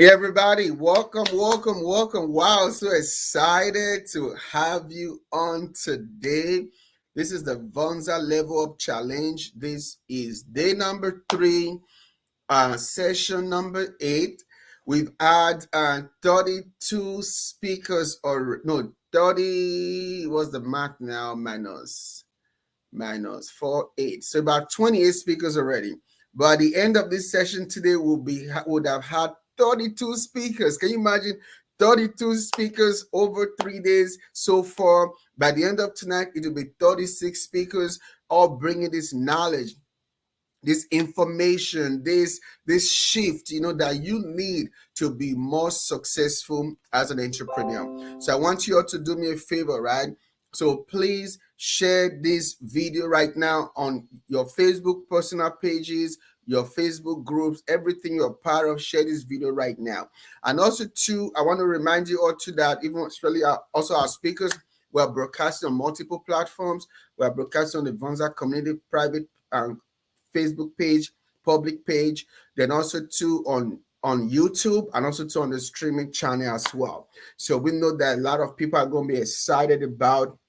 Hey everybody, welcome. Wow, so excited to have you on today. This is the Vonza Level Up Challenge. This is day number 3, session number 8. We've had 32 speakers, or no, 30, what's the math now? Minus 4, 8. So about 28 speakers already. By the end of this session today, would have had 32 speakers. Can you imagine 32 speakers over 3 days so far? By the end of tonight, it will be 36 speakers, all bringing this knowledge, this information, this shift, that you need to be more successful as an entrepreneur. So I want you all to do me a favor, right? So please share this video right now on your Facebook personal pages, your Facebook groups, everything you're part of. Share this video right now. And also too, I want to remind you all too that even especially also our speakers, we are broadcasting on multiple platforms. We are broadcasting on the Vonza community private Facebook page, public page, then also too on YouTube, and also too on the streaming channel as well. So we know that a lot of people are going to be excited about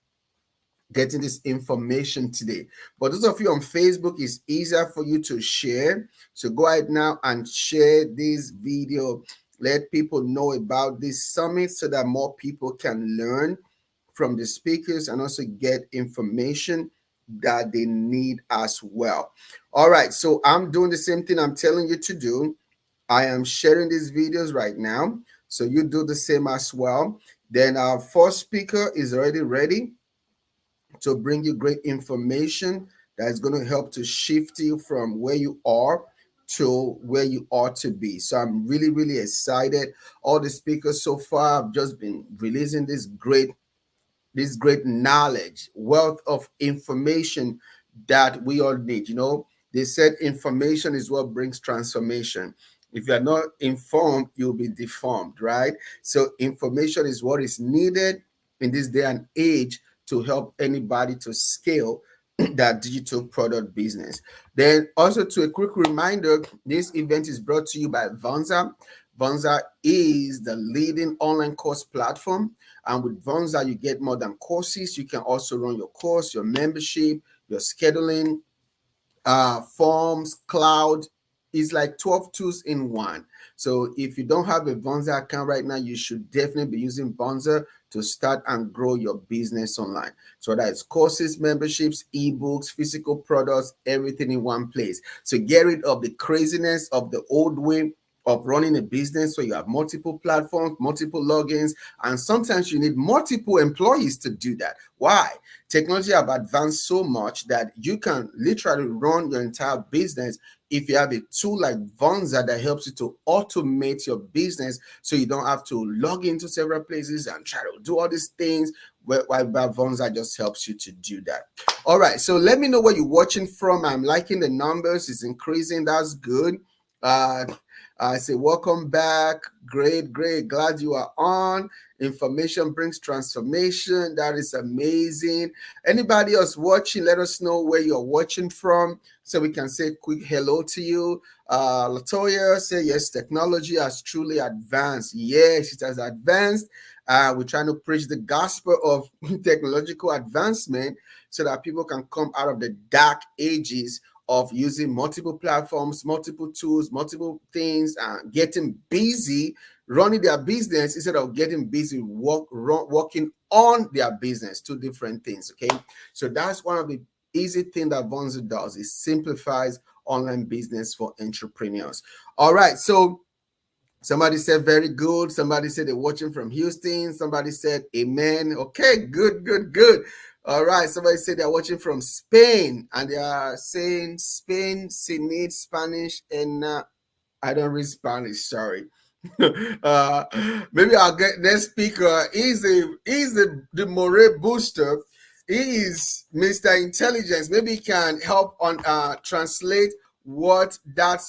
getting this information today. But those of you on Facebook, it's easier for you to share. So go ahead now and share this video. Let people know about this summit so that more people can learn from the speakers and also get information that they need as well. All right, so I'm doing the same thing I'm telling you to do. I am sharing these videos right now, so you do the same as well. Then our first speaker is already ready to bring you great information that is going to help to shift you from where you are to where you ought to be. So I'm really excited. All the speakers so far have just been releasing this great knowledge, wealth of information that we all need. They said information is what brings transformation. If you're not informed, you'll be deformed, right? So information is what is needed in this day and age to help anybody to scale that digital product business. Then also, to a quick reminder, this event is brought to you by Vonza. Vonza is the leading online course platform. And with Vonza, you get more than courses. You can also run your course, your membership, your scheduling, forms, cloud. Is like 12 tools in one. So if you don't have a Vonza account right now, you should definitely be using Vonza to start and grow your business online. So that's courses, memberships, ebooks, physical products, everything in one place. So get rid of the craziness of the old way of running a business. So you have multiple platforms, multiple logins, and sometimes you need multiple employees to do that. Why? Technology have advanced so much that you can literally run your entire business if you have a tool like Vonza that helps you to automate your business, so you don't have to log into several places and try to do all these things. While Vonza just helps you to do that. All right, so let me know where you're watching from. I'm liking the numbers; it's increasing. That's good. I say welcome back. Great. Glad you are on. Information brings transformation. That is amazing. Anybody else watching, let us know where you're watching from so we can say a quick hello to you. Latoya say, yes, technology has truly advanced. Yes, it has advanced. We're trying to preach the gospel of technological advancement so that people can come out of the dark ages of using multiple platforms, multiple tools, multiple things, and getting busy running their business instead of getting busy working on their business. Two different things, okay? So that's one of the easy things that Vonza does. It simplifies online business for entrepreneurs. All right, so somebody said very good. Somebody said they're watching from Houston. Somebody said amen. Okay, good. All right, somebody said they're watching from Spain, and they are saying Spain, need Spanish, and I don't read Spanish, sorry. Maybe I'll get next speaker. He's the Moray booster. He is Mr. Intelligence. Maybe he can help on translate what that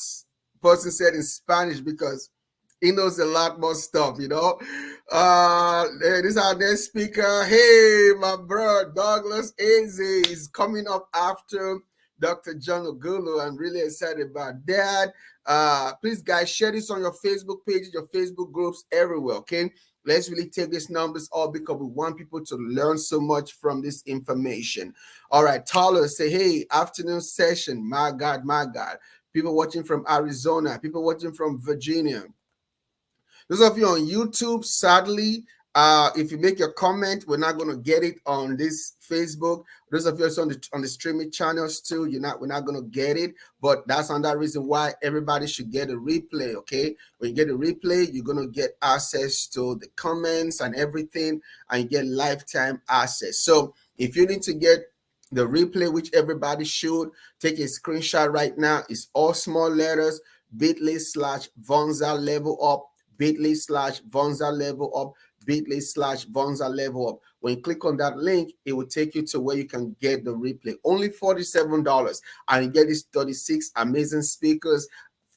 person said in Spanish, because he knows a lot more stuff, This is our next speaker. Hey, my bro, Douglas Eze is coming up after Dr. John Ogulu. I'm really excited about that. Please, guys, share this on your Facebook pages, your Facebook groups, everywhere. Okay. Let's really take these numbers up because we want people to learn so much from this information. All right, Tyler, say, hey, afternoon session. My God, my God. People watching from Arizona, people watching from Virginia. Those of you on YouTube, sadly, if you make your comment, we're not going to get it on this Facebook. Those of you also on the streaming channels too, we're not going to get it. But that's another reason why everybody should get a replay. Okay, when you get a replay, you're going to get access to the comments and everything, and you get lifetime access. So if you need to get the replay, which everybody should take a screenshot right now, it's all small letters, bit.ly/Vonza Level Up, bit.ly/Vonza Level Up, bit.ly/Vonza Level Up. When you click on that link, it will take you to where you can get the replay. Only $47, and you get these 36 amazing speakers,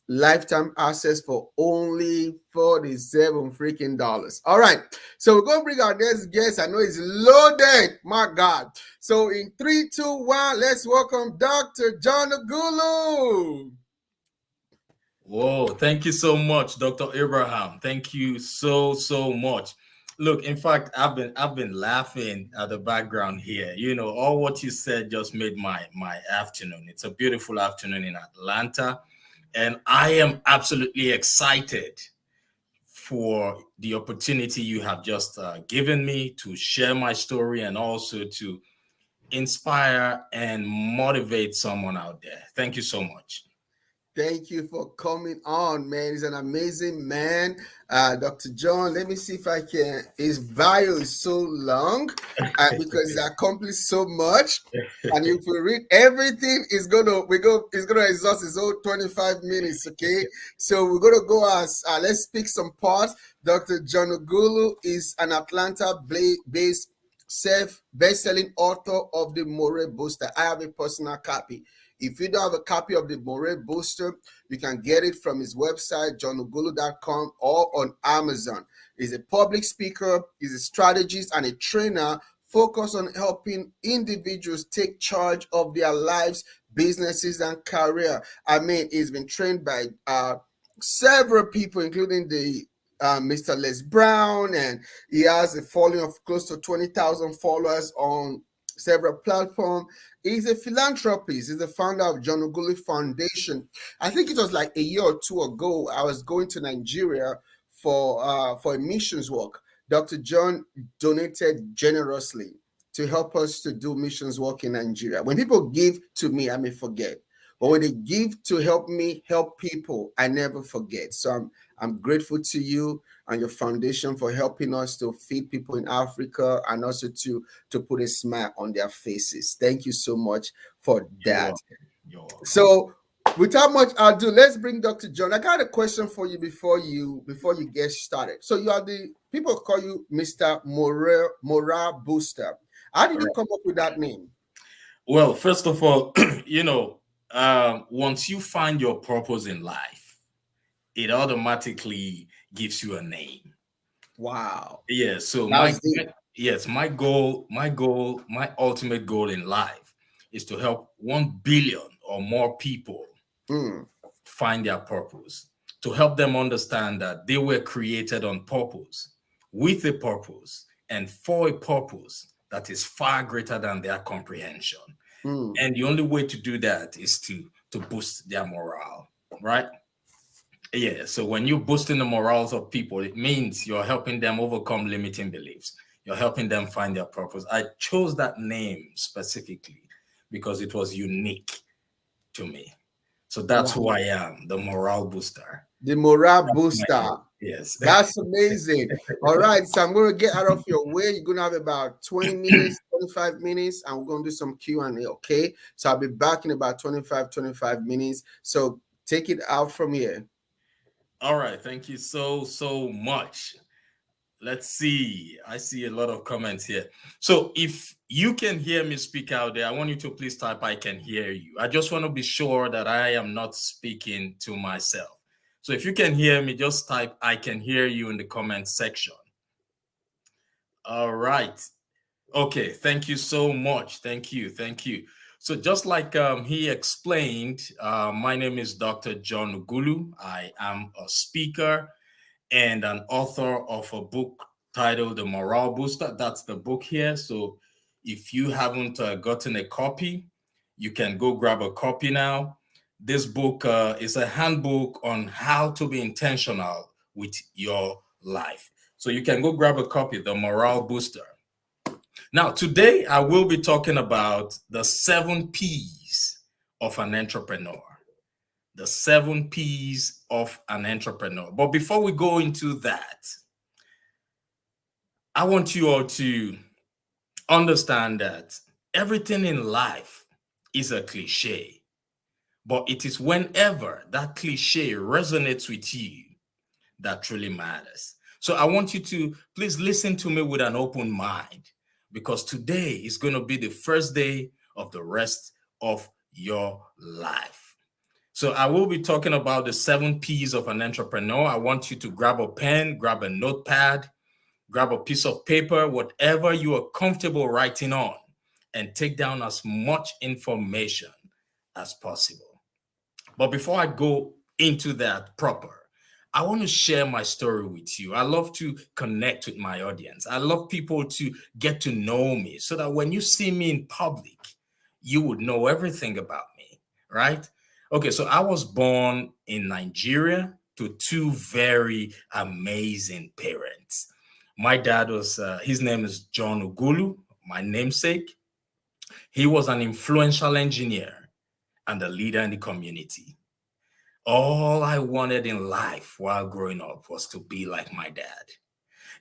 lifetime access for only 47 freaking dollars. All right, so we're gonna bring our next guest. I know it's loaded, my God. So in 3, 2, 1, let's welcome Dr. John Agulu. Whoa, thank you so much, Dr. Abraham. Thank you so much. Look, in fact, I've been laughing at the background here. All what you said just made my afternoon. It's a beautiful afternoon in Atlanta, and I am absolutely excited for the opportunity you have just given me to share my story and also to inspire and motivate someone out there. Thank you so much. Thank you for coming on, man. He's an amazing man. Dr. John, let me see if I can. His bio is so long because he accomplished so much. And if we read everything, it's gonna exhaust his whole 25 minutes. Okay. So we're gonna go as let's pick some parts. Dr. John Agulu is an Atlanta-based best-selling author of the Morale Booster. I have a personal copy. If you don't have a copy of the Morale Booster, you can get it from his website, johnogulu.com, or on Amazon. He's a public speaker, he's a strategist and a trainer focused on helping individuals take charge of their lives, businesses, and career. I mean, he's been trained by several people, including the Mr. Les Brown, and he has a following of close to 20,000 followers on several platforms. He's a philanthropist. He's the founder of John Agulu Foundation. I think it was like a year or two ago. I was going to Nigeria for a missions work. Dr. John donated generously to help us to do missions work in Nigeria. When people give to me, I may forget. But when they give to help me help people, I never forget. So I'm grateful to you and your foundation for helping us to feed people in Africa and also to put a smile on their faces. Thank you so much for You're that. welcome. You're welcome. So without much ado, let's bring Dr. John. I got a question for you before you get started. So you are the people call you Mr. Morale Booster. How did you come up with that name? Well, first of all, once you find your purpose in life, it automatically gives you a name. Wow. Yeah. So That's deep. my ultimate goal in life is to help 1 billion or more people Mm, find their purpose, to help them understand that they were created on purpose, with a purpose, and for a purpose that is far greater than their comprehension. mm. And the only way to do that is to boost their morale, right? Yeah. So when you're boosting the morals of people, it means you're helping them overcome limiting beliefs. You're helping them find their purpose. I chose that name specifically because it was unique to me. So that's Wow. who I am, the morale booster. The morale That's my booster. name. Yes. That's amazing. All right, so I'm going to get out of your way. You're going to have about 20 minutes, 25 minutes, and we're going to do some Q&A, okay? So I'll be back in about 25 minutes. So take it out from here. All right. Thank you so much. Let's see. I see a lot of comments here. So if you can hear me speak out there, I want you to please type I can hear you. I just want to be sure that I am not speaking to myself. So if you can hear me, just type I can hear you in the comment section. All right. Okay. Thank you so much. Thank you. So just like he explained, my name is Dr. John Ugulu. I am a speaker and an author of a book titled The Morale Booster. That's the book here. So if you haven't gotten a copy, you can go grab a copy now. This book is a handbook on how to be intentional with your life. So you can go grab a copy, The Morale Booster. Now, today I will be talking about the 7 P's of an entrepreneur. The 7 P's of an entrepreneur. But before we go into that, I want you all to understand that everything in life is a cliche, but it is whenever that cliche resonates with you that truly matters. So I want you to please listen to me with an open mind, because today is going to be the first day of the rest of your life. So I will be talking about the 7 P's of an entrepreneur. I want you to grab a pen, grab a notepad, grab a piece of paper, whatever you are comfortable writing on, and take down as much information as possible. But before I go into that proper, I want to share my story with you. I love to connect with my audience. I love people to get to know me so that when you see me in public, you would know everything about me, right? Okay, so I was born in Nigeria to two very amazing parents. My dad was, his name is John Ugulu, my namesake. He was an influential engineer and a leader in the community. All I wanted in life while growing up was to be like my dad.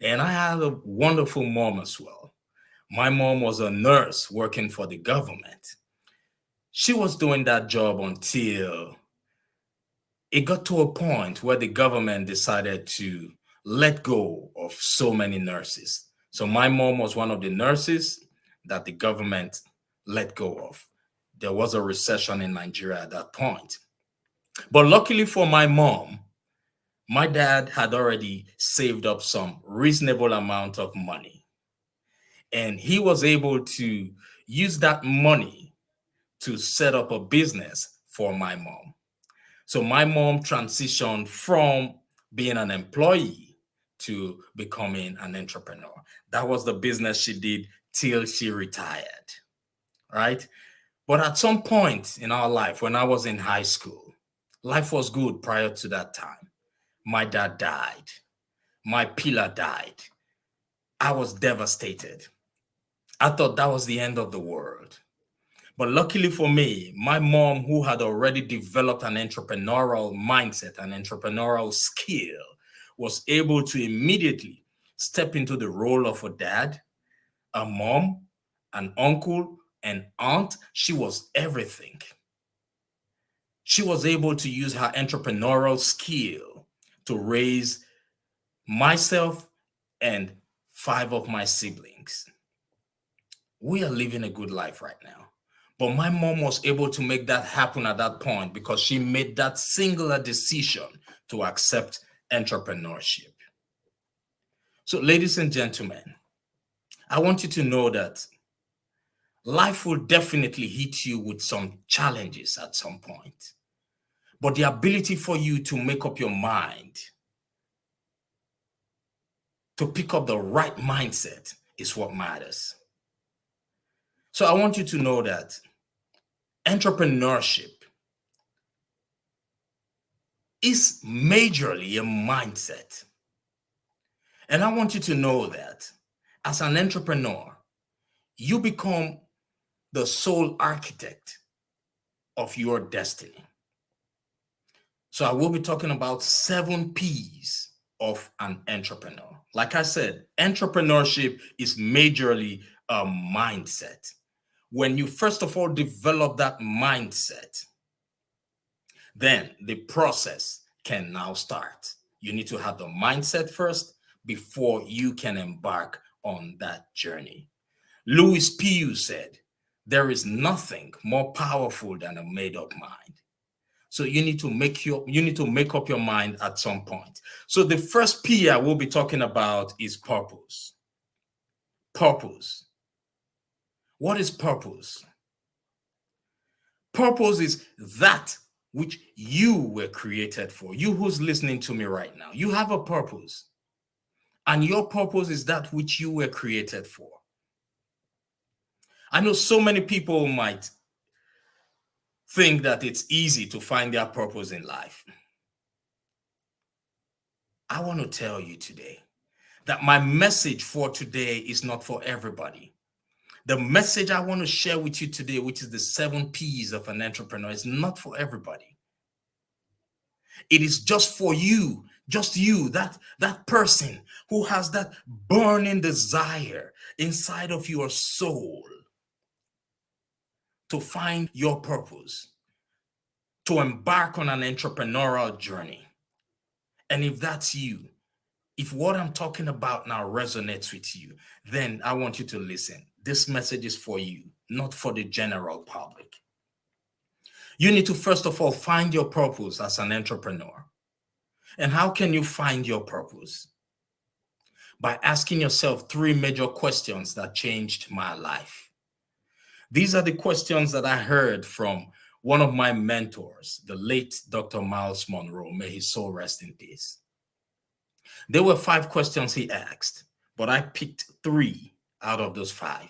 And I had a wonderful mom as well. My mom was a nurse working for the government. She was doing that job until it got to a point where the government decided to let go of so many nurses. So my mom was one of the nurses that the government let go of. There was a recession in Nigeria at that point. But luckily for my mom, my dad had already saved up some reasonable amount of money. And he was able to use that money to set up a business for my mom. So my mom transitioned from being an employee to becoming an entrepreneur. That was the business she did till she retired, right? But at some point in our life, when I was in high school, life was good prior to that time. My dad died. My pillar died. I was devastated. I thought that was the end of the world. But luckily for me, my mom, who had already developed an entrepreneurial mindset, an entrepreneurial skill, was able to immediately step into the role of a dad, a mom, an uncle, an aunt. She was everything. She was able to use her entrepreneurial skill to raise myself and 5 of my siblings. We are living a good life right now. But my mom was able to make that happen at that point because she made that singular decision to accept entrepreneurship. So, ladies and gentlemen, I want you to know that life will definitely hit you with some challenges at some point. But the ability for you to make up your mind, to pick up the right mindset, is what matters. So I want you to know that entrepreneurship is majorly a mindset. And I want you to know that as an entrepreneur, you become the sole architect of your destiny. So I will be talking about 7 P's of an entrepreneur. Like I said, entrepreneurship is majorly a mindset. When you first of all develop that mindset, then the process can now start. You need to have the mindset first before you can embark on that journey. Louis P.U. said, there is nothing more powerful than a made-up mind. So you need to make up your mind at some point. So the first P I will be talking about is purpose. Purpose. What is purpose? Purpose is that which you were created for. You who's listening to me right now, you have a purpose. And your purpose is that which you were created for. I know so many people might think that it's easy to find their purpose in life. I want to tell you today that my message for today is not for everybody. The message I want to share with you today, which is the 7 P's of an entrepreneur, is not for everybody. It is just for you, that person who has that burning desire inside of your soul to find your purpose, to embark on an entrepreneurial journey. And if that's you, if what I'm talking about now resonates with you, then I want you to listen. This message is for you, not for the general public. You need to, first of all, find your purpose as an entrepreneur. And how can you find your purpose? By asking yourself 3 major questions that changed my life. These are the questions that I heard from one of my mentors, the late Dr. Miles Monroe. May his soul rest in peace. There were 5 questions he asked, but I picked 3 out of those 5.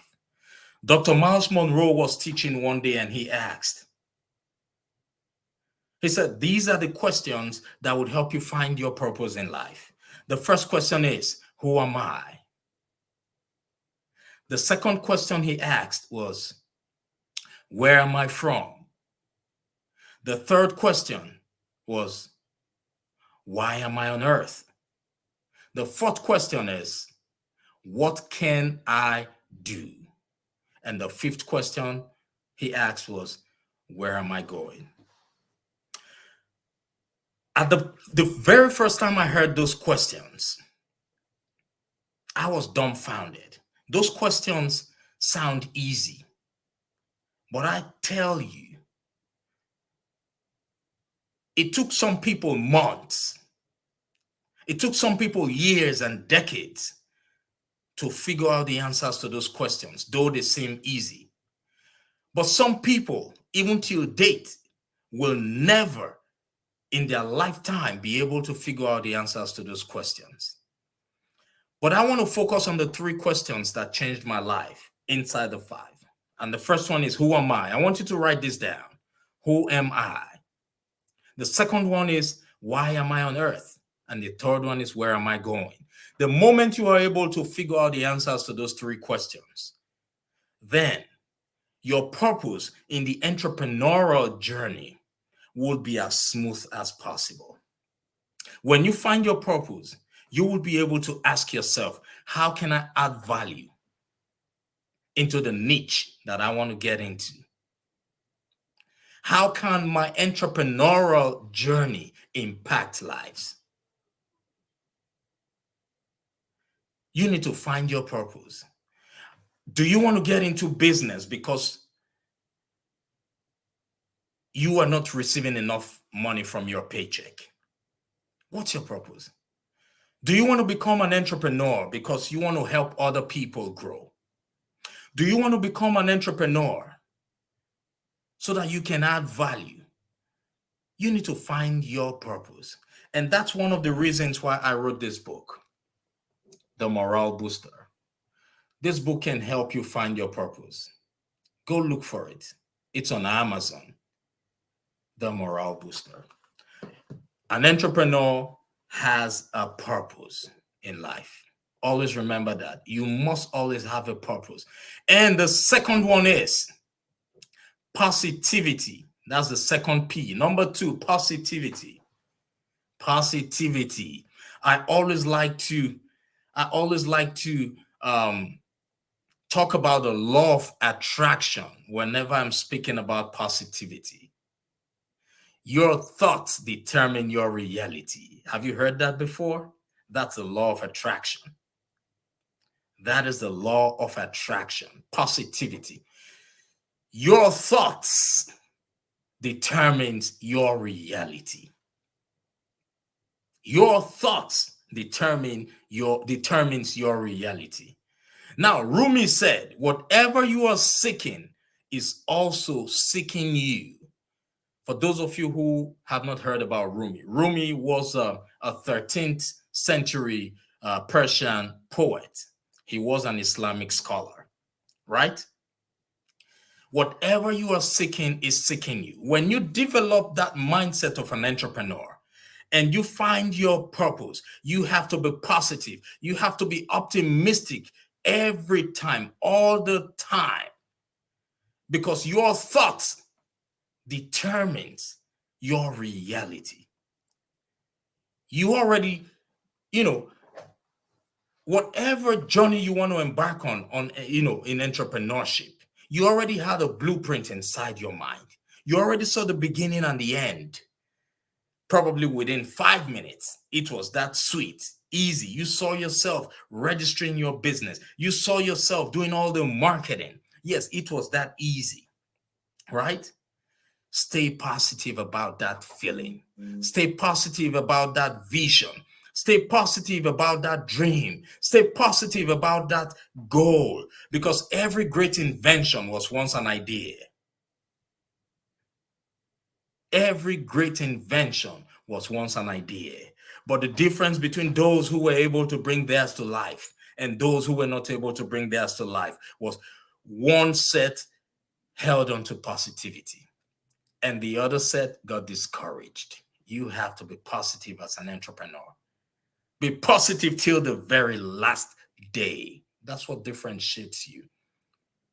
Dr. Miles Monroe was teaching one day and he said, these are the questions that would help you find your purpose in life. The first question is, who am I? The second question he asked was, where am I from? The third question was, why am I on earth? The fourth question is, what can I do? And the fifth question he asked was, where am I going? At the very first time I heard those questions, I was dumbfounded. Those questions sound easy, but I tell you, it took some people months. It took some people years and decades to figure out the answers to those questions, though they seem easy. But some people, even till date, will never in their lifetime be able to figure out the answers to those questions. But I want to focus on the 3 questions that changed my life inside the 5. And the first one is, who am I? I want you to write this down. Who am I? The second one is, why am I on earth? And the third one is, where am I going? The moment you are able to figure out the answers to those 3 questions, then your purpose in the entrepreneurial journey will be as smooth as possible. When you find your purpose, you will be able to ask yourself, how can I add value into the niche that I want to get into? How can my entrepreneurial journey impact lives? You need to find your purpose. Do you want to get into business because you are not receiving enough money from your paycheck? What's your purpose? Do you want to become an entrepreneur because you want to help other people grow? Do you want to become an entrepreneur so that you can add value? You need to find your purpose. And that's one of the reasons why I wrote this book, The Morale Booster. This book can help you find your purpose. Go look for it. It's on Amazon. The Morale Booster. An entrepreneur has a purpose in life. Always remember that. You must always have a purpose. And the second one is positivity. That's the second P. Number 2, positivity. Positivity. I always like to talk about the law of attraction whenever I'm speaking about positivity. Your thoughts determine your reality. Have you heard that before? That's the law of attraction. That is the law of attraction. Positivity. Your thoughts determines your reality. Your thoughts determines your reality. Now, Rumi said, whatever you are seeking is also seeking you. For those of you who have not heard about Rumi, Rumi was a 13th century Persian poet. He was an Islamic scholar, right? Whatever you are seeking is seeking you. When you develop that mindset of an entrepreneur and you find your purpose, you have to be positive. You have to be optimistic every time, all the time, because your thoughts determines your reality. You already, you know, whatever journey you want to embark on, in entrepreneurship, you already had a blueprint inside your mind. You already saw the beginning and the end. Probably within 5 minutes, it was that sweet, easy. You saw yourself registering your business. You saw yourself doing all the marketing. Yes, it was that easy, right? Stay positive about that feeling. Stay positive about that vision. Stay positive about that dream. Stay positive about that goal, because every great invention was once an idea. Every great invention was once an idea. But the difference between those who were able to bring theirs to life and those who were not able to bring theirs to life was one set held on to positivity and the other set got discouraged. You have to be positive as an entrepreneur. Be positive till the very last day. That's what differentiates you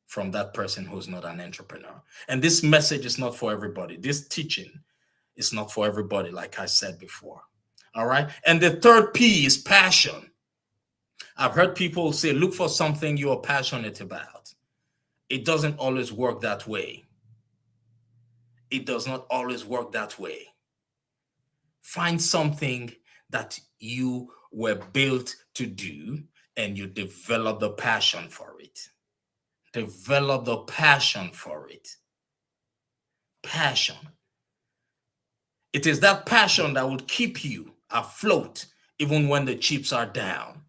from that person who's not an entrepreneur. And this message is not for everybody. This teaching is not for everybody, like I said before. All right. And the third P is passion. I've heard people say, look for something you are passionate about. It doesn't always work that way. It does not always work that way. Find something that you were built to do and you develop the passion for it. Develop the passion for it. Passion. It is that passion that will keep you afloat even when the chips are down.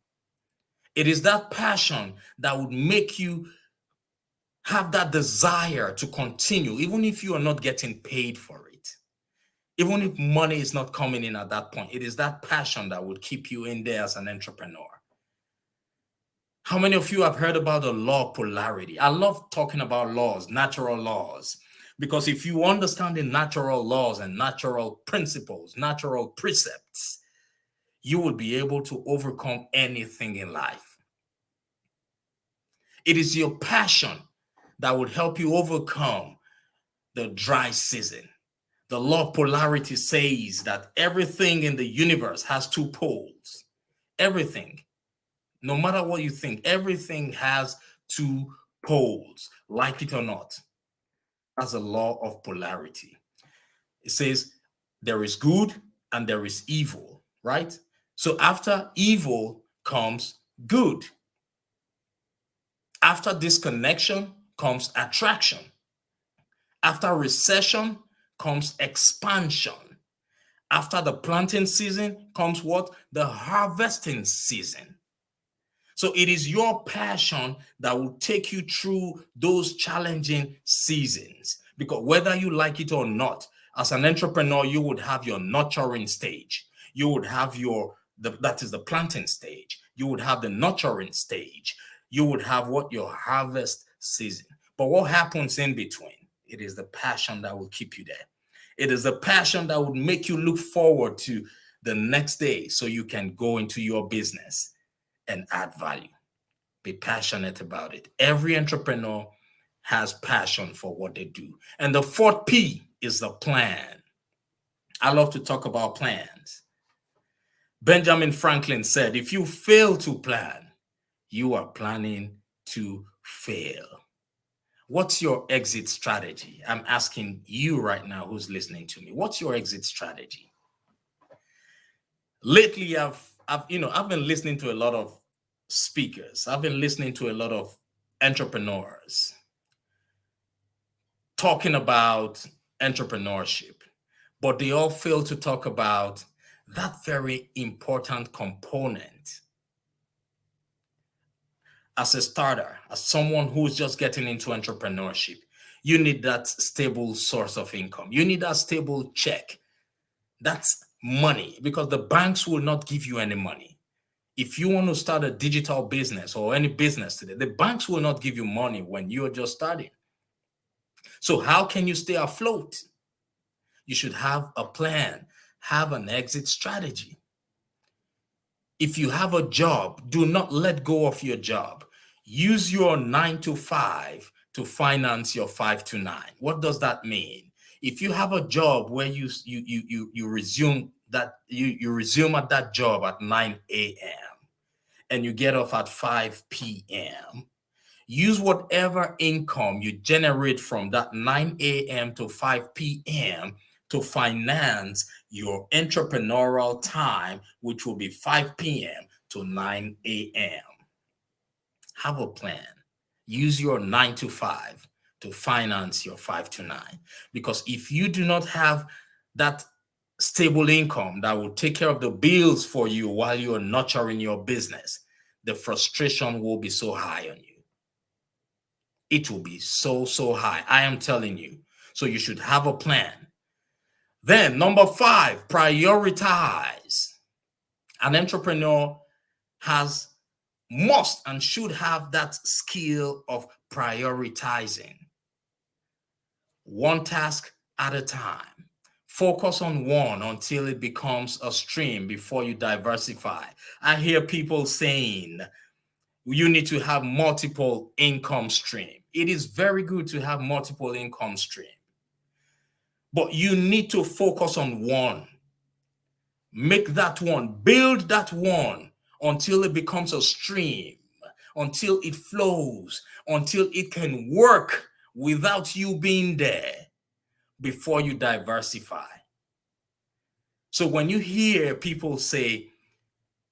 It is that passion that would make you have that desire to continue, even if you are not getting paid for it. Even if money is not coming in at that point, it is that passion that would keep you in there as an entrepreneur. How many of you have heard about the law of polarity? I love talking about laws, natural laws, because if you understand the natural laws and natural principles, natural precepts, you will be able to overcome anything in life. It is your passion that will help you overcome the dry season. The law of polarity says that everything in the universe has two poles. Everything, no matter what you think, everything has two poles, like it or not. That's a law of polarity. It says there is good and there is evil, right? So after evil comes good. After disconnection comes attraction. After recession comes expansion. After the planting season comes what? The harvesting season. So it is your passion that will take you through those challenging seasons. Because whether you like it or not, as an entrepreneur, you would have your nurturing stage. You would have that is the planting stage. You would have the nurturing stage. You would have your harvest season. But what happens in between? It is the passion that will keep you there. It is the passion that would make you look forward to the next day so you can go into your business and add value. Be passionate about it. Every entrepreneur has passion for what they do. And the fourth P is the plan. I love to talk about plans. Benjamin Franklin said, if you fail to plan, you are planning to fail. What's your exit strategy? I'm asking you right now who's listening to me. What's your exit strategy? Lately, I've been listening to a lot of speakers. I've been listening to a lot of entrepreneurs talking about entrepreneurship, but they all fail to talk about that very important component. As a starter, as someone who's just getting into entrepreneurship, You need that stable source of income. You need that stable check. That's money, because the banks will not give you any money. If you want to start a digital business or any business today, the banks will not give you money when you're just starting. So how can you stay afloat? You should have a plan, have an exit strategy. If you have a job, do not let go of your job. Use your 9 to 5 to finance your 5 to 9. What does that mean? If you have a job where you resume that you resume at that job at 9 a.m. and you get off at 5 p.m., use whatever income you generate from that 9 a.m. to 5 p.m. to finance your entrepreneurial time, which will be 5 p.m. to 9 a.m. Have a plan. Use your 9 to 5 to finance your 5 to 9. Because if you do not have that stable income that will take care of the bills for you while you're nurturing your business, the frustration will be so high on you. It will be so high. I am telling you. So you should have a plan. Then, number 5, prioritize. An entrepreneur must and should have that skill of prioritizing. One task at a time. Focus on one until it becomes a stream before you diversify. I hear people saying you need to have multiple income stream. It is very good to have multiple income stream, but you need to focus on one. Make that one, build that one until it becomes a stream, until it flows, until it can work without you being there before you diversify. So when you hear people say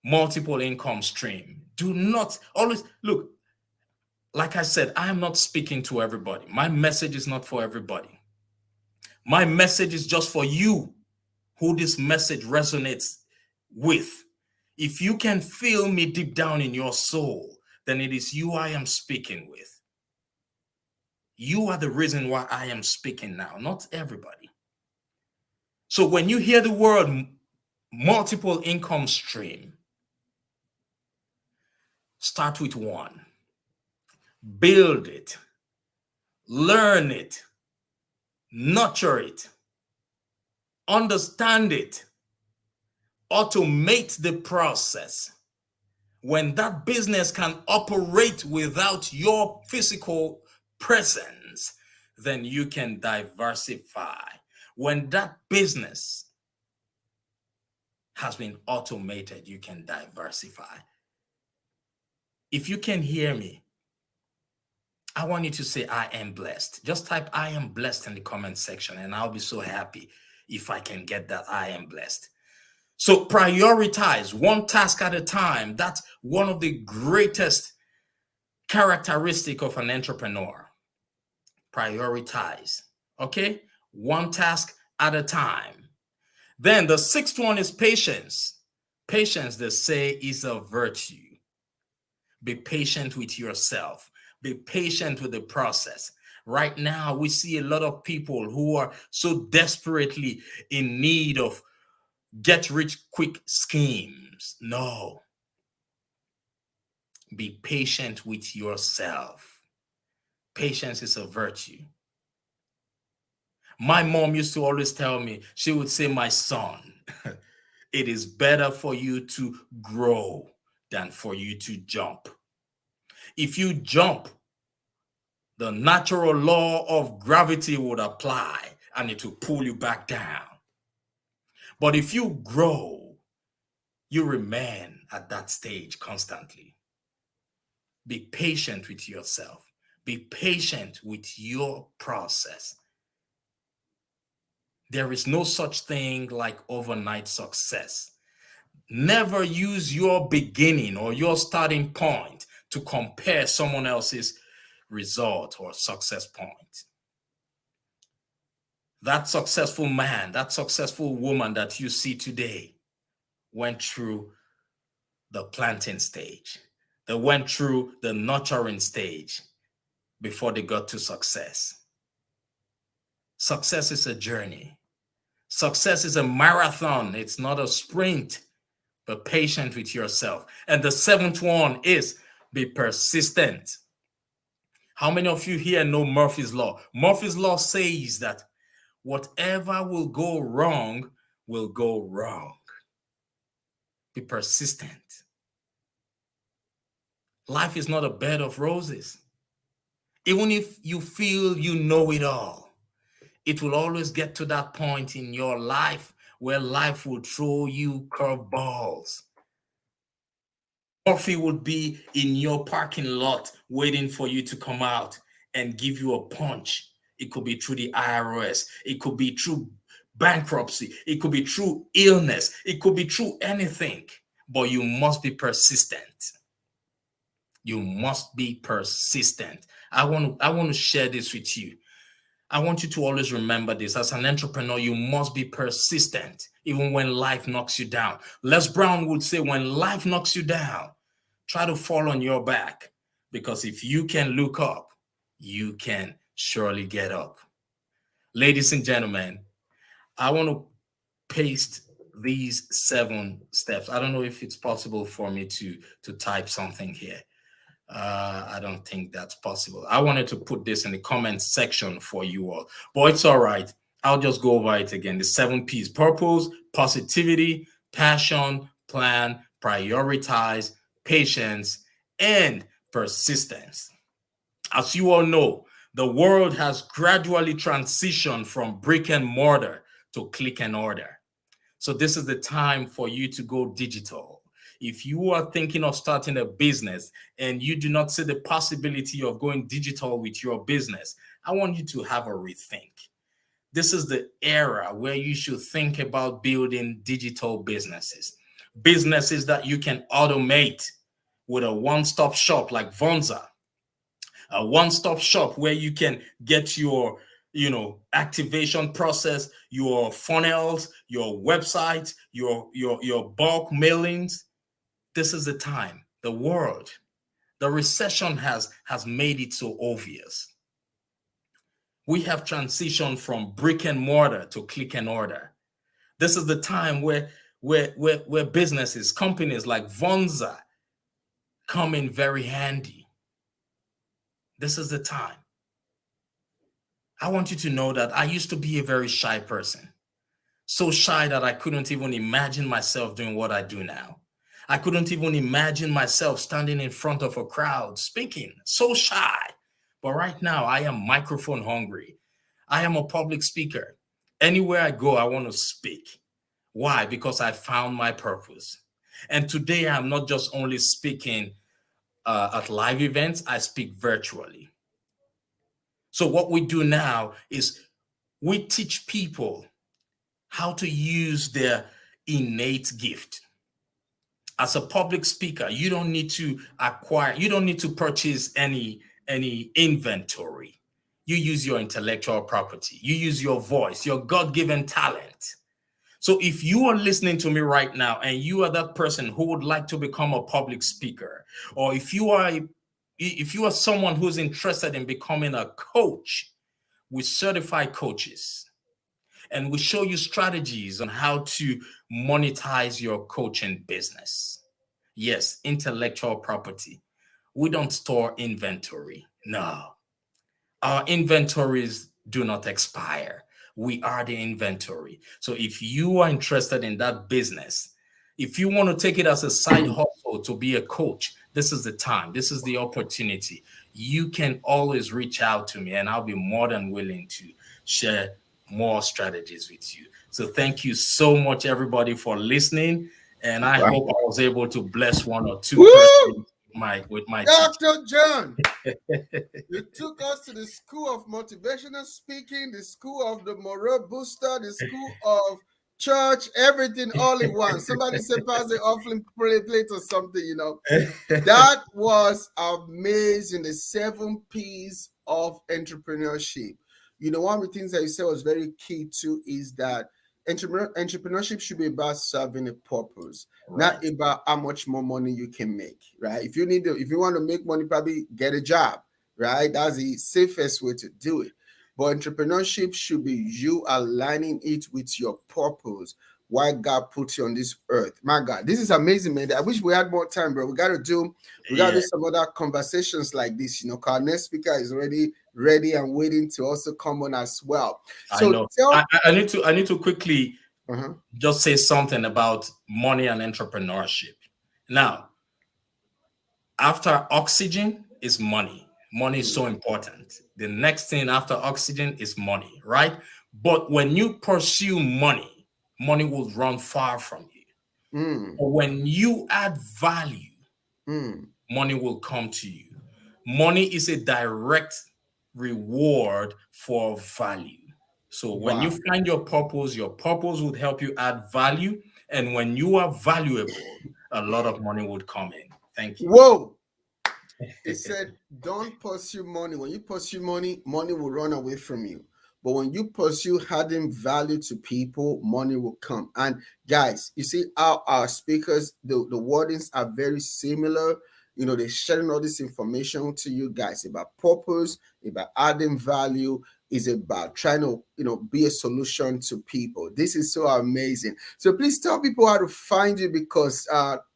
multiple income stream, do not always look. Like I said, I am not speaking to everybody. My message is not for everybody. My message is just for you who this message resonates with. If you can feel me deep down in your soul, then it is you I am speaking with. You are the reason why I am speaking now, not everybody. So when you hear the word multiple income stream, start with one. Build it. Learn it. Nurture it. Understand it. Automate the process. When that business can operate without your physical presence, then you can diversify. When that business has been automated, you can diversify. If you can hear me, I want you to say, I am blessed. Just type I am blessed in the comment section, and I'll be so happy if I can get that I am blessed. So prioritize one task at a time. That's one of the greatest characteristics of an entrepreneur. Prioritize. Okay? One task at a time. Then the 6th one is patience. Patience, they say, is a virtue. Be patient with yourself. Be patient with the process. Right now, we see a lot of people who are so desperately in need of get rich quick schemes. No. Be patient with yourself. Patience is a virtue. My mom used to always tell me, she would say, my son, it is better for you to grow than for you to jump. If you jump, the natural law of gravity would apply and it will pull you back down. But if you grow, you remain at that stage constantly. Be patient with yourself. Be patient with your process. There is no such thing like overnight success. Never use your beginning or your starting point to compare someone else's result or success point. That successful man, that successful woman that you see today went through the planting stage. They went through the nurturing stage before they got to success. Success is a journey. Success is a marathon. It's not a sprint. Be patient with yourself. And the seventh one is be persistent. How many of you here know Murphy's Law? Murphy's Law says that whatever will go wrong will go wrong. Be persistent. Life is not a bed of roses. Even if you feel you know it all, it will always get to that point in your life where life will throw you curveballs. Murphy would be in your parking lot waiting for you to come out and give you a punch. It could be through the IRS. It could be through bankruptcy. It could be through illness. It could be through anything. But you must be persistent. You must be persistent. I want to share this with you. I want you to always remember this. As an entrepreneur, you must be persistent, even when life knocks you down. Les Brown would say, when life knocks you down, try to fall on your back, because if you can look up, you can surely get up. Ladies and gentlemen, I want to paste these 7 steps. I don't know if it's possible for me to type something here. I don't think that's possible. I wanted to put this in the comment section for you all, but it's all right. I'll just go over it again. The 7 P's: purpose, positivity, passion, plan, prioritize, patience, and persistence. As you all know, the world has gradually transitioned from brick and mortar to click and order. So this is the time for you to go digital. If you are thinking of starting a business and you do not see the possibility of going digital with your business, I want you to have a rethink. This is the era where you should think about building digital businesses. Businesses that you can automate with a one-stop shop like Vonza. A one-stop shop where you can get your activation process, your funnels, your websites, your bulk mailings. This is the time. The recession has made it so obvious. We have transitioned from brick and mortar to click and order. This is the time where businesses, companies like Vonza come in very handy. This is the time. I want you to know that I used to be a very shy person. So shy that I couldn't even imagine myself doing what I do now. I couldn't even imagine myself standing in front of a crowd speaking. So shy. But right now, I am microphone hungry. I am a public speaker. Anywhere I go, I want to speak. Why? Because I found my purpose. And today, I'm not just only speaking at live events, I speak virtually. So what we do now is we teach people how to use their innate gift. As a public speaker, you don't need to purchase any inventory. You use your intellectual property. You use your voice, your God-given talent. So if you are listening to me right now and you are that person who would like to become a public speaker, or if you are someone who's interested in becoming a coach, we certify coaches. And we show you strategies on how to monetize your coaching business. Yes, intellectual property. We don't store inventory. No. Our inventories do not expire. We are the inventory. So if you are interested in that business, if you want to take it as a side hustle to be a coach, this is the time. This is the opportunity. You can always reach out to me and I'll be more than willing to share more strategies with you. So thank you so much, everybody, for listening. And I hope I was able to bless one or two persons with my teaching. Dr. John, you took us to the school of motivational speaking, the school of the morale booster, the school of church, everything all in one. Somebody said pass the offering plate or something, That was amazing. The 7 P's of entrepreneurship. One of the things that you said was very key too is that entrepreneurship should be about serving a purpose, not about how much more money you can make, right? If you want to make money, probably get a job, right? That's the safest way to do it. But entrepreneurship should be you aligning it with your purpose. Why God put you on this earth. My God, this is amazing, man. I wish we had more time, bro. We gotta do Yeah, some other conversations like this. You know, 'cause our next speaker is already ready and waiting to also come on as well. I So know. tell I need to quickly uh-huh. just say something about money and entrepreneurship. Now, after oxygen is money. Money is so important. The next thing after oxygen is money, right? But when you pursue money, money will run far from you. Mm, But when you add value, mm. money will come to you. Money is a direct reward for value. So when you Wow. find your purpose would help you add value. And when you are valuable, a lot of money would come in. Thank you. Whoa. It said, don't pursue money. When you pursue money, money will run away from you. But when you pursue adding value to people, money will come. And guys, you see how our speakers, the wordings are very similar. You know, they're sharing all this information to you guys about purpose, about adding value, is about trying to, be a solution to people. This is so amazing. So please tell people how to find you because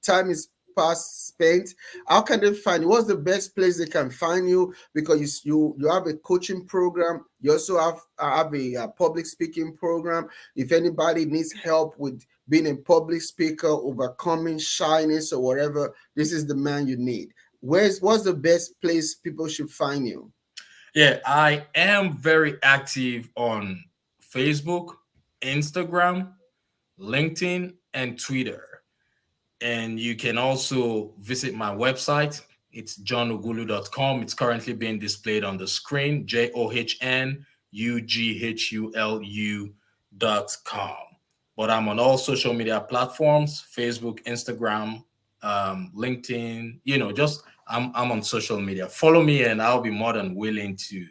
time is past spent. How can they find you? What's the best place they can find you? Because you have a coaching program. You also have a public speaking program. If anybody needs help with being a public speaker, overcoming shyness or whatever, this is the man you need. What's the best place people should find you? Yeah, I am very active on Facebook, Instagram, LinkedIn, and Twitter. And you can also visit my website. It's johnugulu.com. It's currently being displayed on the screen, johnugulu.com. But I'm on all social media platforms, Facebook, Instagram, LinkedIn, just I'm on social media. Follow me and I'll be more than willing to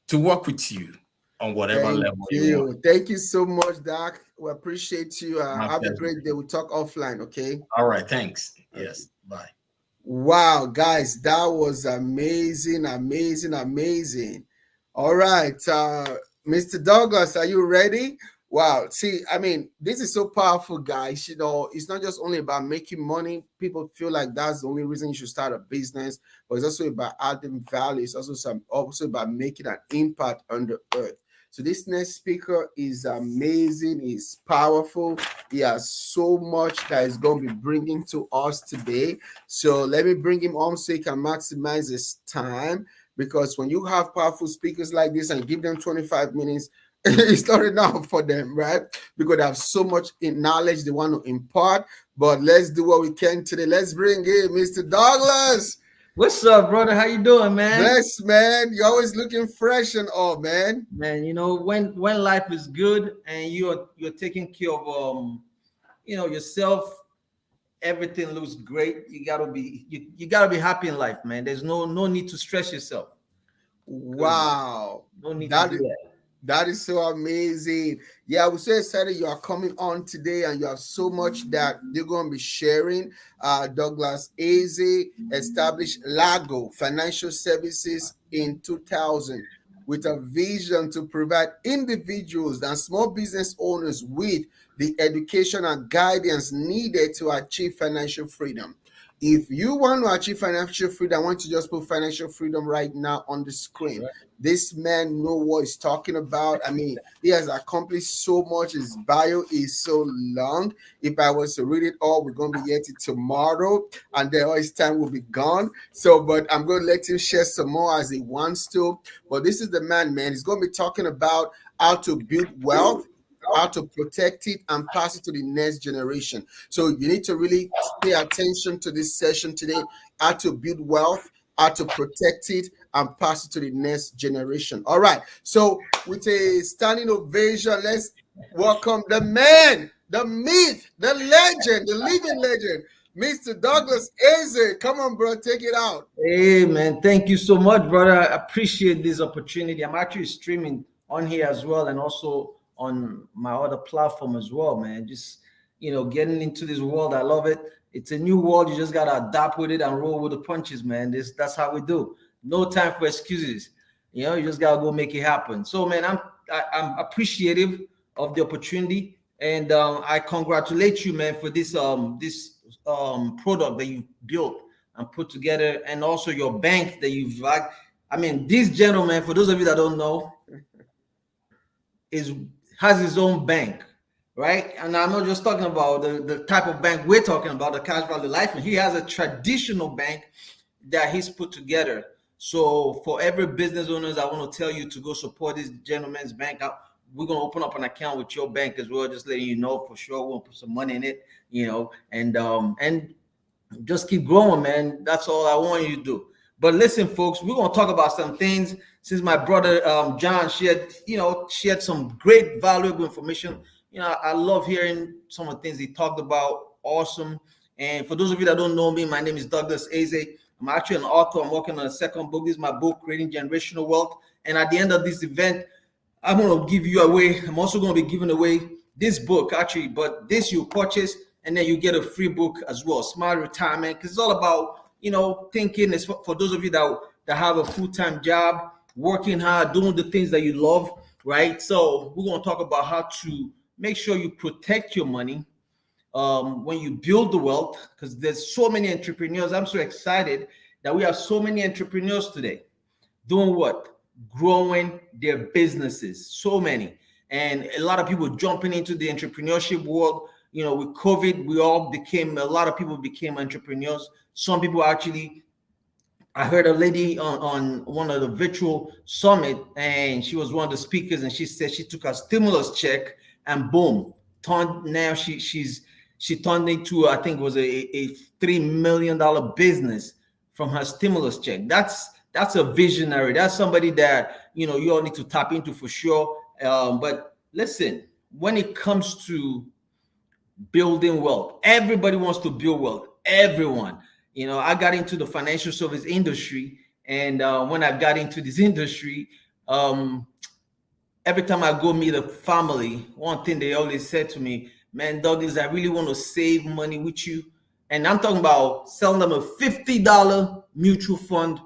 to work with you on whatever Thank level you want. you. Thank you so much, Doc. We appreciate you. My Have a pleasure. great day. We'll talk offline, okay? All right, thanks. Okay. Yes, bye. Wow, guys, that was amazing, amazing, amazing. All right, Mr. Douglas, are you ready? Wow, see, I mean, this is so powerful, guys. You know, it's not just only about making money. People feel like that's the only reason you should start a business, but it's also about adding value. It's also about making an impact on the earth. So this next speaker is amazing. He's powerful. He has so much that he's going to be bringing to us today. So let me bring him on so he can maximize his time. Because when you have powerful speakers like this and give them 25 minutes, it's not enough for them, right? Because they have so much knowledge they want to impart. But let's do what we can today. Let's bring in Mr. Douglas. What's up, brother? How you doing, man? Bless, man. You're always looking fresh and all, man. Man, when life is good and you're taking care of yourself, everything looks great. You gotta be happy in life, man. There's no need to stress yourself. Wow. No need to That do is that. That is so amazing. Yeah, we're so excited you are coming on today and you have so much that you're going to be sharing. Douglas Eze established Lago Financial Services in 2000 with a vision to provide individuals and small business owners with the education and guidance needed to achieve financial freedom. If you want to achieve financial freedom, I want you to just put financial freedom right now on the That's screen. right. This man know what he's talking about. I mean, he has accomplished so much. His bio is so long. If I was to read it all, we're going to be here till tomorrow, and then all his time will be gone. So, but I'm going to let him share some more as he wants to. But this is the man. He's going to be talking about how to build wealth, how to protect it, and pass it to the next generation. So you need to really pay attention to this session today, how to build wealth, how to protect it, and pass it to the next generation. All right. So with a standing ovation, let's welcome the man, the myth, the legend, the living legend, Mr. Douglas Eze. Come on, bro, take it out. Hey, man, thank you so much, brother. I appreciate this opportunity. I'm actually streaming on here as well, and also on my other platform as well, man. Just getting into this world, I love it. It's a new world. You just gotta adapt with it and roll with the punches, man. That's how we do. No time for excuses. You know, you just gotta go make it happen. So, man, I'm appreciative of the opportunity, and I congratulate you, man, for this product that you built and put together, and also your bank that you've like. I mean, this gentleman, for those of you that don't know, is has his own bank, right? And I'm not just talking about the type of bank we're talking about, the cash value life. And he has a traditional bank that he's put together. So for every business owners, I want to tell you to go support this gentleman's bank. We're gonna open up an account with your bank as well, just letting you know for sure. We'll put some money in it, you know, and just keep growing, man. That's all I want you to do. But listen, folks, we're gonna talk about some things. Since my brother John shared some great valuable information. You know, I love hearing some of the things he talked about. Awesome. And for those of you that don't know me, my name is Douglas Eze. I'm actually an author. I'm working on a second book. This is my book, Creating Generational Wealth. And at the end of this event, I'm going to give you away. I'm also going to be giving away this book, actually, but this you purchase, and then you get a free book as well, Smart Retirement, because it's all about, you know, thinking. It's for those of you that have a full-time job, working hard, doing the things that you love, right? So we're going to talk about how to make sure you protect your money when you build the wealth, because there's so many entrepreneurs. I'm so excited that we have so many entrepreneurs today doing what? Growing their businesses. So many. And a lot of people jumping into the entrepreneurship world. You know, with COVID, a lot of people became entrepreneurs. Some people actually, I heard a lady on one of the virtual summit, and she was one of the speakers, and she said she took a stimulus check and boom, now she turned into, I think it was a $3 million business from her stimulus check. That's a visionary. That's somebody that, you know, you all need to tap into for sure. But listen, when it comes to building wealth, everybody wants to build wealth. Everyone. You know, I got into the financial service industry, and when I got into this industry, every time I go meet a family, one thing they always said to me, man, Douglas, I really want to save money with you. And I'm talking about selling them a $50 mutual fund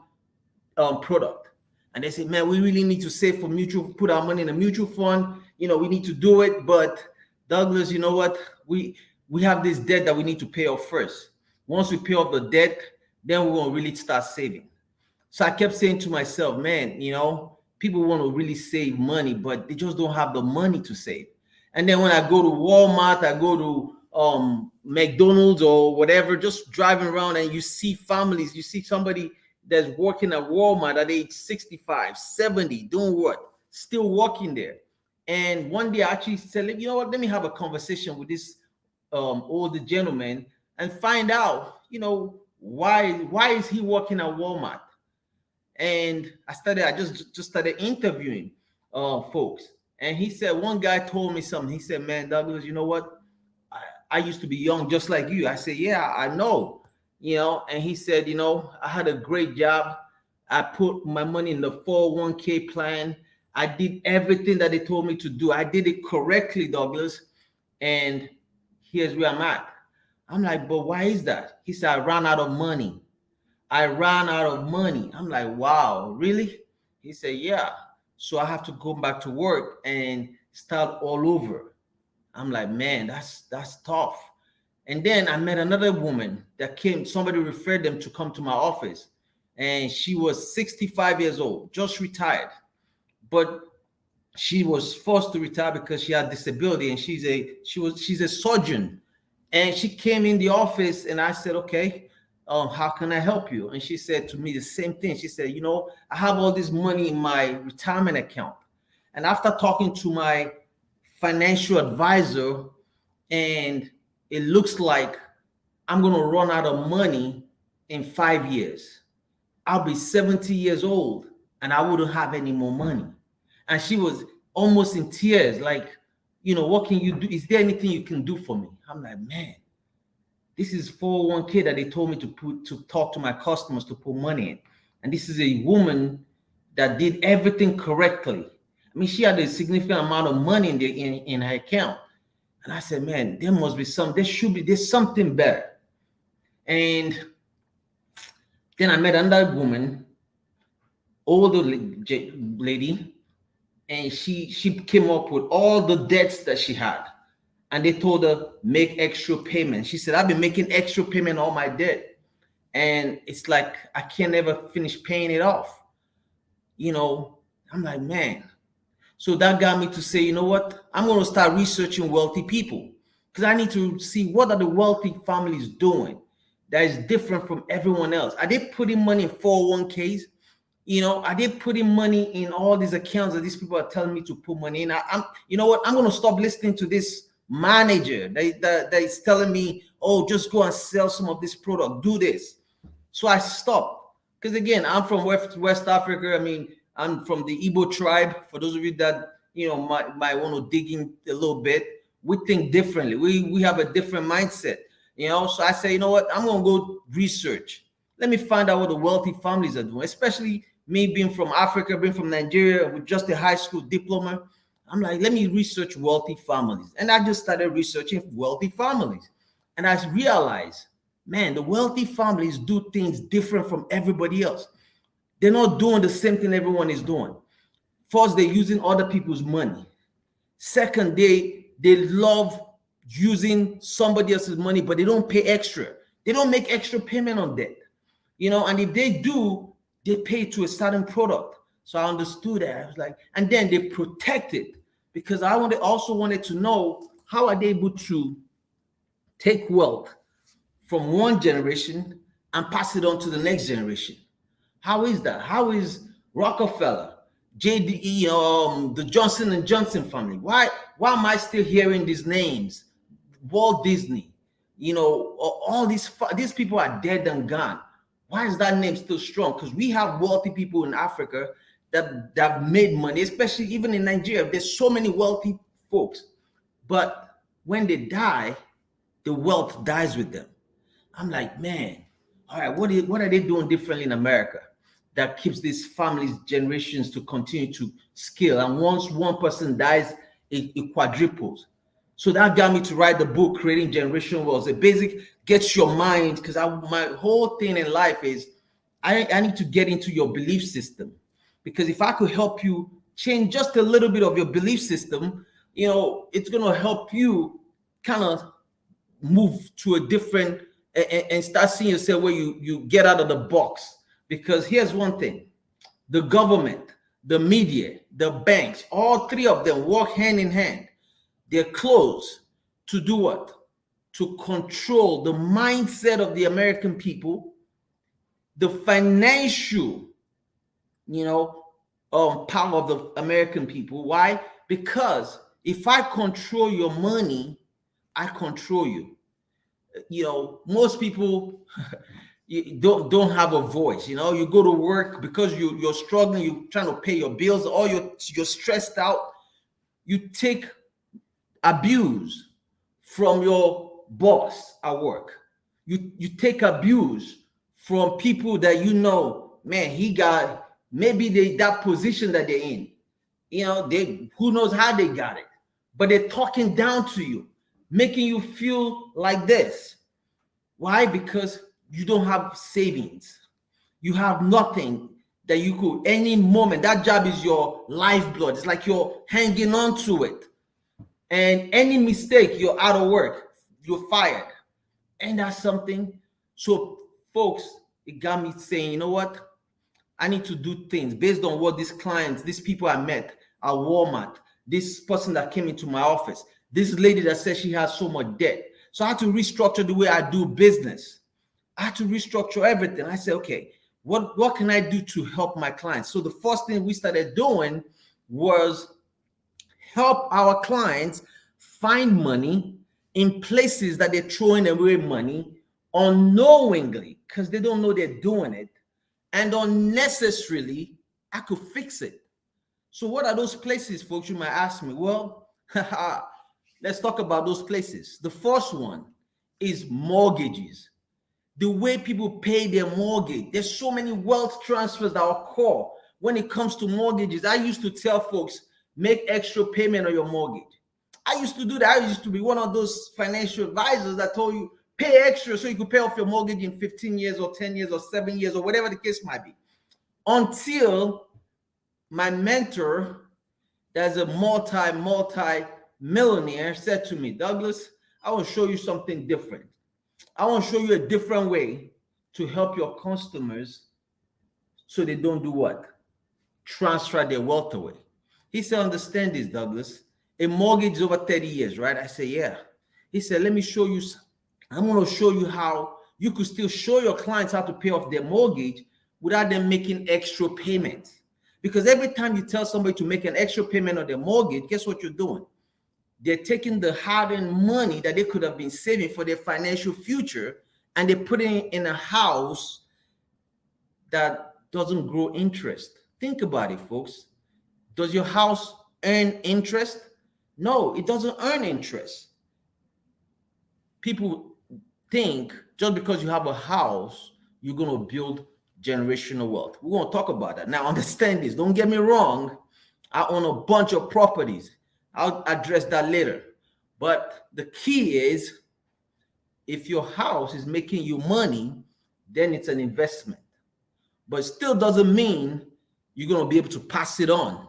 product. And they say, man, we really need to save for put our money in a mutual fund. You know, we need to do it. But Douglas, you know what? We have this debt that we need to pay off first. Once we pay off the debt, then we're going to really start saving. So I kept saying to myself, man, you know, people want to really save money, but they just don't have the money to save. And then when I go to Walmart, I go to McDonald's or whatever, just driving around, and you see families, you see somebody that's working at Walmart at age 65, 70, doing what? Still working there. And one day I actually said, you know what, let me have a conversation with this older gentleman and find out, you know, why is he working at Walmart? And I just started interviewing folks. And he said, one guy told me something. He said, man, Douglas, you know what? I used to be young just like you. I said, yeah, I know. You know, and he said, you know, I had a great job. I put my money in the 401k plan. I did everything that they told me to do. I did it correctly, Douglas. And here's where I'm at. I'm like, but why is that? He said, I ran out of money. I ran out of money. I'm like, wow, really? He said, yeah. So I have to go back to work and start all over. I'm like, man, that's tough. And then I met another woman that came, somebody referred them to come to my office. And she was 65 years old, just retired. But she was forced to retire because she had disability, and she's a surgeon. And she came in the office, and I said, okay, how can I help you? And she said to me the same thing. She said, you know, I have all this money in my retirement account. And after talking to my financial advisor, and it looks like I'm going to run out of money in 5 years. I'll be 70 years old and I wouldn't have any more money. And she was almost in tears, like, you know, what can you do? Is there anything you can do for me? I'm like, man, this is 401k that they told me to talk to my customers to put money in. And this is a woman that did everything correctly. I mean, she had a significant amount of money in her account. And I said, man, there's something better. And then I met another woman older lady, and she came up with all the debts that she had, and they told her make extra payment. She said, I've been making extra payment on my debt, and it's like I can't ever finish paying it off. I'm like, man. So that got me to say, you know what? I'm going to start researching wealthy people, because I need to see what are the wealthy families doing that is different from everyone else. Are they putting money in 401ks? Are they putting money in all these accounts that these people are telling me to put money in? You know what? I'm going to stop listening to this manager that is telling me, oh, just go and sell some of this product, do this. So I stopped, because again, I'm from West Africa. I mean, I'm from the Igbo tribe. For those of you that might want to dig in a little bit, we think differently. We have a different mindset. So I say, you know what? I'm gonna go research. Let me find out what the wealthy families are doing, especially me being from Africa, being from Nigeria with just a high school diploma. I'm like, let me research wealthy families, and I just started researching wealthy families, and I realized, man, the wealthy families do things different from everybody else. They're not doing the same thing everyone is doing. First, they're using other people's money. Second, they love using somebody else's money, but they don't pay extra. They don't make extra payment on debt. And if they do, they pay to a certain product. So I understood that. I was like, and then they protect it, because I also wanted to know, how are they able to take wealth from one generation and pass it on to the next generation? How is that? How is Rockefeller, JD, the Johnson and Johnson family? Why am I still hearing these names? Walt Disney, all these people are dead and gone. Why is that name still strong? Because we have wealthy people in Africa that have made money, especially even in Nigeria. There's so many wealthy folks, but when they die, the wealth dies with them. I'm like, man, all right, what are they doing differently in America that keeps these families, generations to continue to scale? And once one person dies, it quadruples. So that got me to write the book, Creating Generational Wealth. It basic gets your mind, because my whole thing in life is I need to get into your belief system. Because if I could help you change just a little bit of your belief system, it's going to help you kind of move to a different and start seeing yourself where you get out of the box. Because here's one thing: the government, the media, the banks, all three of them work hand in hand. They're close to do what? To control the mindset of the American people, the financial, power of the American people. Why? Because if I control your money, I control you. Most people you don't have a voice. You go to work because you're struggling, you're trying to pay your bills, or you're stressed out. You take abuse from your boss at work. You take abuse from people that man, he got maybe that position that they're in. They who knows how they got it, but they're talking down to you, making you feel like this. Why? Because you don't have savings. You have nothing that you could any moment. That job is your lifeblood. It's like you're hanging on to it. And any mistake, you're out of work, you're fired. And that's something. So, folks, it got me saying, you know what? I need to do things based on what these clients, these people I met at Walmart, this person that came into my office, this lady that said she has so much debt. So I had to restructure the way I do business. I had to restructure everything. I said, okay, what can I do to help my clients? So the first thing we started doing was help our clients find money in places that they're throwing away money unknowingly, because they don't know they're doing it, and unnecessarily. I could fix it. So what are those places, folks? You might ask me. Well, let's talk about those places. The first one is mortgages. The way people pay their mortgage. There's so many wealth transfers that occur when it comes to mortgages. I used to tell folks, make extra payment on your mortgage. I used to do that. I used to be one of those financial advisors that told you pay extra so you could pay off your mortgage in 15 years or 10 years or 7 years or whatever the case might be. until my mentor, that's a multi millionaire, said to me, Douglas, I will show you something different. I want to show you a different way to help your customers so they don't do what? Transfer their wealth away. He said, understand this, Douglas. A mortgage is over 30 years, right? I said, yeah. He said, let me show you. I'm going to show you how you could still show your clients how to pay off their mortgage without them making extra payments. Because every time you tell somebody to make an extra payment on their mortgage, guess what you're doing? They're taking the hard-earned money that they could have been saving for their financial future, and they're putting it in a house that doesn't grow interest. Think about it, folks. Does your house earn interest? No, it doesn't earn interest. People think just because you have a house, you're going to build generational wealth. We're going to talk about that. Now, understand this. Don't get me wrong. I own a bunch of properties. I'll address that later. But the key is, if your house is making you money, then it's an investment. But it still doesn't mean you're going to be able to pass it on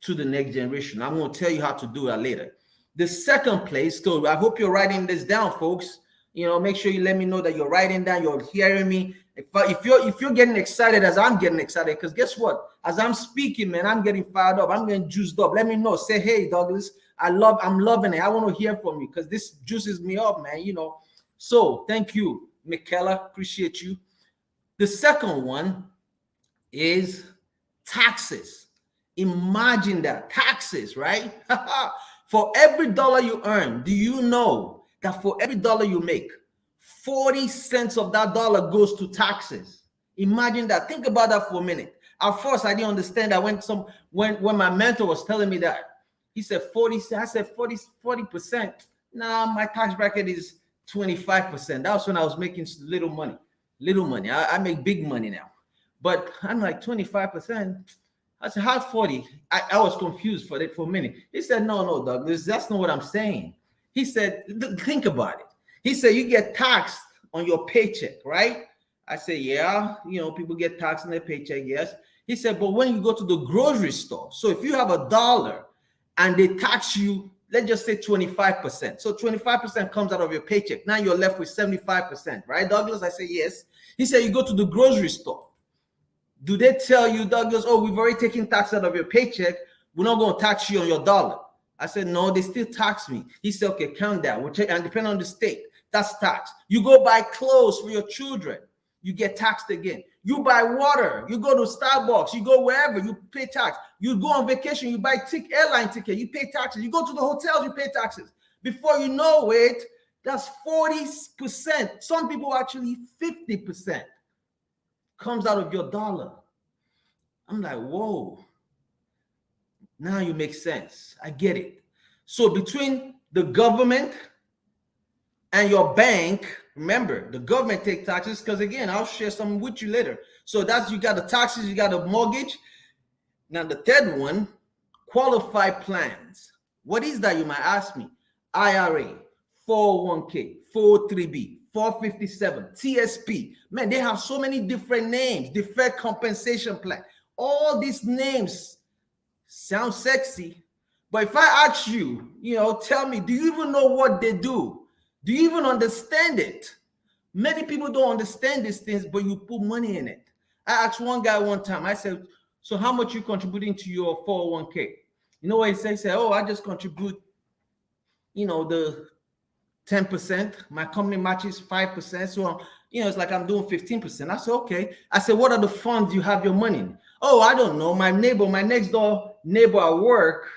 to the next generation. I'm going to tell you how to do that later. The second place, so I hope you're writing this down, folks. Make sure you let me know that you're writing down, you're hearing me. If you're getting excited as I'm getting excited, because guess what? As I'm speaking, man, I'm getting fired up. I'm getting juiced up. Let me know. Say, hey, Douglas, I'm loving it. I want to hear from you because this juices me up, man. So thank you, Michaela. Appreciate you. The second one is taxes. Imagine that. Taxes, right? For every dollar you earn, do you know that for every dollar you make, 40 cents of that dollar goes to taxes? Imagine that. Think about that for a minute. At first, I didn't understand that when my mentor was telling me that. He said 40. I said 40%. Nah, my tax bracket is 25%. That was when I was making little money. I make big money now. But I'm like 25%. I said, how 40? I was confused for a minute. He said, no, Douglas, that's not what I'm saying. He said, think about it. He said, you get taxed on your paycheck, right? I said, yeah, people get taxed on their paycheck, yes. He said, but when you go to the grocery store, so if you have $1 and they tax you, let's just say 25%. So 25% comes out of your paycheck. Now you're left with 75%, right, Douglas? I said, yes. He said, you go to the grocery store. Do they tell you, Douglas, oh, we've already taken tax out of your paycheck, we're not going to tax you on your dollar? I said, no, they still tax me. He said, okay, count that. And depending on the state, that's tax. You go buy clothes for your children, you get taxed again. You buy water, you go to Starbucks, you go wherever, you pay tax. You go on vacation, you buy airline ticket, you pay taxes. You go to the hotels, you pay taxes. Before you know it, that's 40%. Some people actually 50% comes out of your dollar. I'm like, whoa. Now you make sense. I get it. So between the government and your bank, remember, the government take taxes, because again, I'll share some with you later. So that's, you got the taxes, you got a mortgage. Now the third one, qualified plans. What is that, you might ask me? IRA, 401k, 403b, 457, TSP. Man, they have so many different names. Deferred compensation plan. All these names sound sexy, but if I ask you, tell me, do you even know what they do? Do you even understand it? Many people don't understand these things, but you put money in it. I asked one guy one time, I said, so how much you contributing to your 401k? You know what he said? He said, oh, I just contribute, the 10%. My company matches 5%. So, it's like I'm doing 15%. I said, okay. I said, what are the funds you have your money in? Oh, I don't know. My next door neighbor at work,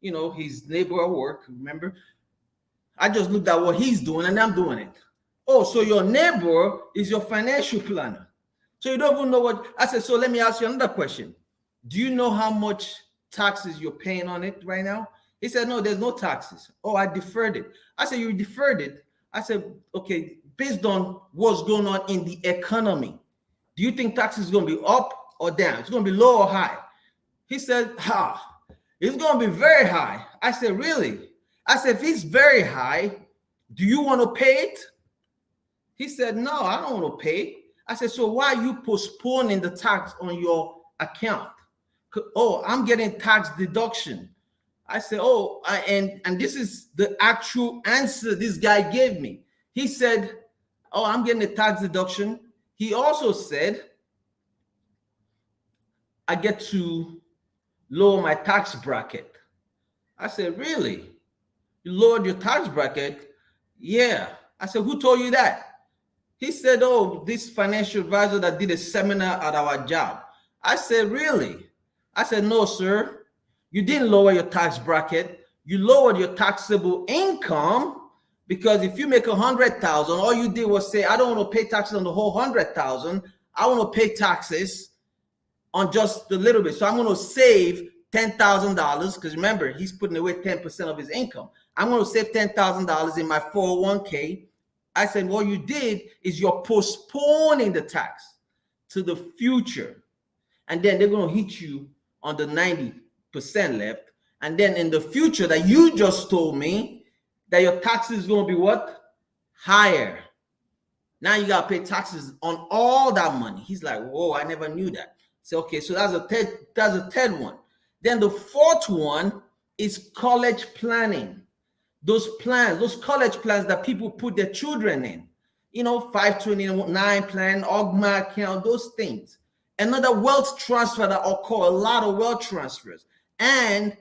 his neighbor at work, remember? I just looked at what he's doing and I'm doing it. Oh, so your neighbor is your financial planner. So you don't even know what. I said, so let me ask you another question. Do you know how much taxes you're paying on it right now? He said, no, there's no taxes. Oh, I deferred it. I said, you deferred it? I said, okay, based on what's going on in the economy, do you think taxes is going to be up or down? It's going to be low or high? He said, it's going to be very high. I said, really? I said, if it's very high, do you want to pay it? He said, no, I don't want to pay. I said, so why are you postponing the tax on your account? Oh, I'm getting tax deduction. I said, oh, and this is the actual answer this guy gave me. He said, oh, I'm getting a tax deduction. He also said, I get to lower my tax bracket. I said, really? You lowered your tax bracket? Yeah. I said, who told you that? He said, oh, this financial advisor that did a seminar at our job. I said, really? I said, no, sir. You didn't lower your tax bracket. You lowered your taxable income, because if you make 100,000, all you did was say, I don't want to pay taxes on the whole 100,000. I want to pay taxes on just a little bit. So I'm going to save $10,000, because remember, he's putting away 10% of his income. I'm going to save $10,000 in my 401k. I said, what you did is you're postponing the tax to the future. And then they're going to hit you on the 90% left. And then in the future that you just told me that your taxes is going to be what? Higher. Now you got to pay taxes on all that money. He's like, whoa, I never knew that. So, okay, so that's a third one. Then the fourth one is college planning. Those plans, those college plans that people put their children in, 529 plan, Ogma account, those things. Another wealth transfer that occur, a lot of wealth transfers. And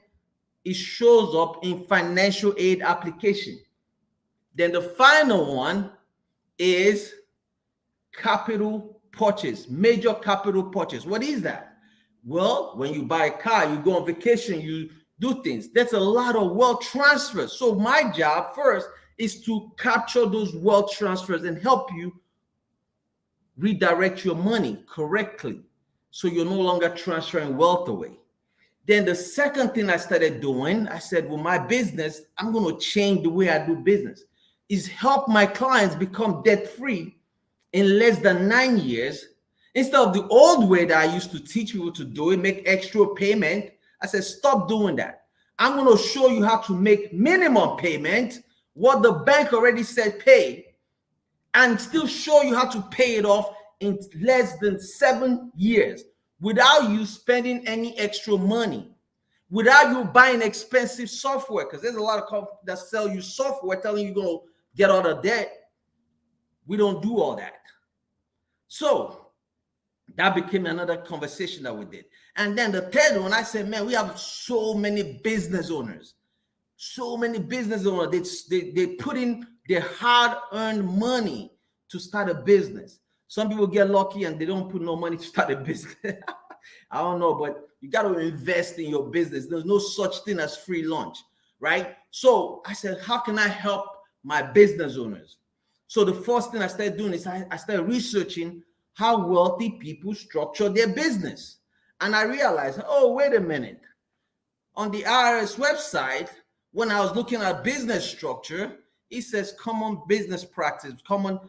it shows up in financial aid application. Then the final one is capital purchase, major capital purchase. What is that? Well, when you buy a car, you go on vacation, you do things. That's a lot of wealth transfers. So my job first is to capture those wealth transfers and help you redirect your money correctly, so you're no longer transferring wealth away. Then the second thing I started doing, I said, well, my business, I'm going to change the way I do business, is help my clients become debt-free in less than 9 years. Instead of the old way that I used to teach people to do it, make extra payment, I said, stop doing that. I'm going to show you how to make minimum payment, what the bank already said pay, and still show you how to pay it off in less than 7 years without you spending any extra money, without you buying expensive software, because there's a lot of companies that sell you software telling you you're going to get out of debt. We don't do all that. So that became another conversation that we did. And then the third one, I said, man, we have so many business owners. They put in their hard-earned money to start a business. Some people get lucky and they don't put no money to start a business. I don't know, but you got to invest in your business. There's no such thing as free lunch, right? So I said, how can I help my business owners? So the first thing I started doing is I started researching how wealthy people structure their business. And I realized, oh, wait a minute. On the IRS website, when I was looking at business structure, it says common business practice, common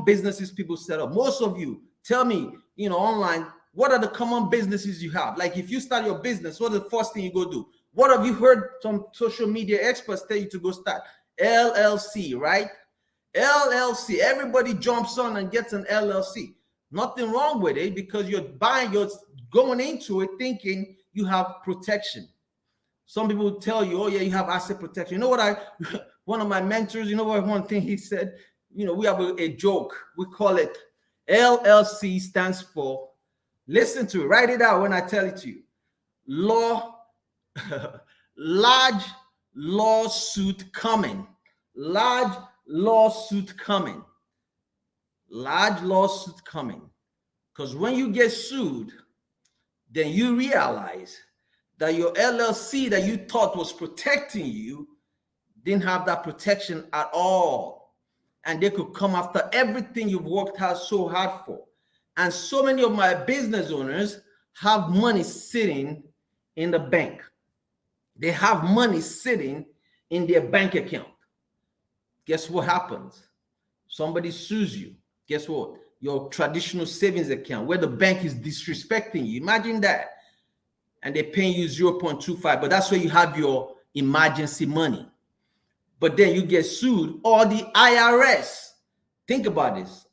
businesses people set up. Most of you tell me, online, what are the common businesses you have? Like if you start your business, what is the first thing you go do? What have you heard some social media experts tell you to go start? LLC, right? LLC. Everybody jumps on and gets an LLC. Nothing wrong with it, because you're going into it thinking you have protection. Some people tell you, oh yeah, you have asset protection. You know what one of my mentors, one thing he said, we have a joke. We call it LLC stands for, listen to it, write it out when I tell it to you. Large lawsuit coming. Large lawsuit coming. Large lawsuit coming. Because when you get sued, then you realize that your LLC that you thought was protecting you didn't have that protection at all. And they could come after everything you've worked hard so hard for. And so many of my business owners have money sitting in the bank. They have money sitting in their bank account. Guess what happens? Somebody sues you. Guess what? Your traditional savings account, where the bank is disrespecting you. Imagine that. And they're paying you 0.25, but that's where you have your emergency money. But then you get sued, or the IRS. Think about this.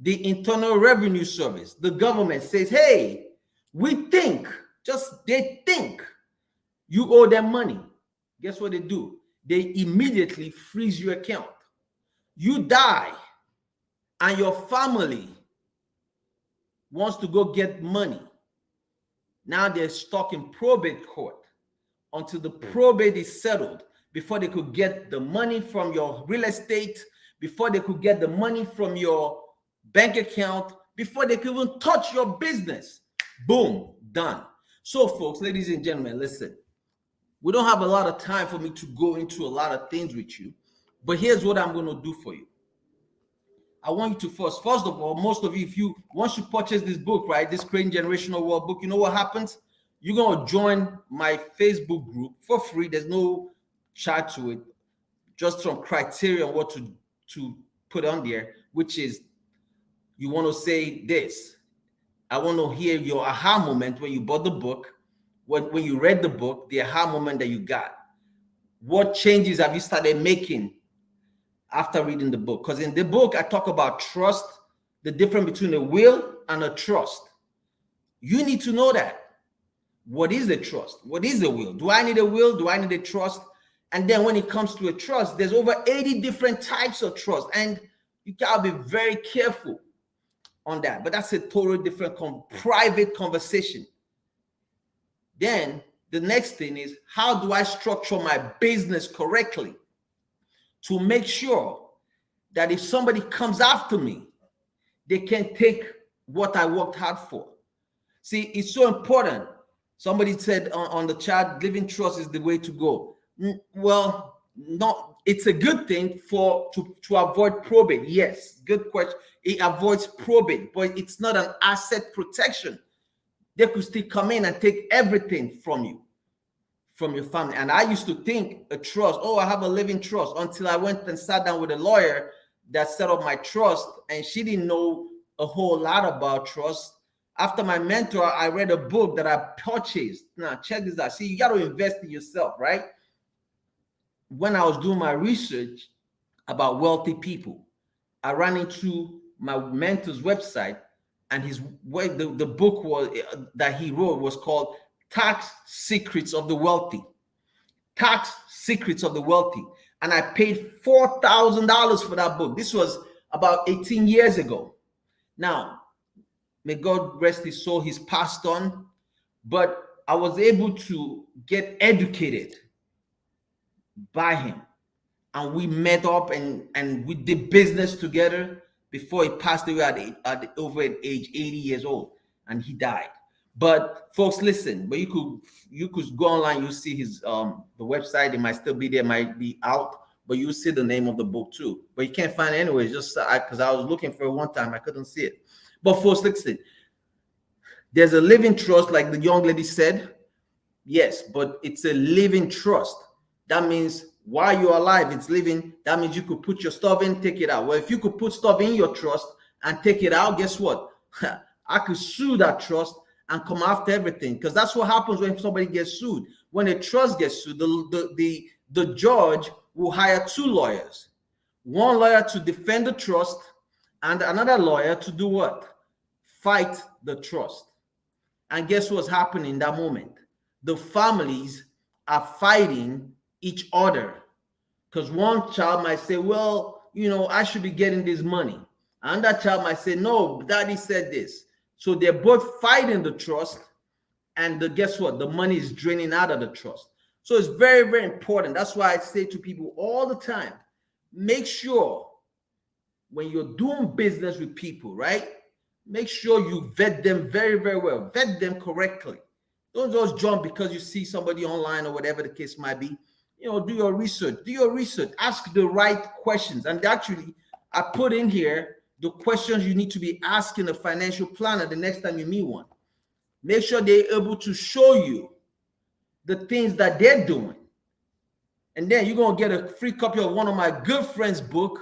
the Internal Revenue Service, the government says, hey, we think, they think you owe them money. Guess what they do? They immediately freeze your account. You die, and your family wants to go get money. Now they're stuck in probate court until the probate is settled before they could get the money from your real estate, before they could get the money from your bank account, before they could even touch your business. Boom, done. So, folks, ladies and gentlemen, listen. We don't have a lot of time for me to go into a lot of things with you, but here's what I'm going to do for you. I want you to first of all, most of you, once you purchase this book, right, this Creating Generational Wealth book, you know what happens? You're going to join my Facebook group for free. There's no charge to it, just some criteria on what to put on there, which is you want to say this. I want to hear your aha moment when you bought the book, when you read the book, the aha moment that you got. What changes have you started making after reading the book? Because in the book, I talk about trust, the difference between a will and a trust. You need to know that. What is a trust? What is a will? Do I need a will? Do I need a trust? And then when it comes to a trust, there's over 80 different types of trust. And you gotta be very careful on that. But that's a totally different private conversation. Then the next thing is, how do I structure my business correctly to make sure that if somebody comes after me, they can take what I worked hard for? See, it's so important. Somebody said on the chat, living trust is the way to go. Well, no, it's a good thing to avoid probate. Yes, good question. It avoids probate, but it's not an asset protection. They could still come in and take everything from you, from your family. And I used to think a trust, oh, I have a living trust, until I went and sat down with a lawyer that set up my trust, and she didn't know a whole lot about trust. After my mentor, I read a book that I purchased. Now, check this out. See, you got to invest in yourself, right? When I was doing my research about wealthy people, I ran into my mentor's website, and the book that he wrote was called Tax Secrets of the Wealthy. Tax Secrets of the Wealthy. And I paid $4,000 for that book. This was about 18 years ago. Now, may God rest his soul, he's passed on, but I was able to get educated by him. And we met up and we did business together before he passed away at over at age 80 years old, and he died. But folks, listen, but you could go online, you see his the website, it might still be there, might be out, but you see the name of the book too. But you can't find it anyway, just because I was looking for it one time, I couldn't see it. But folks, listen, there's a living trust, like the young lady said. Yes, but it's a living trust. That means while you're alive, it's living. That means you could put your stuff in, take it out. Well, if you could put stuff in your trust and take it out, guess what? I could sue that trust and come after everything, because that's what happens when somebody gets sued. When a trust gets sued, the judge will hire two lawyers. One lawyer to defend the trust and another lawyer to do what? Fight the trust. And guess what's happening in that moment? The families are fighting each other, because one child might say, well, I should be getting this money. And that child might say, no, daddy said this. So they're both fighting the trust, and guess what? The money is draining out of the trust. So it's very, very important. That's why I say to people all the time, make sure when you're doing business with people, right? Make sure you vet them very, very well. Vet them correctly. Don't just jump because you see somebody online or whatever the case might be. Do your research. Do your research. Ask the right questions. And actually, I put in here the questions you need to be asking a financial planner the next time you meet one. Make sure they're able to show you the things that they're doing. And then you're going to get a free copy of one of my good friends' book,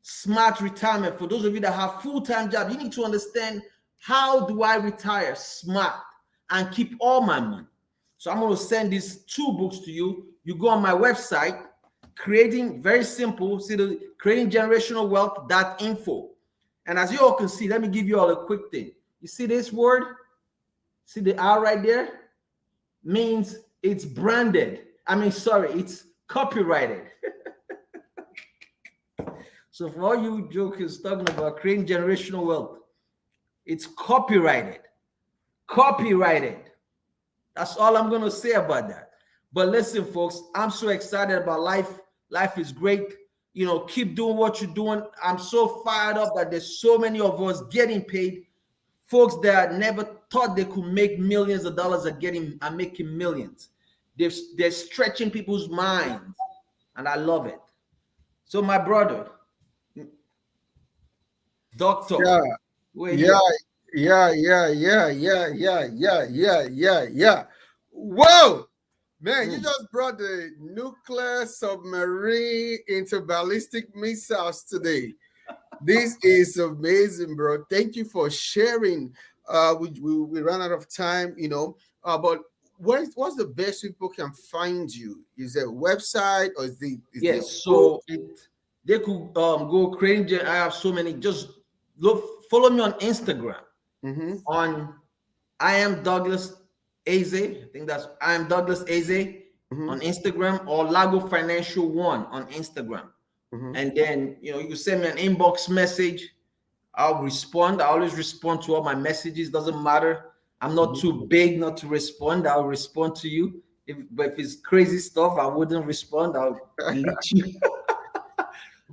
Smart Retirement. For those of you that have full-time jobs, you need to understand, how do I retire smart and keep all my money? So I'm going to send these two books to you. You go on my website, very simple, see the creatinggenerationalwealth.info. And as you all can see, let me give you all a quick thing. You see this word? See the R right there? Means it's branded. It's copyrighted. So for all you jokers talking about creating generational wealth, it's copyrighted. Copyrighted. That's all I'm going to say about that. But listen, folks, I'm so excited about life. Life is great. Keep doing what you're doing. I'm so fired up that there's so many of us getting paid. Folks that never thought they could make millions of dollars are making millions. They're stretching people's minds, and I love it. So, my brother, doctor, Yeah, where yeah, you yeah. Whoa, man, you Mm. just brought the nuclear submarine into ballistic missiles today. This is amazing, bro. Thank you for sharing. We ran out of time, but what's the best people can find you? Is there a website or is there a Yes, book? so they could go crazy. I have so many. Just follow me on Instagram Mm-hmm, on I am Douglas Aze. I think that's I am Douglas Aze mm-hmm, on Instagram, or Lago Financial One on Instagram. mm-hmm. And then you send me an inbox message. I'll respond. I always respond to all my messages. Doesn't matter. I'm not Mhm. too big not to respond. I'll respond to you. But if it's crazy stuff, I wouldn't respond. I'll delete you.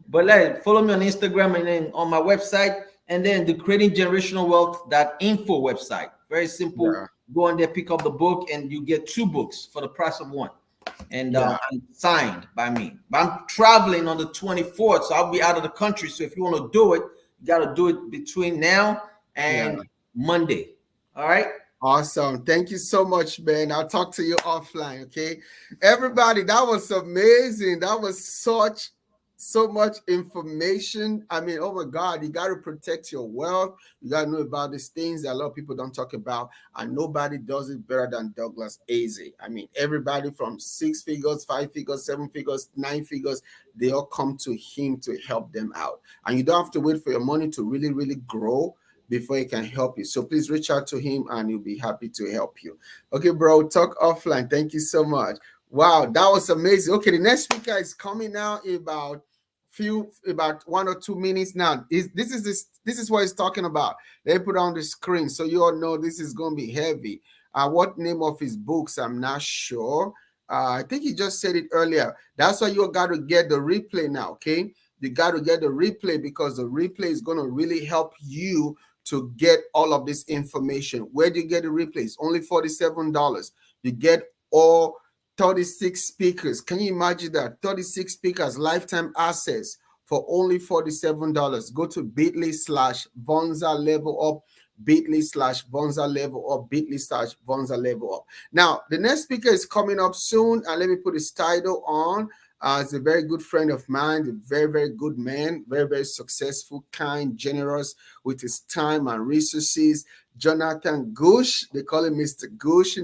But follow me on Instagram and then on my website, and then the creating generational wealth that info website. Very simple. Yeah, Go on there, pick up the book, and you get 2 books for the price of one. yeah. And signed by me. But I'm traveling on the 24th, so I'll be out of the country. So if you want to do it, you got to do it between now Yeah. and Monday. All right. Awesome. Thank you so much, man. I'll talk to you offline. Okay. Everybody, that was amazing. That was so much information. I mean, oh my God, you got to protect your wealth. You got to know about these things that a lot of people don't talk about, and nobody does it better than Douglas Aze. I mean, everybody from 6 figures, 5 figures, 7 figures, 9 figures, they all come to him to help them out. And you don't have to wait for your money to really, really grow before he can help you. So please reach out to him and he'll be happy to help you. Okay, bro, talk offline. Thank you so much. Wow, that was amazing. Okay, the next speaker is coming now in about 1 or 2 minutes now. This is what he's talking about. They put on the screen so you all know this is going to be heavy. What name of his books? I'm not sure. I think he just said it earlier. That's why you got to get the replay now. Okay, you got to get the replay because the replay is going to really help you to get all of this information. Where do you get the replays? Only $47. You get all 36 speakers. Can you imagine that? 36 speakers, lifetime access for only $47. Go to bit.ly/Vonza Level Up, bit.ly/Vonza Level Up, bit.ly/Vonza Level Up. Now, the next speaker is coming up soon, and let me put his title on. He's a very good friend of mine, a very, very good man, very, very successful, kind, generous with his time and resources. Jonathan Gush, they call him Mr. Gush,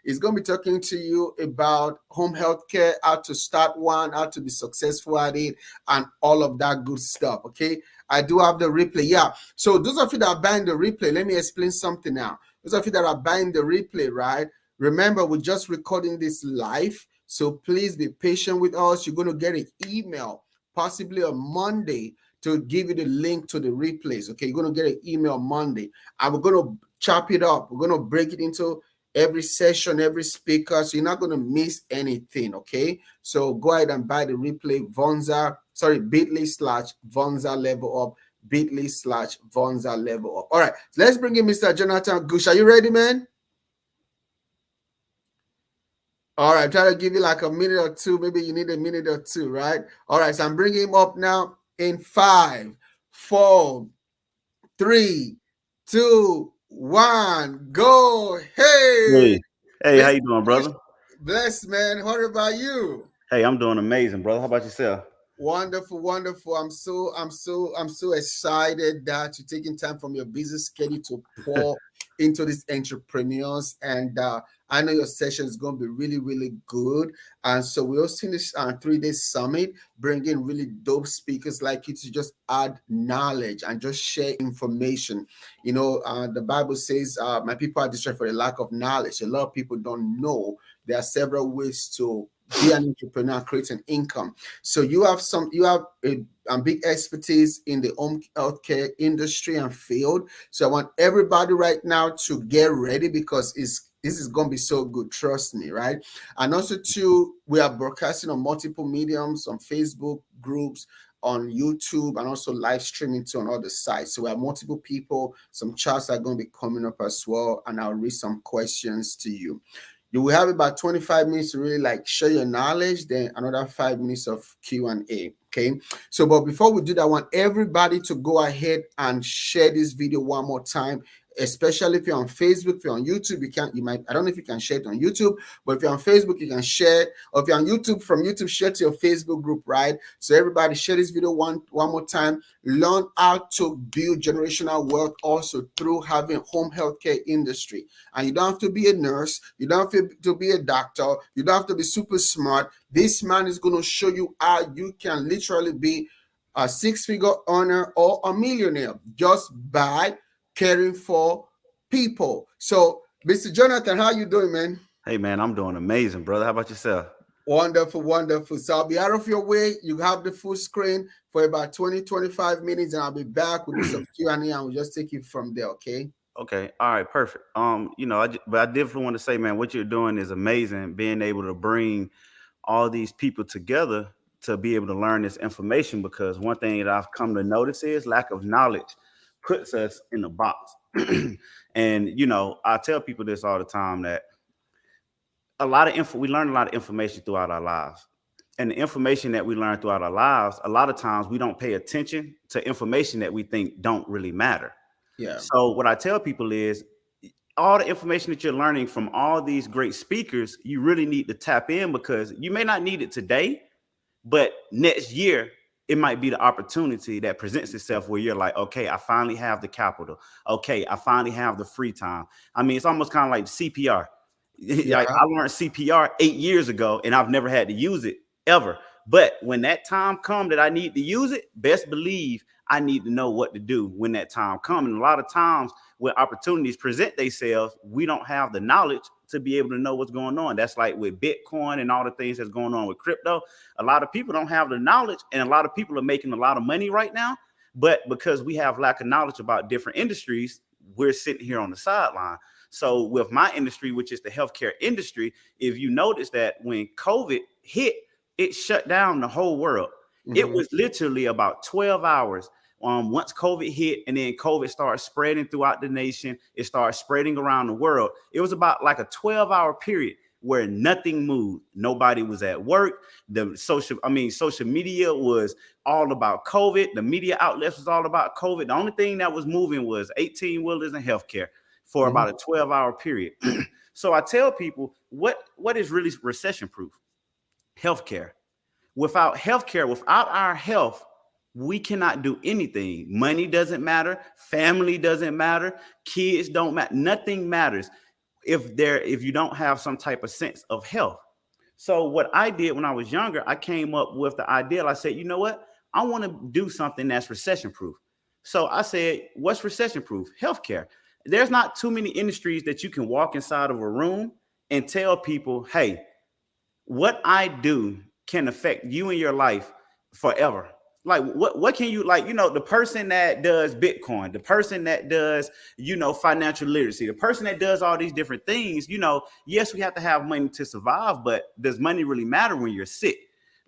he's going to be talking to you about home health care, how to start one, how to be successful at it, and all of that good stuff, okay? I do have the replay, yeah. So those of you that are buying the replay, let me explain something now. Those of you that are buying the replay, right? Remember, we're just recording this live. So please be patient with us. You're going to get an email, possibly on Monday, to give you the link to the replays. Okay, you're going to get an email Monday, and we're going to chop it up. We're going to break it into every session, every speaker, so you're not going to miss anything. Okay, so go ahead and buy the replay. bit.ly/Vonza Level Up, bit.ly/Vonza Level Up. All right, so let's bring in Mr. Jonathan Gush. Are you ready, man? All right, try to give you like a minute or two. Maybe you need a minute or two, right? All right, so I'm bringing him up now in 5, 4, 3, 2, 1. Go. Hey, Hey, how Mr. you doing, Bush, brother? blessed man. What about you? Hey, I'm doing amazing, brother. How about yourself? Wonderful, wonderful. I'm so excited that you're taking time from your busy schedule to pour into these entrepreneurs. And I know your session is going to be really, really good. And so we're hosting this 3-day summit, bringing really dope speakers like you to just add knowledge and just share information. The Bible says, my people are destroyed for the lack of knowledge. A lot of people don't know there are several ways to be an entrepreneur, create an income. So you have a big expertise in the home healthcare industry and field. So I want everybody right now to get ready, because this is going to be so good. Trust me, right? And also too, we are broadcasting on multiple mediums, on Facebook groups, on YouTube, and also live streaming too on other sites. So we have multiple people. Some charts are going to be coming up as well, and I'll read some questions to you. You will have about 25 minutes to really share your knowledge, then another 5 minutes of Q&A. Okay. So, but before we do that, I want everybody to go ahead and share this video one more time, especially if you're on Facebook. If you're on YouTube, I don't know if you can share it on YouTube, but if you're on Facebook, you can share, or if you're on YouTube, from YouTube, share to your Facebook group, right? So everybody share this video one more time. Learn how to build generational wealth also through having home healthcare industry. And you don't have to be a nurse. You don't have to be a doctor. You don't have to be super smart. This man is going to show you how you can literally be a 6-figure earner or a millionaire just by caring for people. So, Mr. Jonathan, how you doing, man? Hey, man, I'm doing amazing, brother. How about yourself? Wonderful, wonderful. So I'll be out of your way. You have the full screen for about 20-25 minutes, and I'll be back. We'll do some Q&A, and we'll just take it from there, okay? Okay. All right. Perfect. But I definitely want to say, man, what you're doing is amazing. Being able to bring all these people together to be able to learn this information, because one thing that I've come to notice is lack of knowledge puts us in a box. And, I tell people this all the time, that we learn a lot of information throughout our lives. And the information that we learn throughout our lives, a lot of times we don't pay attention to information that we think don't really matter. Yeah. So what I tell people is, all the information that you're learning from all these great speakers, you really need to tap in, because you may not need it today, but next year, it might be the opportunity that presents itself where you're like, okay, I finally have the capital. Okay, I finally have the free time. I mean, it's almost kind of like CPR. Yeah. Like, I learned CPR 8 years ago, and I've never had to use it ever. But when that time comes that I need to use it, best believe I need to know what to do when that time comes. And a lot of times when opportunities present themselves, we don't have the knowledge to be able to know what's going on. That's like with Bitcoin and all the things that's going on with crypto. A lot of people don't have the knowledge, and a lot of people are making a lot of money right now. But because we have lack of knowledge about different industries, we're sitting here on the sideline. So with my industry, which is the healthcare industry, if you notice that when COVID hit, it shut down the whole world. Mm-hmm. It was literally about 12 hours. Once COVID hit, and then COVID started spreading throughout the nation, it started spreading around the world. It was about like a 12-hour period where nothing moved. Nobody was at work. Social media was all about COVID. The media outlets was all about COVID. The only thing that was moving was 18-wheelers and healthcare for about a 12-hour period. So I tell people, what is really recession-proof? Healthcare. Without healthcare, without our health, we cannot do anything. Money doesn't matter. Family doesn't matter. Kids don't matter. Nothing matters if you don't have some type of sense of health. So what I did when I was younger, I came up with the idea. I said, you know what? I want to do something that's recession-proof. So I said, what's recession-proof? Healthcare. There's not too many industries that you can walk inside of a room and tell people, hey, what I do can affect you and your life forever. Like, what can you, like, the person that does Bitcoin, the person that does, financial literacy, the person that does all these different things, yes, we have to have money to survive, but does money really matter when you're sick?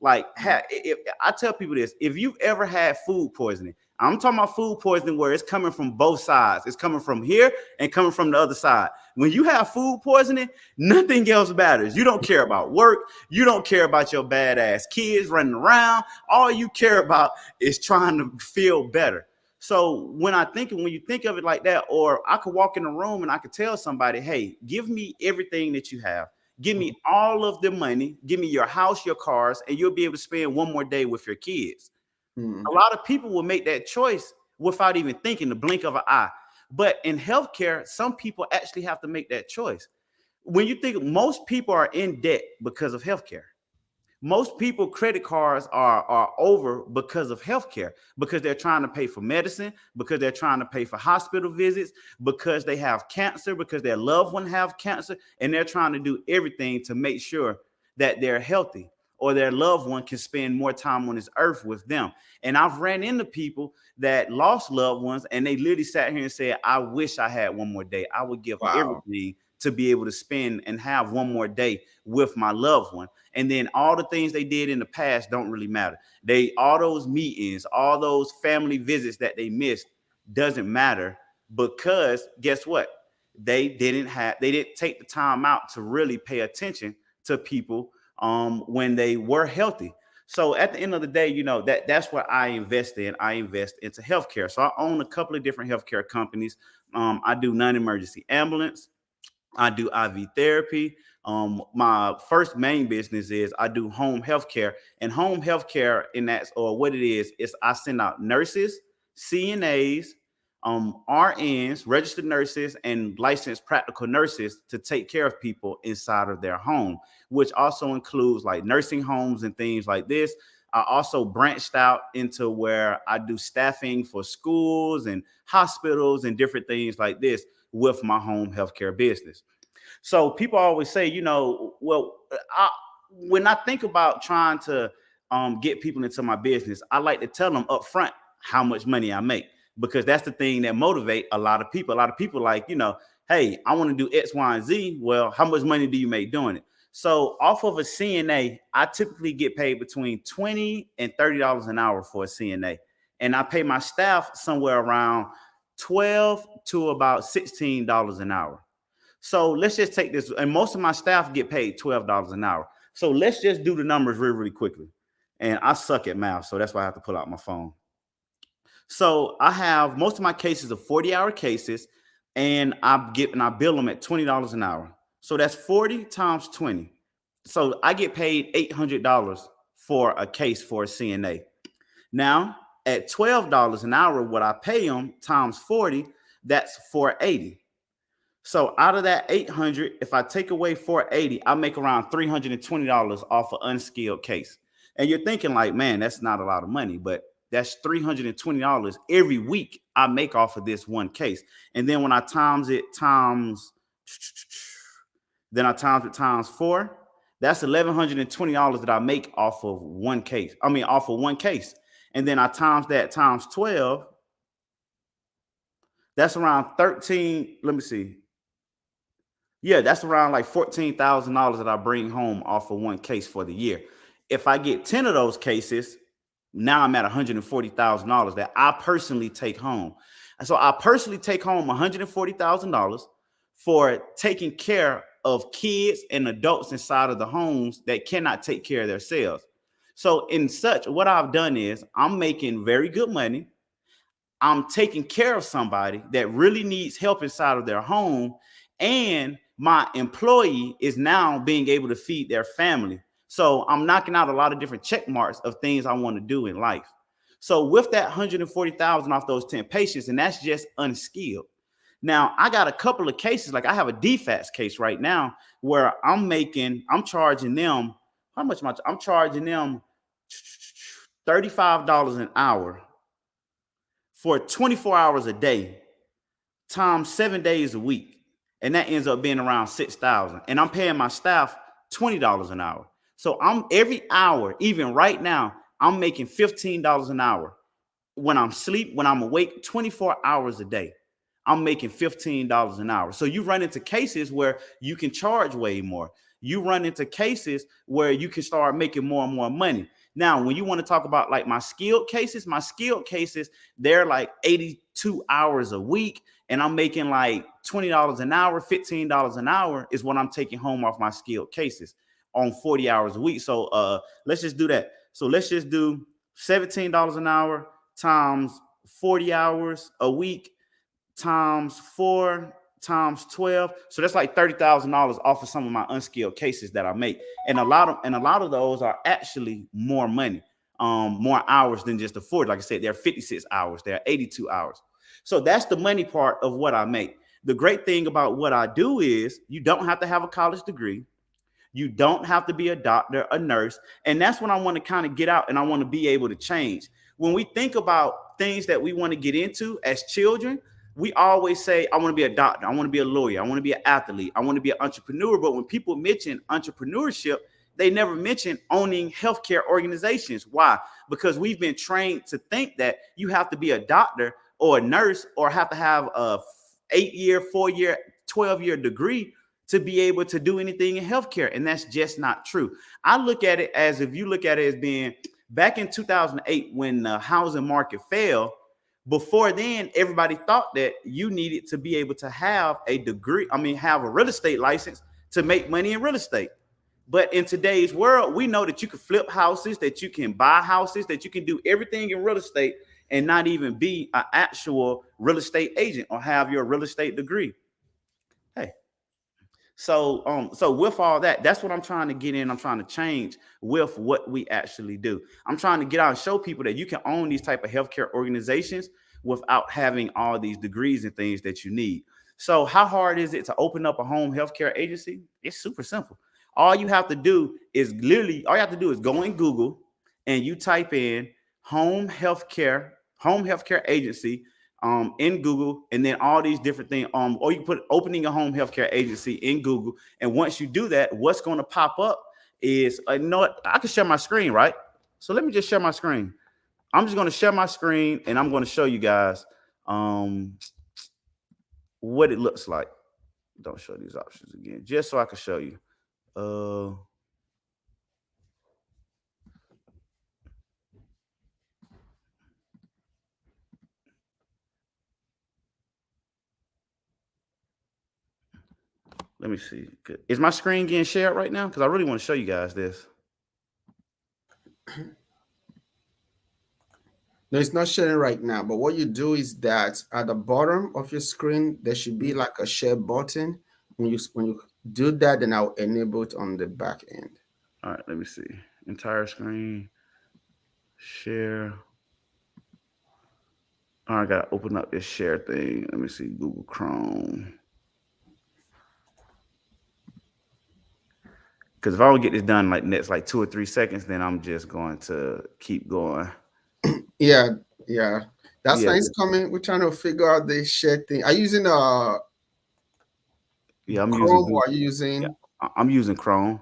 Like, I tell people this, if you've ever had food poisoning, I'm talking about food poisoning where it's coming from both sides. It's coming from here and coming from the other side. When you have food poisoning, nothing else matters. You don't care about work. You don't care about your badass kids running around. All you care about is trying to feel better. So when you think of it like that, or I could walk in a room and I could tell somebody, hey, give me everything that you have. Give me all of the money. Give me your house, your cars, and you'll be able to spend one more day with your kids. A lot of people will make that choice without even thinking, the blink of an eye. But in healthcare, some people actually have to make that choice. When you think, most people are in debt because of healthcare. Most people credit cards are over because of healthcare, because they're trying to pay for medicine, because they're trying to pay for hospital visits, because they have cancer, because their loved one have cancer, and they're trying to do everything to make sure that they're healthy or their loved one can spend more time on this earth with them. And I've ran into people that lost loved ones, and they literally sat here and said, I wish I had one more day. I would give Wow. everything to be able to spend and have one more day with my loved one. And then all the things they did in the past don't really matter. All those meetings, all those family visits that they missed doesn't matter, because guess what? They didn't take the time out to really pay attention to people when they were healthy. So at the end of the day, that's what I invest in. I invest into healthcare. So I own a couple of different healthcare companies. I do non-emergency ambulance. I do IV therapy. My first main business is I do home healthcare, and home healthcare what it is I send out nurses, CNAs, RNs, registered nurses, and licensed practical nurses to take care of people inside of their home, which also includes like nursing homes and things like this. I also branched out into where I do staffing for schools and hospitals and different things like this with my home healthcare business. So people always say, when I think about trying to get people into my business, I like to tell them up front how much money I make, because that's the thing that motivate a lot of people. A lot of people like, hey, I want to do X, Y, and Z. Well, how much money do you make doing it? So off of a CNA, I typically get paid between $20 and $30 an hour for a CNA. And I pay my staff somewhere around $12 to about $16 an hour. So let's just take this, and most of my staff get paid $12 an hour. So let's just do the numbers really, really quickly. And I suck at math, so that's why I have to pull out my phone. So I have most of my cases of 40-hour cases, and I bill them at $20 an hour. So that's 40 times 20. So I get paid $800 for a case for a CNA. Now, at $12 an hour, what I pay them times 40, that's $480. So out of that 800, if I take away 480, I make around $320 off an unskilled case. And you're thinking like, man, that's not a lot of money, but that's $320 every week I make off of this one case. And then when I times it times 4, that's $1,120 that I make off of one case. And then I times that times 12. That's around 13. Let me see. Yeah, that's around like $14,000 that I bring home off of one case for the year. If I get 10 of those cases, now I'm at $140,000 that I personally take home. And so I personally take home $140,000 for taking care of kids and adults inside of the homes that cannot take care of themselves. So what I've done is I'm making very good money. I'm taking care of somebody that really needs help inside of their home, and my employee is now being able to feed their family. So I'm knocking out a lot of different check marks of things I want to do in life. So with that $140,000 off those 10 patients, and that's just unskilled. Now I got a couple of cases, like I have a DFATS case right now where I'm charging them, how much am I? I'm charging them $35 an hour for 24 hours a day times 7 days a week. And that ends up being around $6,000. And I'm paying my staff $20 an hour. So I'm every hour, even right now, I'm making $15 an hour. When I'm asleep, when I'm awake, 24 hours a day, I'm making $15 an hour. So you run into cases where you can charge way more. You run into cases where you can start making more and more money. Now, when you want to talk about like my skilled cases, they're like 82 hours a week. And I'm making like $20 an hour, $15 an hour is what I'm taking home off my skilled cases on 40 hours a week. So let's just do that. So let's just do $17 an hour times 40 hours a week times 4 times 12. So that's like $30,000 off of some of my unskilled cases that I make. And a lot of those are actually more money, more hours than just the 40. Like I said, they're 56 hours, they're 82 hours. So that's the money part of what I make. The great thing about what I do is you don't have to have a college degree. You don't have to be a doctor, a nurse. And that's what I want to kind of get out, and I want to be able to change. When we think about things that we want to get into as children, we always say, I want to be a doctor. I want to be a lawyer. I want to be an athlete. I want to be an entrepreneur. But when people mention entrepreneurship, they never mention owning healthcare organizations. Why? Because we've been trained to think that you have to be a doctor or a nurse or have to have a 8-year, 4-year, 12-year degree to be able to do anything in healthcare. And that's just not true. I look at it as, if you look at it as being back in 2008, when the housing market fell, before then, everybody thought that you needed to be able to have a degree, have a real estate license to make money in real estate. But in today's world, we know that you can flip houses, that you can buy houses, that you can do everything in real estate and not even be an actual real estate agent or have your real estate degree. Hey. So with all that, that's what I'm trying to get in. I'm trying to change with what we actually do. I'm trying to get out and show people that you can own these type of healthcare organizations without having all these degrees and things that you need. So how hard is it to open up a home healthcare agency? It's super simple. All you have to do is go in Google and you type in home healthcare agency in Google, and then all these different things. Or you can put opening a home healthcare agency in Google. And once you do that, what's going to pop up is, I can share my screen, right? So let me just share my screen. I'm just going to share my screen and I'm going to show you guys what it looks like. Don't show these options again, just so I can show you. Let me see. Is my screen getting shared right now? Because I really want to show you guys this. No, it's not sharing right now. But what you do is that at the bottom of your screen, there should be like a share button. When you do that, then I'll enable it on the back end. All right, let me see. Entire screen. Share. All right, I got to open up this share thing. Let me see. Google Chrome. Because if I don't get this done like next 2 or 3 seconds, then I'm just going to keep going. Yeah. That's nice coming. We're trying to figure out the share thing. Are you using I'm Chrome using, or are you using? Yeah, I'm using Chrome.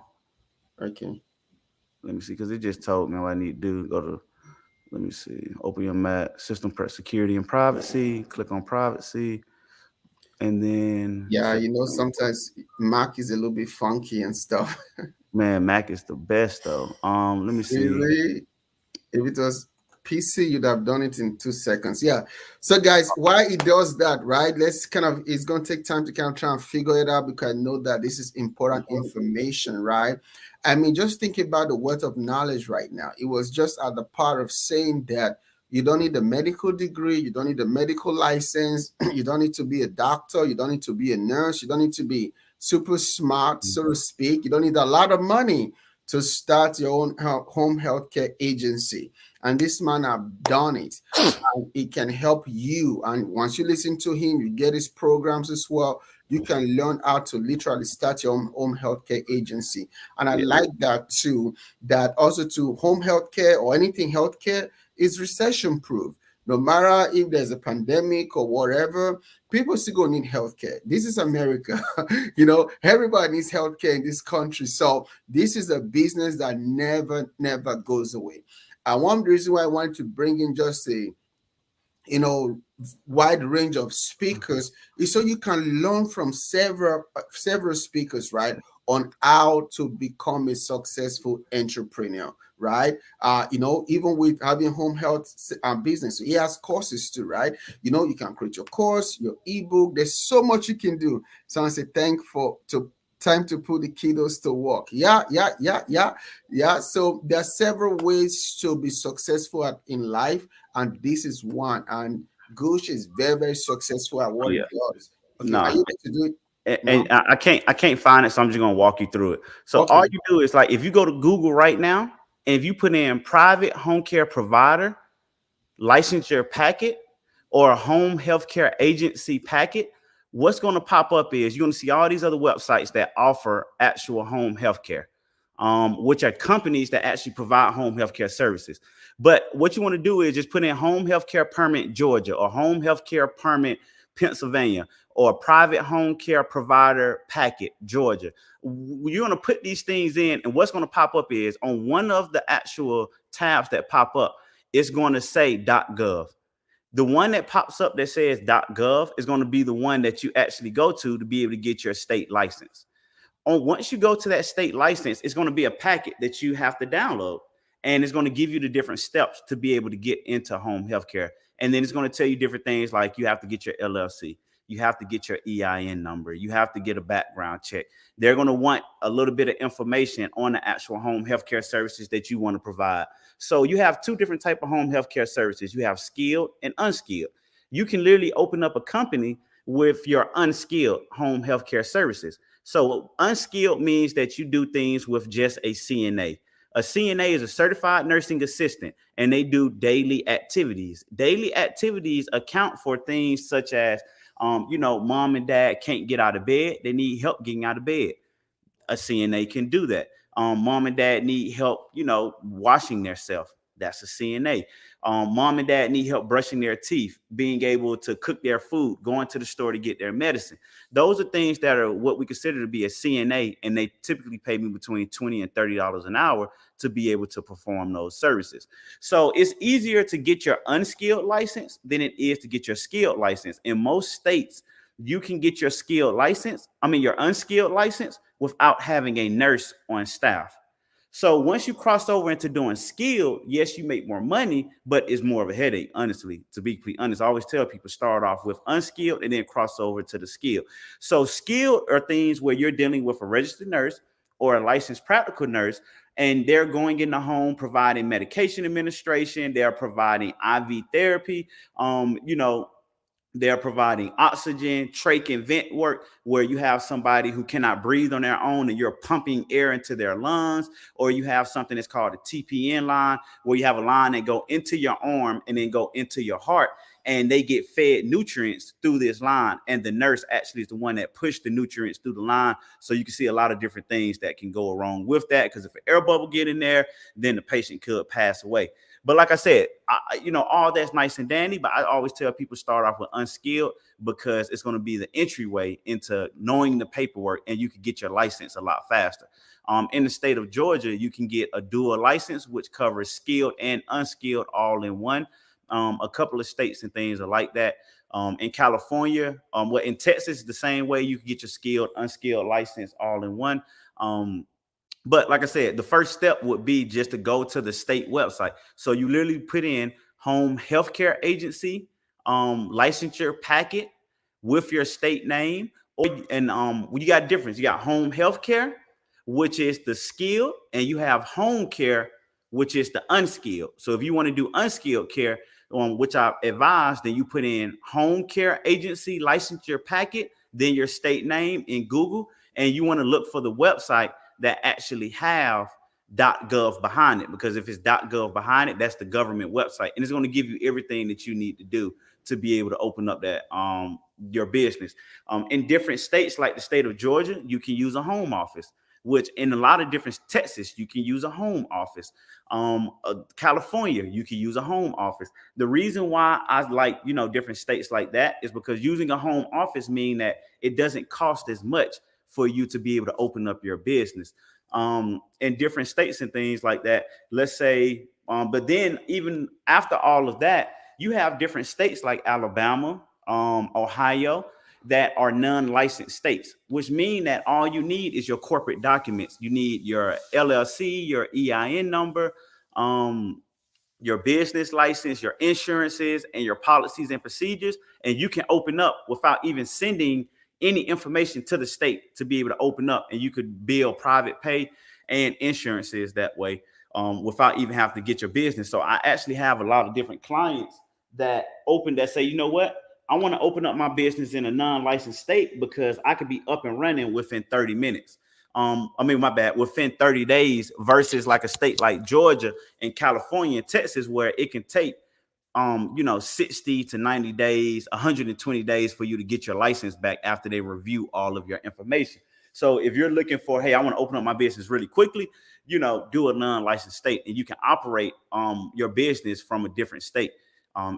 Okay. Let me see, because it just told me what I need to do. Let me see. Open your Mac, system press security and privacy. Click on privacy. And then sometimes Mac is a little bit funky and stuff. Man, Mac is the best though. Let me see. Really? If it was PC, you'd have done it in 2 seconds. Yeah. So guys, why it does that, right? It's going to take time to kind of try and figure it out, because I know that this is important information, right? I mean, just think about the wealth of knowledge right now. It was just at the part of saying that you don't need a medical degree, you don't need a medical license, you don't need to be a doctor, you don't need to be a nurse, you don't need to be super smart, so to speak. You don't need a lot of money to start your own home healthcare agency. And this man have done it. And it can help you. And once you listen to him, you get his programs as well. You can learn how to literally start your own home healthcare agency. And I like that too, that also to home healthcare or anything healthcare is recession proof. No matter if there's a pandemic or whatever, people still gonna need healthcare. This is America. Everybody needs healthcare in this country. So this is a business that never goes away. And one reason why I wanted to bring in just a wide range of speakers is so you can learn from several speakers, right, on how to become a successful entrepreneur, right? Even with having home health business, he has courses too, right? You can create your course, your ebook. There's so much you can do. So I say time to put the kiddos to work. Yeah. So there are several ways to be successful in life, and this is one. And Gooch is very, very successful at what he does. Okay, are you able to do it? And I can't find it, so I'm just gonna walk you through it. So all you do is, if you go to Google right now, and if you put in private home care provider licensure packet, or a home healthcare agency packet, what's going to pop up is you're going to see all these other websites that offer actual home healthcare, which are companies that actually provide home healthcare services. But what you want to do is just put in home healthcare permit Georgia or home healthcare permit Pennsylvania or private home care provider packet Georgia. You're going to put these things in, and what's going to pop up is on one of the actual tabs that pop up, it's going to say .gov. The one that pops up that says .gov is going to be the one that you actually go to be able to get your state license. Once you go to that state license, it's going to be a packet that you have to download, and it's going to give you the different steps to be able to get into home healthcare. And then it's going to tell you different things like you have to get your LLC, you have to get your EIN number, you have to get a background check. They're going to want a little bit of information on the actual home healthcare services that you want to provide. So you have two different types of home healthcare services. You have skilled and unskilled. You can literally open up a company with your unskilled home healthcare services. So unskilled means that you do things with just a CNA. A CNA is a certified nursing assistant, and they do daily activities. Daily activities account for things such as, mom and dad can't get out of bed. They need help getting out of bed. A CNA can do that. Mom and dad need help, washing themselves. That's a CNA. Mom and dad need help brushing their teeth, being able to cook their food, going to the store to get their medicine. Those are things that are what we consider to be a CNA, and they typically pay me between $20 and $30 an hour to be able to perform those services. So it's easier to get your unskilled license than it is to get your skilled license. In most states, you can get your your unskilled license without having a nurse on staff. So once you cross over into doing skilled, yes, you make more money, but it's more of a headache, honestly. To be completely honest, I always tell people start off with unskilled and then cross over to the skilled. So skilled are things where you're dealing with a registered nurse or a licensed practical nurse, and they're going in the home providing medication administration. They're providing IV therapy, they're providing oxygen, trach and vent work, where you have somebody who cannot breathe on their own and you're pumping air into their lungs. Or you have something that's called a TPN line, where you have a line that go into your arm and then go into your heart, and they get fed nutrients through this line. And the nurse actually is the one that pushed the nutrients through the line. So you can see a lot of different things that can go wrong with that, because if an air bubble get in there, then the patient could pass away. But like I said, all that's nice and dandy, but I always tell people start off with unskilled, because it's going to be the entryway into knowing the paperwork, and you can get your license a lot faster. In the state of Georgia, you can get a dual license, which covers skilled and unskilled all in one. A couple of states and things are like that. In California, in Texas, the same way, you can get your skilled, unskilled license all in one. But like I said, the first step would be just to go to the state website. So you literally put in home healthcare agency licensure packet with your state name. And you got difference. You got home healthcare, which is the skilled, and you have home care, which is the unskilled. So if you want to do unskilled care, which I advise, then you put in home care agency licensure packet, then your state name in Google, and you want to look for the website that actually have .gov behind it, because if it's .gov behind it, that's the government website, and it's going to give you everything that you need to do to be able to open up that your business. In different states, like the state of Georgia, you can use a home office, which in a lot of different Texas, you can use a home office. California, you can use a home office. The reason why I like, different states like that is because using a home office means that it doesn't cost as much for you to be able to open up your business. In different states and things like that, let's say, but then even after all of that, you have different states like Alabama, Ohio, that are non-licensed states, which mean that all you need is your corporate documents. You need your LLC, your EIN number, your business license, your insurances, and your policies and procedures, and you can open up without even sending any information to the state to be able to open up, and you could bill private pay and insurances that way without even having to get your business. So I actually have a lot of different clients that say, you know what, I want to open up my business in a non-licensed state because I could be up and running within 30 minutes. Within 30 days versus like a state like Georgia and California and Texas, where it can take 60 to 90 days, 120 days for you to get your license back after they review all of your information. So if you're looking for, hey, I want to open up my business really quickly, do a non-licensed state, and you can operate your business from a different state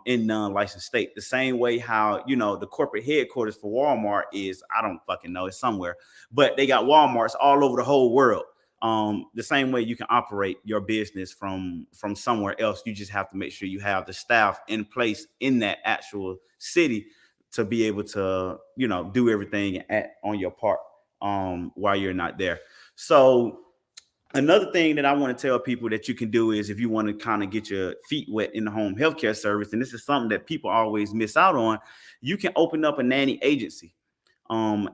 in non-licensed state. The same way how, the corporate headquarters for Walmart is, I don't fucking know, it's somewhere, but they got Walmarts all over the whole world. The same way you can operate your business from somewhere else. You just have to make sure you have the staff in place in that actual city to be able to, do everything on your part while you're not there. So another thing that I want to tell people that you can do is, if you want to kind of get your feet wet in the home healthcare service, and this is something that people always miss out on, you can open up a nanny agency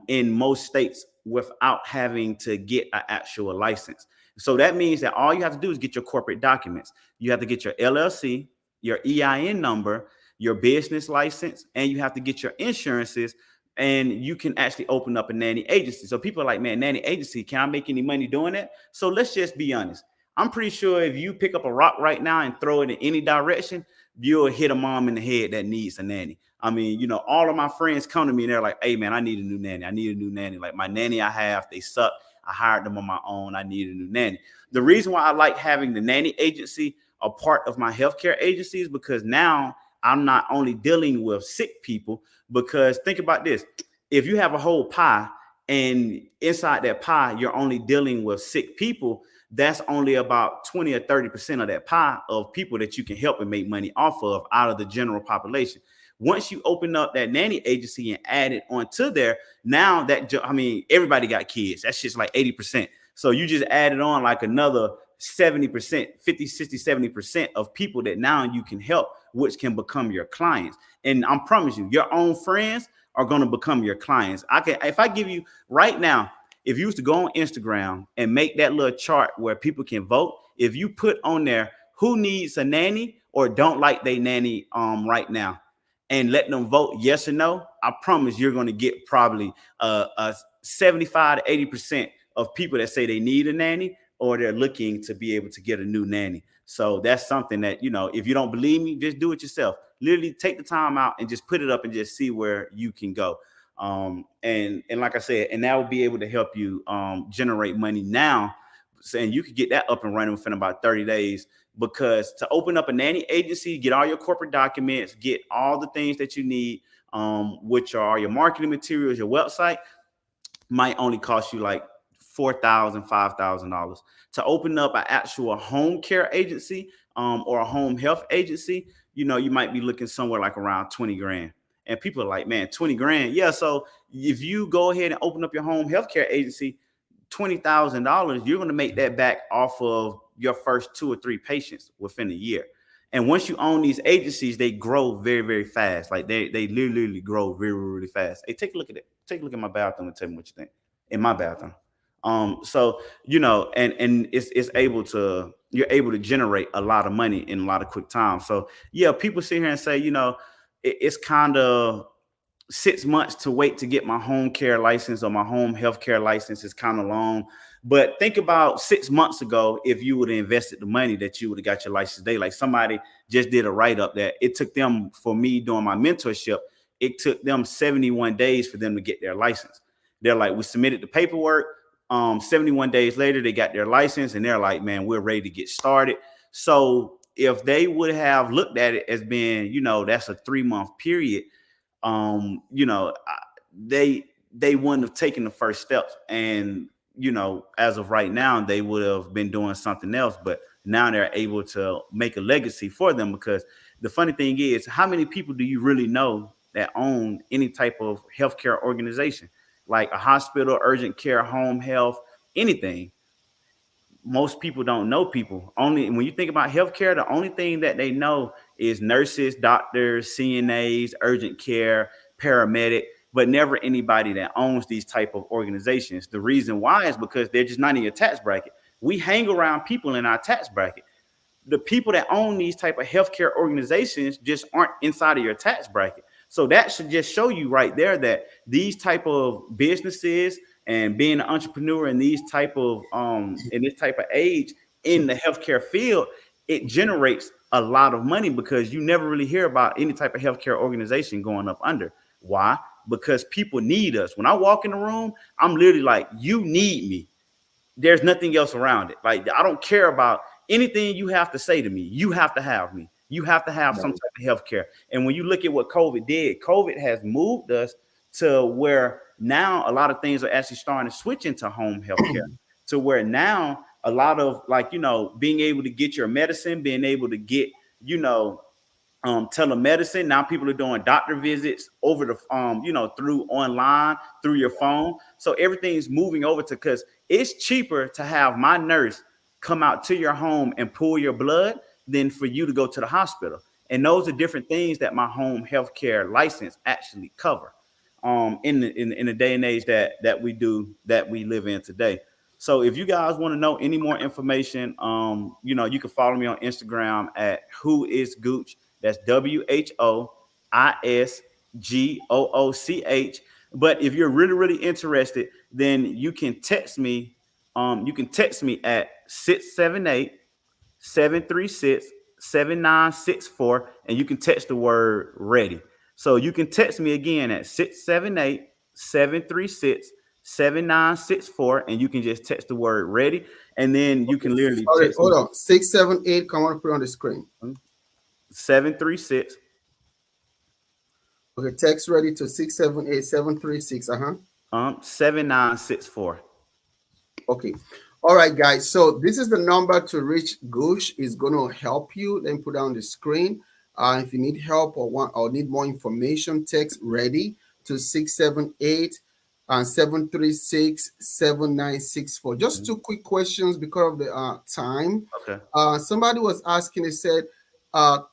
in most states without having to get an actual license. So that means that all you have to do is get your corporate documents. You have to get your LLC, your EIN number, your business license, and you have to get your insurances, and you can actually open up a nanny agency. So people are like, man, nanny agency, can I make any money doing that? So let's just be honest. I'm pretty sure if you pick up a rock right now and throw it in any direction, you'll hit a mom in the head that needs a nanny. I mean, all of my friends come to me and they're like, hey man, I need a new nanny. I need a new nanny. Like my nanny I have, they suck. I hired them on my own. I need a new nanny. The reason why I like having the nanny agency a part of my healthcare agency is because now I'm not only dealing with sick people, because think about this. If you have a whole pie and inside that pie, you're only dealing with sick people, that's only about 20 or 30% of that pie of people that you can help and make money off of out of the general population. Once you open up that nanny agency and add it onto there, now that, everybody got kids. That's just like 80%. So you just added on like another 70%, 50, 60, 70% of people that now you can help, which can become your clients. And I promise you, your own friends are going to become your clients. If I give you right now, if you used to go on Instagram and make that little chart where people can vote, if you put on there who needs a nanny or don't like they nanny right now, and let them vote yes or no, I promise you're going to get probably a 75 to 80% of people that say they need a nanny or they're looking to be able to get a new nanny. So that's something that, if you don't believe me, just do it yourself. Literally take the time out and just put it up and just see where you can go. And like I said, and that will be able to help you generate money now. And you could get that up and running within about 30 days. Because to open up a nanny agency, get all your corporate documents, get all the things that you need, which are your marketing materials, your website, might only cost you like $4,000, $5,000. To open up an actual home care agency or a home health agency, you might be looking somewhere like around 20 grand. And people are like, man, 20 grand. Yeah. So if you go ahead and open up your home healthcare agency, $20,000, you're going to make that back off of your first 2 or 3 patients within a year. And once you own these agencies, they grow very, very fast. Like they literally grow very, really fast. Hey, take a look at it. Take a look at my bathroom and tell me what you think. In my bathroom. So, and it's able to, you're able to generate a lot of money in a lot of quick time. So yeah, people sit here and say, it's kind of 6 months to wait to get my home care license or my home health care license is kind of long. But think about 6 months ago, if you would have invested the money that you would have got your license today. Like somebody just did a write-up that it took them, for me doing my mentorship, it took them 71 days for them to get their license. They're like, we submitted the paperwork. 71 days later, they got their license and they're like, man, we're ready to get started. So if they would have looked at it as being, that's a 3-month period, they wouldn't have taken the first steps. And, as of right now, they would have been doing something else, but now they're able to make a legacy for them. Because the funny thing is, how many people do you really know that own any type of healthcare organization, like a hospital, urgent care, home health, anything? Most people don't know people. Only when you think about healthcare, the only thing that they know is nurses, doctors, CNAs, urgent care, paramedic, but never anybody that owns these type of organizations. The reason why is because they're just not in your tax bracket. We hang around people in our tax bracket. The people that own these type of healthcare organizations just aren't inside of your tax bracket. So that should just show you right there that these type of businesses and being an entrepreneur in these type of in this type of age in the healthcare field, it generates a lot of money because you never really hear about any type of healthcare organization going up under. Why? Because people need us. When I walk in the room, I'm literally like, you need me. There's nothing else around it. Like, I don't care about anything you have to say to me. You have to have me. You have to have some type of healthcare. And when you look at what COVID did, COVID has moved us to where now a lot of things are actually starting to switch into home healthcare, to where now a lot of, like, being able to get your medicine, being able to get, telemedicine. Now people are doing doctor visits over the through online, through your phone. So everything's moving over to, because it's cheaper to have my nurse come out to your home and pull your blood than for you to go to the hospital. And those are different things that my home healthcare license actually cover in the day and age that we live in today. So if you guys want to know any more information, you can follow me on Instagram at whoisgooch. That's WHOISGOOCH. But if you're really, really interested, then you can text me. You can text me at 678-736-7964, and you can text the word ready. So you can text me again at 678-736-7964, and you can just text the word ready, and then you can literally text hold on. 678, come on, put it on the screen. 736. Okay, text ready to 678-736. 7964. Okay. All right, guys. So this is the number to reach Gooch. Is going to help you. Then put on the screen. If you need help or need more information, text ready to 678-736-7964. Just two quick questions because of the time. Okay. Somebody was asking. They said,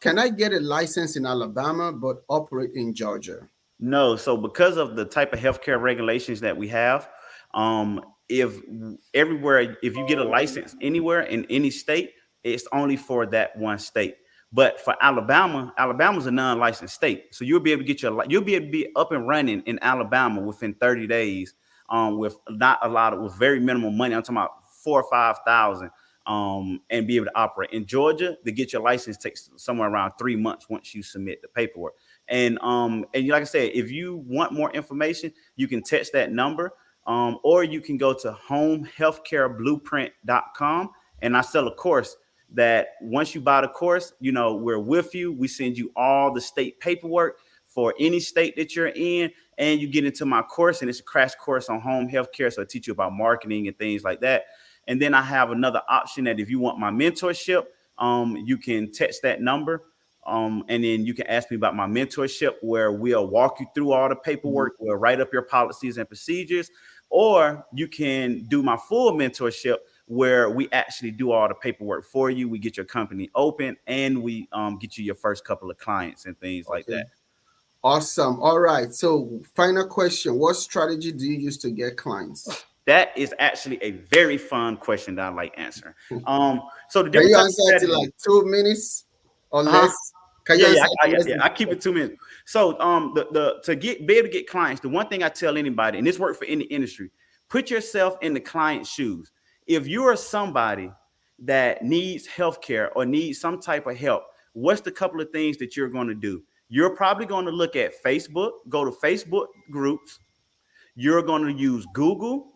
can I get a license in Alabama but operate in Georgia? No. So because of the type of healthcare regulations that we have, if you get a license anywhere in any state, it's only for that one state. But for Alabama's a non-licensed state, so you'll be able to be up and running in Alabama within 30 days, with with very minimal money. I'm talking about $4,000 or $5,000, and be able to operate. In Georgia, to get your license takes somewhere around 3 months once you submit the paperwork. And like I said, if you want more information, you can text that number. Or you can go to homehealthcareblueprint.com, and I sell a course that once you buy the course, we're with you. We send you all the state paperwork for any state that you're in, and you get into my course, and it's a crash course on home healthcare. So I teach you about marketing and things like that. And then I have another option that if you want my mentorship, you can text that number. And then you can ask me about my mentorship, where we'll walk you through all the paperwork. We'll write up your policies and procedures. Or you can do my full mentorship, where we actually do all the paperwork for you. We get your company open, and we get you your first couple of clients and things like that. Awesome. All right. So final question. What strategy do you use to get clients? That is actually a very fun question that I like answering. So the Can different you answer it in like 2 minutes or less? Can you I keep it 2 minutes. So to be able to get clients, the one thing I tell anybody, and this works for any industry, put yourself in the client's shoes. If you are somebody that needs healthcare or needs some type of help, what's the couple of things that you're going to do? You're probably going to look at Facebook, go to Facebook groups. You're going to use Google,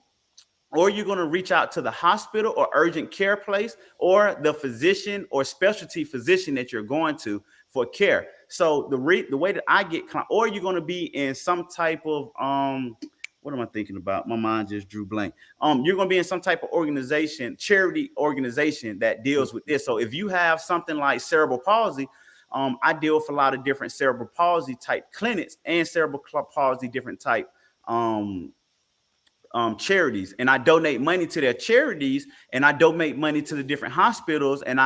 or you're going to reach out to the hospital or urgent care place, or the physician or specialty physician that you're going to for care. So the way that I get clients, or you're going to be in some type of what am I thinking about? My mind just drew blank. You're going to be in some type of organization, charity organization that deals with this. So if you have something like cerebral palsy, I deal with a lot of different cerebral palsy type clinics and cerebral palsy different type charities, and I donate money to their charities, and I donate money to the different hospitals, and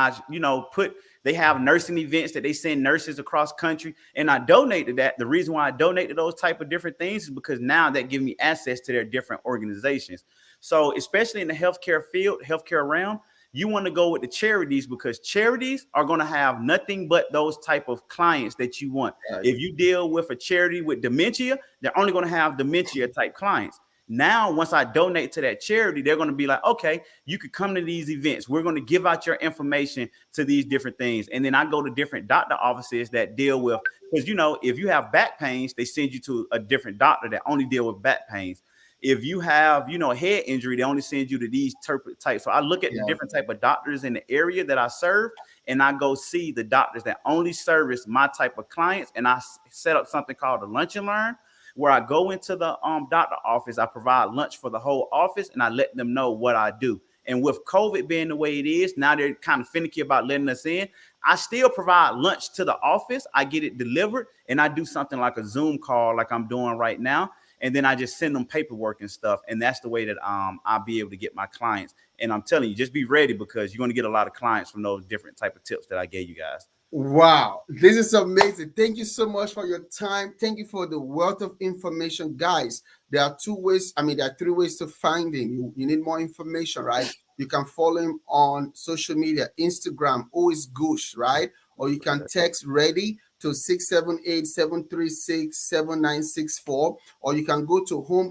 they have nursing events that they send nurses across country, and I donate to that. The reason why I donate to those type of different things is because now that gives me access to their different organizations. So especially in the healthcare field, healthcare realm, you want to go with the charities, because charities are going to have nothing but those type of clients that you want. Right. If you deal with a charity with dementia, they're only going to have dementia type clients. Now, once I donate to that charity, they're going to be like, okay, you could come to these events. We're going to give out your information to these different things. And then I go to different doctor offices that deal with, because, you know, if you have back pains, they send you to a different doctor that only deal with back pains. If you have, you know, a head injury, they only send you to these types. So I look at the different type of doctors in the area that I serve, and I go see the doctors that only service my type of clients. And I set up something called a lunch and learn, where I go into the doctor office. I provide lunch for the whole office, and I let them know what I do. And with COVID being the way it is, now they're kind of finicky about letting us in. I still provide lunch to the office. I get it delivered, and I do something like a Zoom call like I'm doing right now. And then I just send them paperwork and stuff. And that's the way that I'll be able to get my clients. And I'm telling you, just be ready, because you're going to get a lot of clients from those different type of tips that I gave you guys. Wow, this is amazing. Thank you so much for your time. Thank you for the wealth of information. Guys, there are there are 3 ways to find him. You need more information, right? You can follow him on social media, Instagram, always Goosh, right? Or you can text ready to 678-736-7964, or you can go to home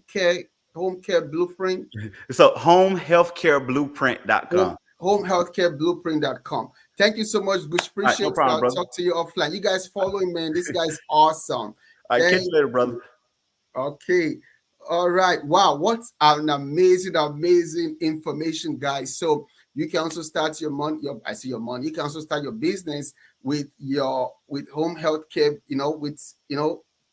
care blueprint. So homehealthcareblueprint.com. Homehealthcareblueprint.com. Thank you so much, Goosh. Appreciate no problem, it. brother. I'll talk to you offline. You guys following, man. This guy's awesome. All right, catch you later, brother. Okay. All right. Wow. What an amazing information, guys. So you can also start your money. I see your money. You can also start your business with home health care,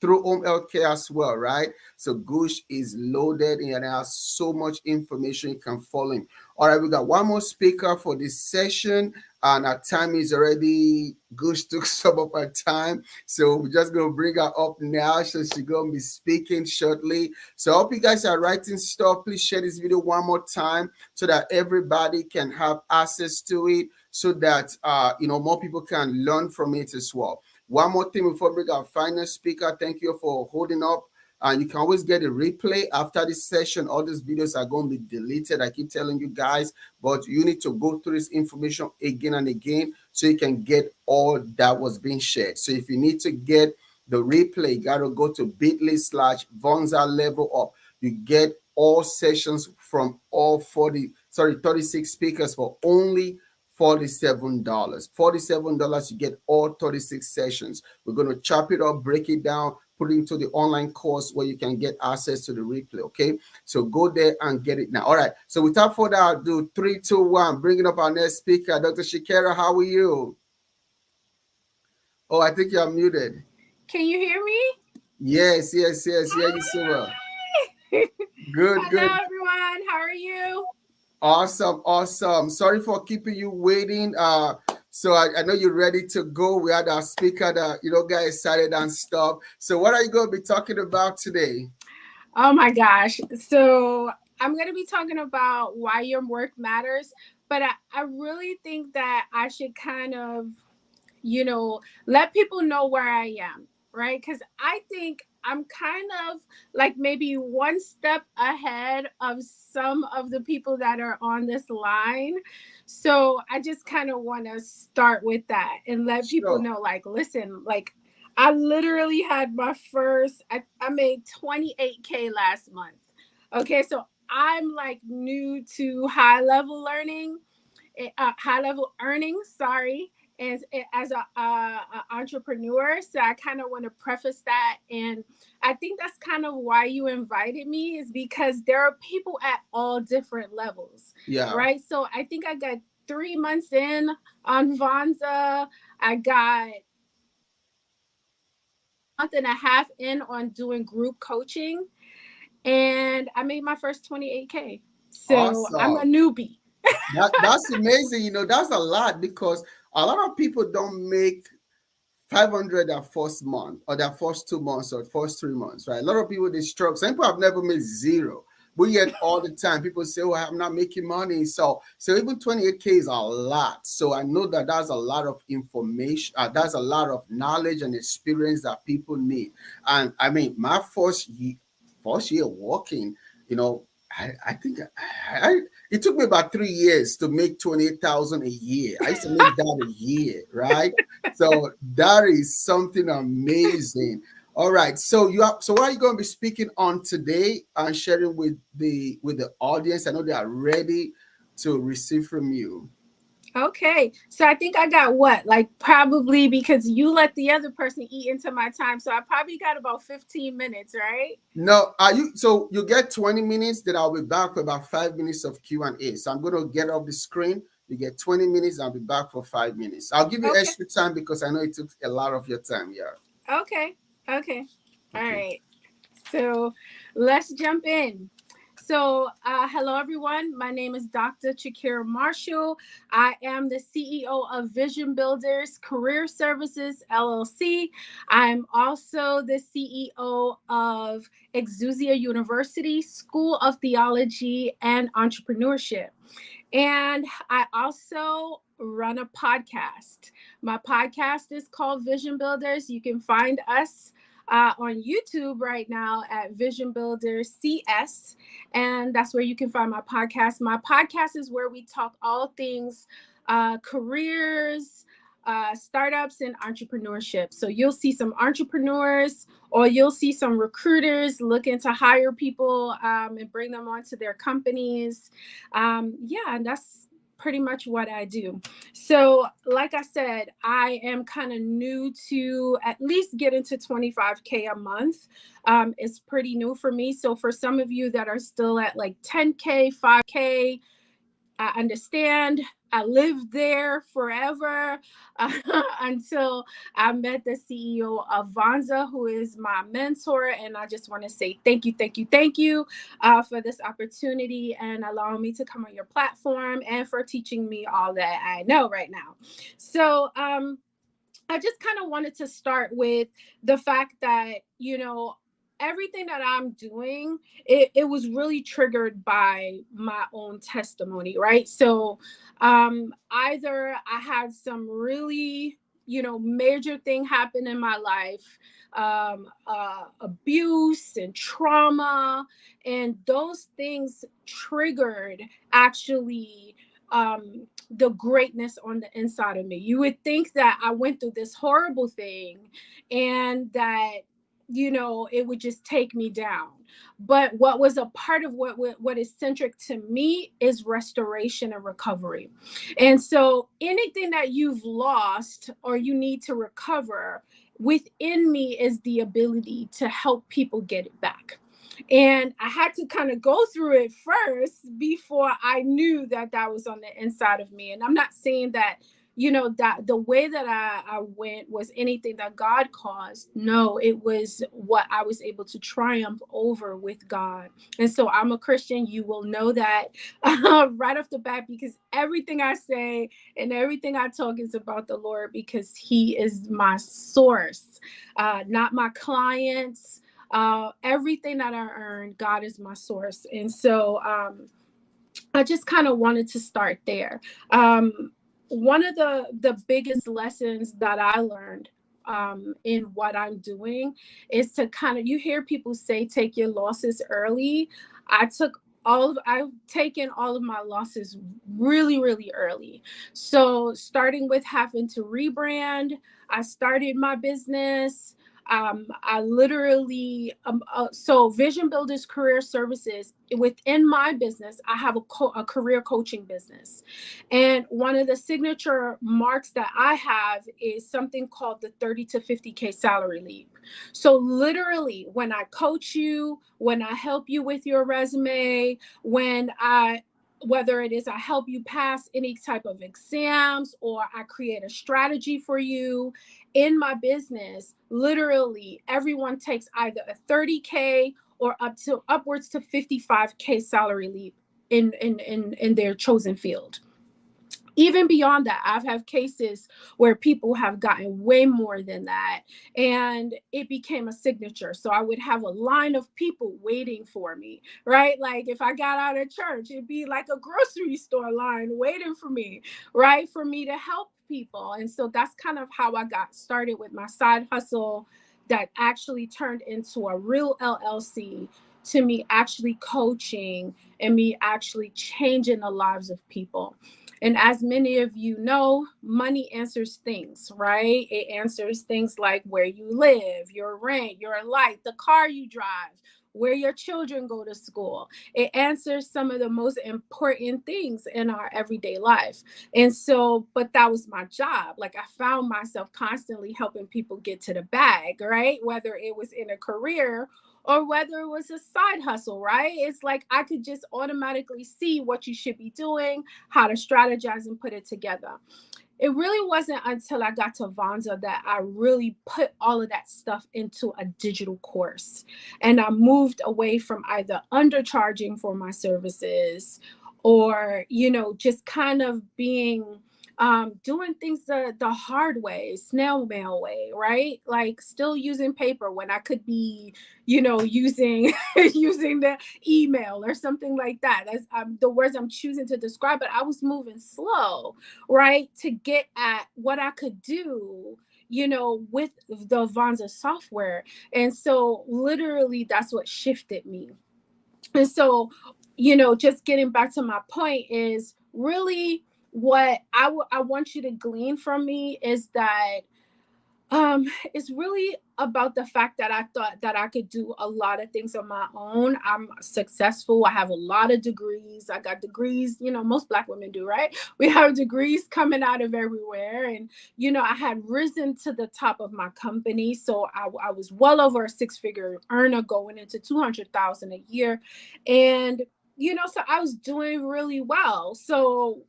through home health care as well, right? So Goosh is loaded and has so much information. You can follow him. All right, we got one more speaker for this session, and our time is already. Goosh took some of our time, so we're just gonna bring her up now. So she's gonna be speaking shortly. So I hope you guys are writing stuff. Please share this video one more time so that everybody can have access to it, so that more people can learn from it as well. One more thing before we bring our final speaker. Thank you for holding up. And you can always get a replay after this session. All these videos are going to be deleted. I keep telling you guys, but you need to go through this information again and again so you can get all that was being shared. So if you need to get the replay, you got to go to bit.ly/Vonza Level Up. You get all sessions from all 36 speakers for only $47. $47, you get all 36 sessions. We're going to chop it up, break it down, put it into the online course where you can get access to the replay. Okay, so go there and get it now. All right, so without further ado, 3, 2, 1, bringing up our next speaker. Dr. Shakira, how are you? Oh, I think you're muted. Can you hear me? Yes. Yeah, you so well. Good. Hello, everyone. How are you? Awesome. Sorry for keeping you waiting. So I know you're ready to go. We had our speaker that got excited and stuff. So what are you going to be talking about today? Oh my gosh. So I'm going to be talking about why your work matters, but I really think that I should kind of, let people know where I am, right? Because I think I'm kind of like maybe one step ahead of some of the people that are on this line. So I just kind of want to start with that and let people know, like, listen, like I literally had my first, I made 28K last month. Okay. So I'm like new to high level earning, sorry. As an entrepreneur. So I kind of want to preface that. And I think that's kind of why you invited me, is because there are people at all different levels. Yeah. Right. So I think I got 3 months in on Vonza. I got a month and a half in on doing group coaching. And I made my first 28K. So awesome. I'm a newbie. That's amazing. That's a lot, because a lot of people don't make 500 their first month or their first 2 months or first 3 months, right? A lot of people, they struggle. Some people have never made zero, but yet all the time people say, oh, I'm not making money. So even 28K is a lot. So I know that that's a lot of information. That's a lot of knowledge and experience that people need. And I mean, my first year working, I think it took me about 3 years to make 28,000 a year. I used to make that a year, right? So that is something amazing. All right. So what are you going to be speaking on today and sharing with the audience? I know they are ready to receive from you. Okay, so I think I got what, like probably because you let the other person eat into my time, so I probably got about 15 minutes, right? No, so you get 20 minutes, then I'll be back for about 5 minutes of Q&A. So I'm going to get off the screen. You get 20 minutes, I'll be back for 5 minutes. I'll give you Okay, extra time because I know it took a lot of your time. Yeah. okay, okay. All Okay. right. So let's jump in. So, hello everyone. My name is Dr. Chakira Marshall. I am the CEO of Vision Builders Career Services LLC. I'm also the CEO of Exousia University School of Theology and Entrepreneurship. And I also run a podcast. My podcast is called Vision Builders. You can find us on YouTube right now at Vision Builders CS. And that's where you can find my podcast. My podcast is where we talk all things careers, startups, and entrepreneurship. So you'll see some entrepreneurs or you'll see some recruiters looking to hire people and bring them onto their companies. And that's pretty much what I do. So, like I said, I am kind of new to at least get into 25K a month. It's pretty new for me. So, for some of you that are still at like 10K, 5K, I understand. I lived there forever until I met the CEO of Vonza, who is my mentor. And I just want to say thank you for this opportunity and allowing me to come on your platform and for teaching me all that I know right now. So I just kind of wanted to start with the fact that, everything that I'm doing, it was really triggered by my own testimony, right? So either I had some really, major thing happen in my life, abuse and trauma, and those things triggered actually the greatness on the inside of me. You would think that I went through this horrible thing and that it would just take me down. But what was a part of what is centric to me is restoration and recovery. And so anything that you've lost or you need to recover, within me is the ability to help people get it back. And I had to kind of go through it first before I knew that that was on the inside of me. And I'm not saying that that the way that I went was anything that God caused. No, it was what I was able to triumph over with God. And so I'm a Christian. You will know that right off the bat, because everything I say and everything I talk is about the Lord, because He is my source, not my clients. Everything that I earned, God is my source. And so I just kind of wanted to start there. One of the biggest lessons that I learned in what I'm doing is to kind of, you hear people say, take your losses early. I've taken all of my losses really, really early. So starting with having to rebrand, I started my business. I literally, so Vision Builders Career Services, within my business, I have a career coaching business. And one of the signature marks that I have is something called the 30 to 50K salary leap. So literally, when I coach you, when I help you with your resume, whether it is I help you pass any type of exams or I create a strategy for you in my business, literally everyone takes either a 30K or upwards to 55K salary leap in their chosen field. Even beyond that, I've had cases where people have gotten way more than that, and it became a signature. So I would have a line of people waiting for me, right? Like if I got out of church, it'd be like a grocery store line waiting for me, right? For me to help people. And so that's kind of how I got started with my side hustle that actually turned into a real LLC to me actually coaching and me actually changing the lives of people. And as many of you know, money answers things, right? It answers things like where you live, your rent, your light, the car you drive, where your children go to school. It answers some of the most important things in our everyday life. And so, but that was my job. Like, I found myself constantly helping people get to the bag, right? Whether it was in a career or whether it was a side hustle, right? It's like I could just automatically see what you should be doing, how to strategize and put it together. It really wasn't until I got to Vonza that I really put all of that stuff into a digital course. And I moved away from either undercharging for my services or, just kind of being doing things the hard way, snail mail way, right? Like still using paper when I could be, using using the email or something like that. That's the words I'm choosing to describe it. I was moving slow, right, to get at what I could do, with the Vonza software. And so literally that's what shifted me. And so, just getting back to my point is really what I want you to glean from me is that it's really about the fact that I thought that I could do a lot of things on my own. I'm successful. I have a lot of degrees. I got degrees, most Black women do, right? We have degrees coming out of everywhere. And, I had risen to the top of my company. So I was well over a six-figure earner going into $200,000 a year. And, so I was doing really well. So,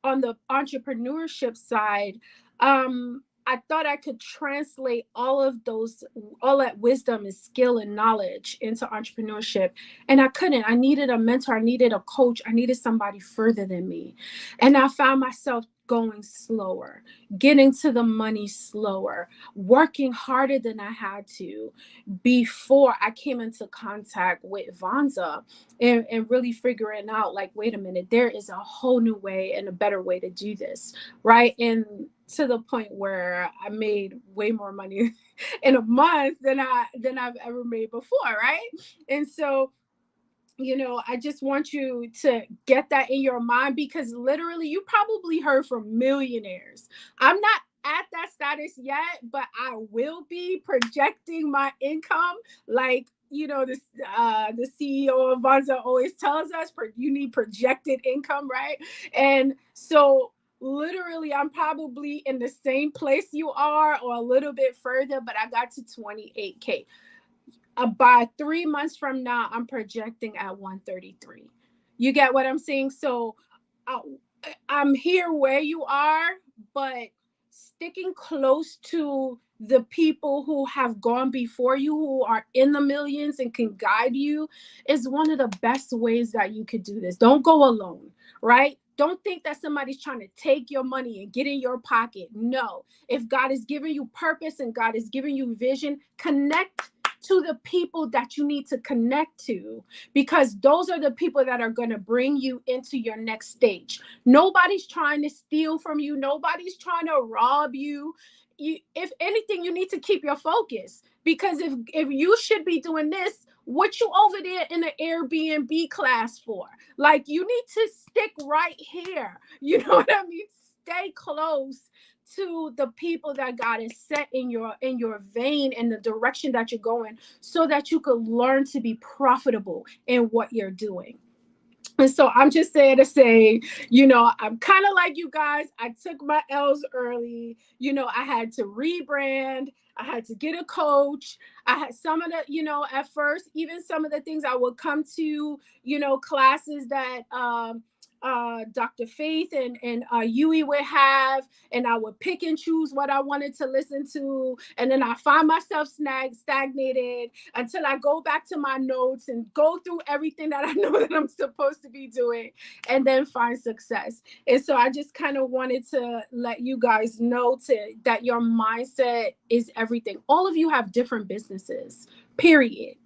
on the entrepreneurship side, I thought I could translate all that wisdom and skill and knowledge into entrepreneurship. And I couldn't. I needed a mentor. I needed a coach. I needed somebody further than me. And I found myself going slower, getting to the money slower, working harder than I had to before I came into contact with Vonza and really figuring out, like, wait a minute, there is a whole new way and a better way to do this, right? And to the point where I made way more money in a month than I've ever made before, right? And so, I just want you to get that in your mind, because literally you probably heard from millionaires. I'm not at that status yet, but I will be projecting my income like, the CEO of Vonza always tells us, you need projected income, right? And so literally I'm probably in the same place you are or a little bit further, but I got to 28K. By 3 months from now, I'm projecting at 133. You get what I'm saying? So I'm here where you are, but sticking close to the people who have gone before you, who are in the millions and can guide you, is one of the best ways that you could do this. Don't go alone, right? Don't think that somebody's trying to take your money and get in your pocket. No. If God is giving you purpose and God is giving you vision, connect to the people that you need to connect to, because those are the people that are going to bring you into your next stage. Nobody's trying to steal from you. Nobody's trying to rob you. If anything, you need to keep your focus, because if you should be doing this, what you over there in the Airbnb class for? Like, you need to stick right here. You know what I mean? Stay close to the people that God has set in your vein and the direction that you're going, so that you could learn to be profitable in what you're doing. And so I'm just saying to say, I'm kind of like you guys. I took my L's early. I had to rebrand. I had to get a coach. I had some of the, at first, even some of the things I would come to, classes that Dr. Faith and Yui would have, and I would pick and choose what I wanted to listen to, and then I find myself stagnated until I go back to my notes and go through everything that I know that I'm supposed to be doing, and then find success. And so I just kind of wanted to let you guys know that your mindset is everything. All of you have different businesses, period.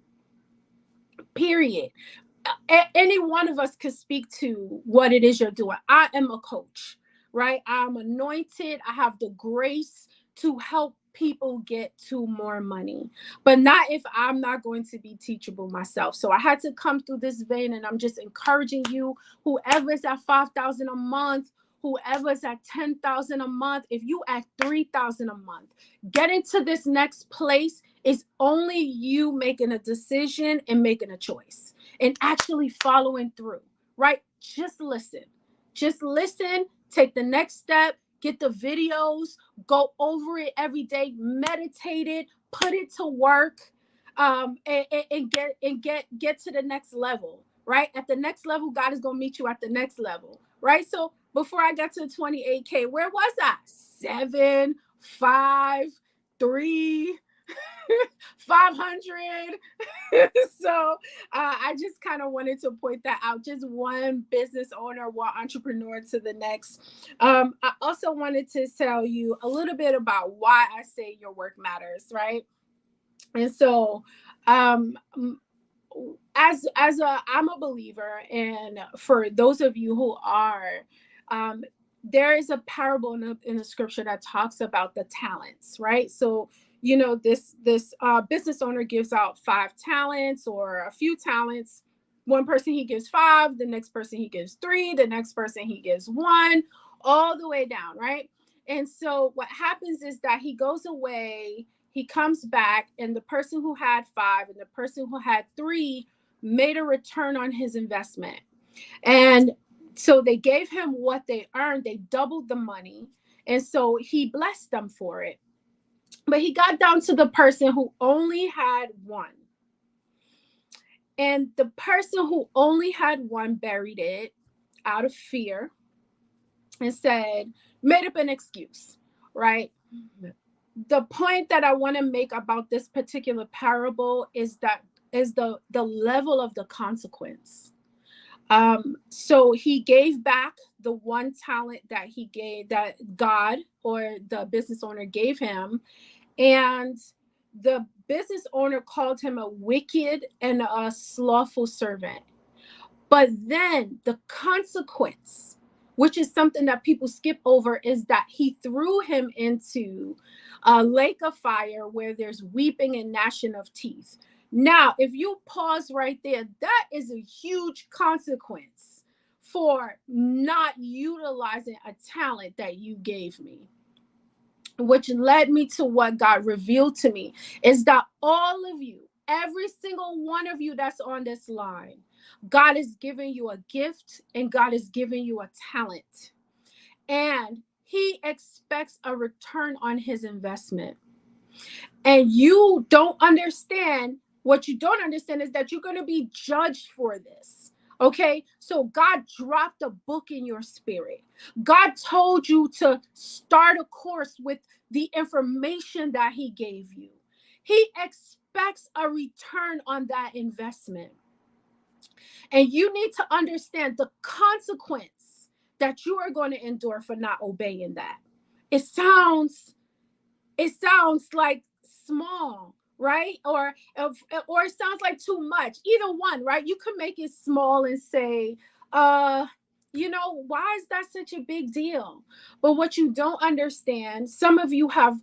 Any one of us could speak to what it is you're doing. I am a coach, right? I'm anointed. I have the grace to help people get to more money, but not if I'm not going to be teachable myself. So I had to come through this vein, and I'm just encouraging you, whoever's at 5,000 a month, whoever's at 10,000 a month, if you at 3,000 a month, getting to this next place is only you making a decision and making a choice and actually following through, right? Just listen, take the next step, get the videos, go over it every day, meditate it, put it to work, and get to the next level, right? At the next level, God is going to meet you at the next level, right? So before I got to 28K, where was I? 7, 5, 3, 500. So I just kind of wanted to point that out. Just one business owner, one entrepreneur to the next. I also wanted to tell you a little bit about why I say your work matters, right? And so I'm a believer, and for those of you who are, there is a parable in the scripture that talks about the talents, right? So, you know, this business owner gives out 5 talents or a few talents. One person he gives 5, the next person he gives 3, the next person he gives 1, all the way down, right? And so what happens is that he goes away, he comes back, and the person who had 5 and the person who had 3 made a return on his investment. And so they gave him what they earned, they doubled the money. And so he blessed them for it. But he got down to the person who only had 1. And the person who only had 1 buried it out of fear and made up an excuse, right? The point that I want to make about this particular parable is the level of the consequence. So he gave back the 1 talent that God or the business owner gave him. And the business owner called him a wicked and a slothful servant. But then the consequence, which is something that people skip over, is that he threw him into a lake of fire where there's weeping and gnashing of teeth. Now, if you pause right there, that is a huge consequence for not utilizing a talent that you gave me. Which led me to what God revealed to me is that all of you, every single one of you that's on this line, God is giving you a gift and God is giving you a talent. And he expects a return on his investment. And you don't understand, what you don't understand is that you're going to be judged for this. Okay, so God dropped a book in your spirit. God told you to start a course with the information that he gave you. He expects a return on that investment. And you need to understand the consequence that you are going to endure for not obeying that. It sounds like small, right? Or it sounds like too much. Either one, right? You can make it small and say, you know, why is that such a big deal? But what you don't understand, some of you have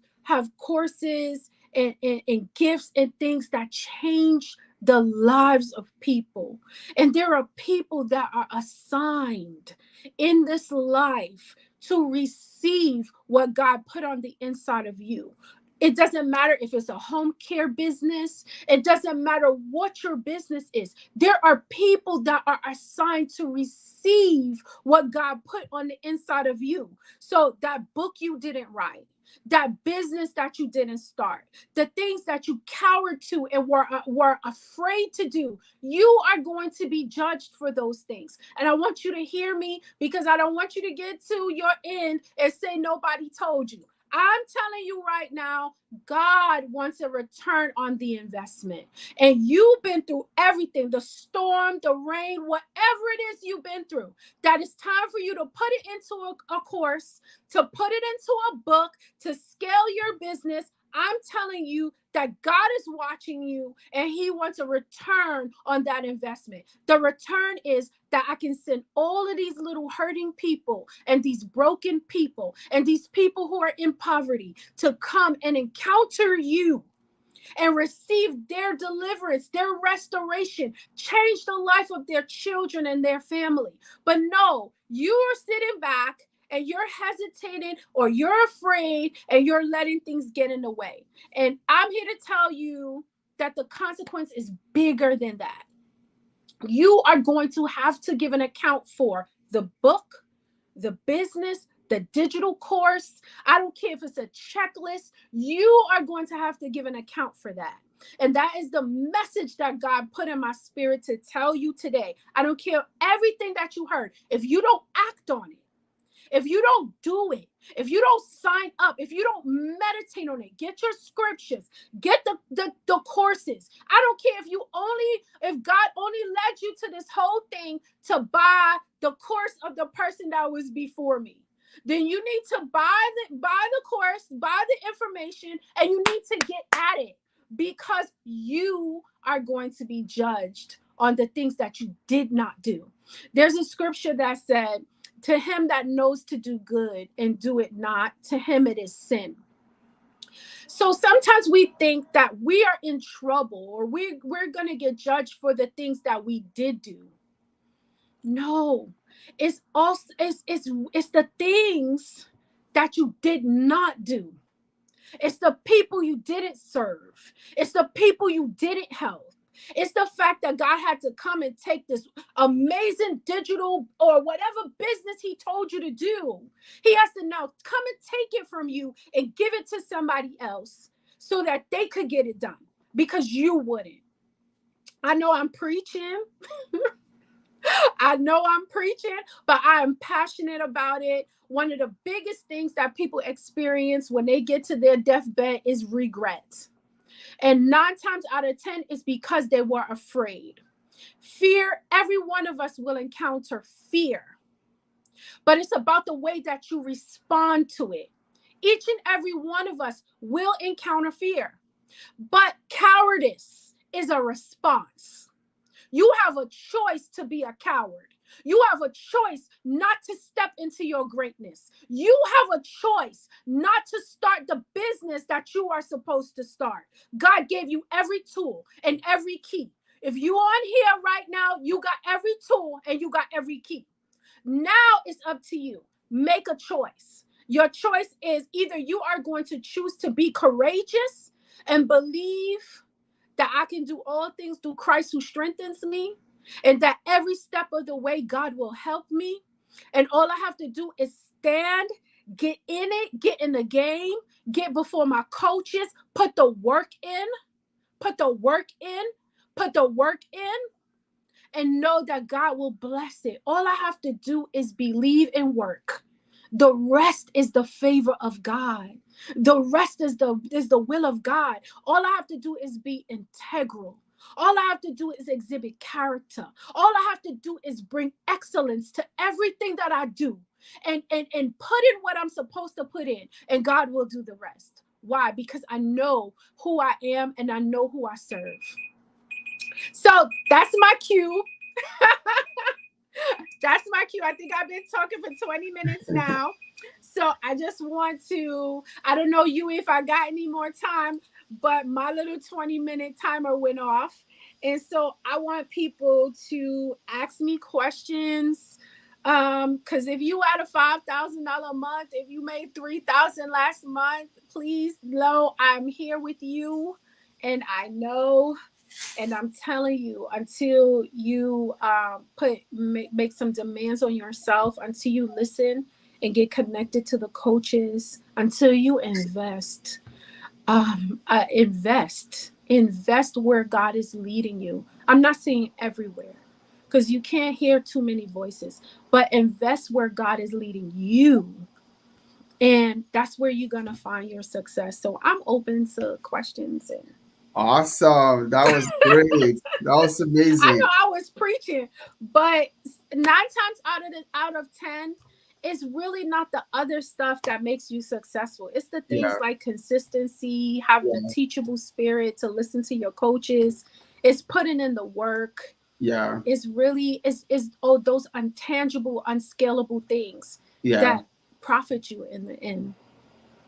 courses and gifts and things that change the lives of people. And there are people that are assigned in this life to receive what God put on the inside of you. It doesn't matter if it's a home care business. It doesn't matter what your business is. There are people that are assigned to receive what God put on the inside of you. So that book you didn't write, that business that you didn't start, the things that you cowered to and were afraid to do, you are going to be judged for those things. And I want you to hear me, because I don't want you to get to your end and say nobody told you. I'm telling you right now, God wants a return on the investment. And you've been through everything, the storm, the rain, whatever it is you've been through, that it's time for you to put it into a course, to put it into a book, to scale your business. I'm telling you, that God is watching you and he wants a return on that investment. The return is that I can send all of these little hurting people and these broken people and these people who are in poverty to come and encounter you and receive their deliverance, their restoration, change the life of their children and their family. But no, you are sitting back and you're hesitating or you're afraid and you're letting things get in the way. And I'm here to tell you that the consequence is bigger than that. You are going to have to give an account for the book, the business, the digital course. I don't care if it's a checklist. You are going to have to give an account for that. And that is the message that God put in my spirit to tell you today. I don't care everything that you heard. If you don't act on it, if you don't do it, if you don't sign up, if you don't meditate on it, get your scriptures, get the courses. I don't care if God only led you to this whole thing to buy the course of the person that was before me. Then you need to buy the course, buy the information, and you need to get at it, because you are going to be judged on the things that you did not do. There's a scripture that said, to him that knows to do good and do it not, to him it is sin. So sometimes we think that we are in trouble or we're going to get judged for the things that we did do. No, it's the things that you did not do. It's the people you didn't serve. It's the people you didn't help. It's the fact that God had to come and take this amazing digital or whatever business he told you to do. He has to now come and take it from you and give it to somebody else so that they could get it done, because you wouldn't. I know I'm preaching. I know I'm preaching, but I am passionate about it. One of the biggest things that people experience when they get to their deathbed is regret. And 9 times out of 10 is because they were afraid. Fear, every one of us will encounter fear, but it's about the way that you respond to it. Each and every one of us will encounter fear, but cowardice is a response. You have a choice to be a coward. You have a choice not to step into your greatness. You have a choice not to start the business that you are supposed to start. God gave you every tool and every key. If you're on here right now, you got every tool and you got every key. Now it's up to you. Make a choice. Your choice is either you are going to choose to be courageous and believe that I can do all things through Christ who strengthens me, and that every step of the way God will help me. And all I have to do is stand, get in it, get in the game, get before my coaches, put the work in, put the work in, put the work in, and know that God will bless it. All I have to do is believe and work. The rest is the favor of God. The rest is the will of God. All I have to do is be integral. All I have to do is exhibit character. All I have to do is bring excellence to everything that I do and put in what I'm supposed to put in, and God will do the rest. Why? Because I know who I am and I know who I serve. So that's my cue. That's my cue. I think I've been talking for 20 minutes now. So I just want to, I don't know you if I got any more time, but my little 20-minute timer went off. And so I want people to ask me questions. Because if you had a $5,000 a month, if you made $3,000 last month, please know I'm here with you. And I know. And I'm telling you, until you make some demands on yourself, until you listen and get connected to the coaches, until you invest where God is leading you. I'm not saying everywhere, because you can't hear too many voices, but invest where God is leading you. And that's where you're going to find your success. So I'm open to questions. And Awesome. That was great. That was I amazing. know I was preaching, but 9 times out of 10, it's really not the other stuff that makes you successful. It's the things Yeah. like consistency, having a Yeah. teachable spirit to listen to your coaches. It's putting in the work. Yeah. It's really it's oh those untangible, unscalable things Yeah. that profit you in the end.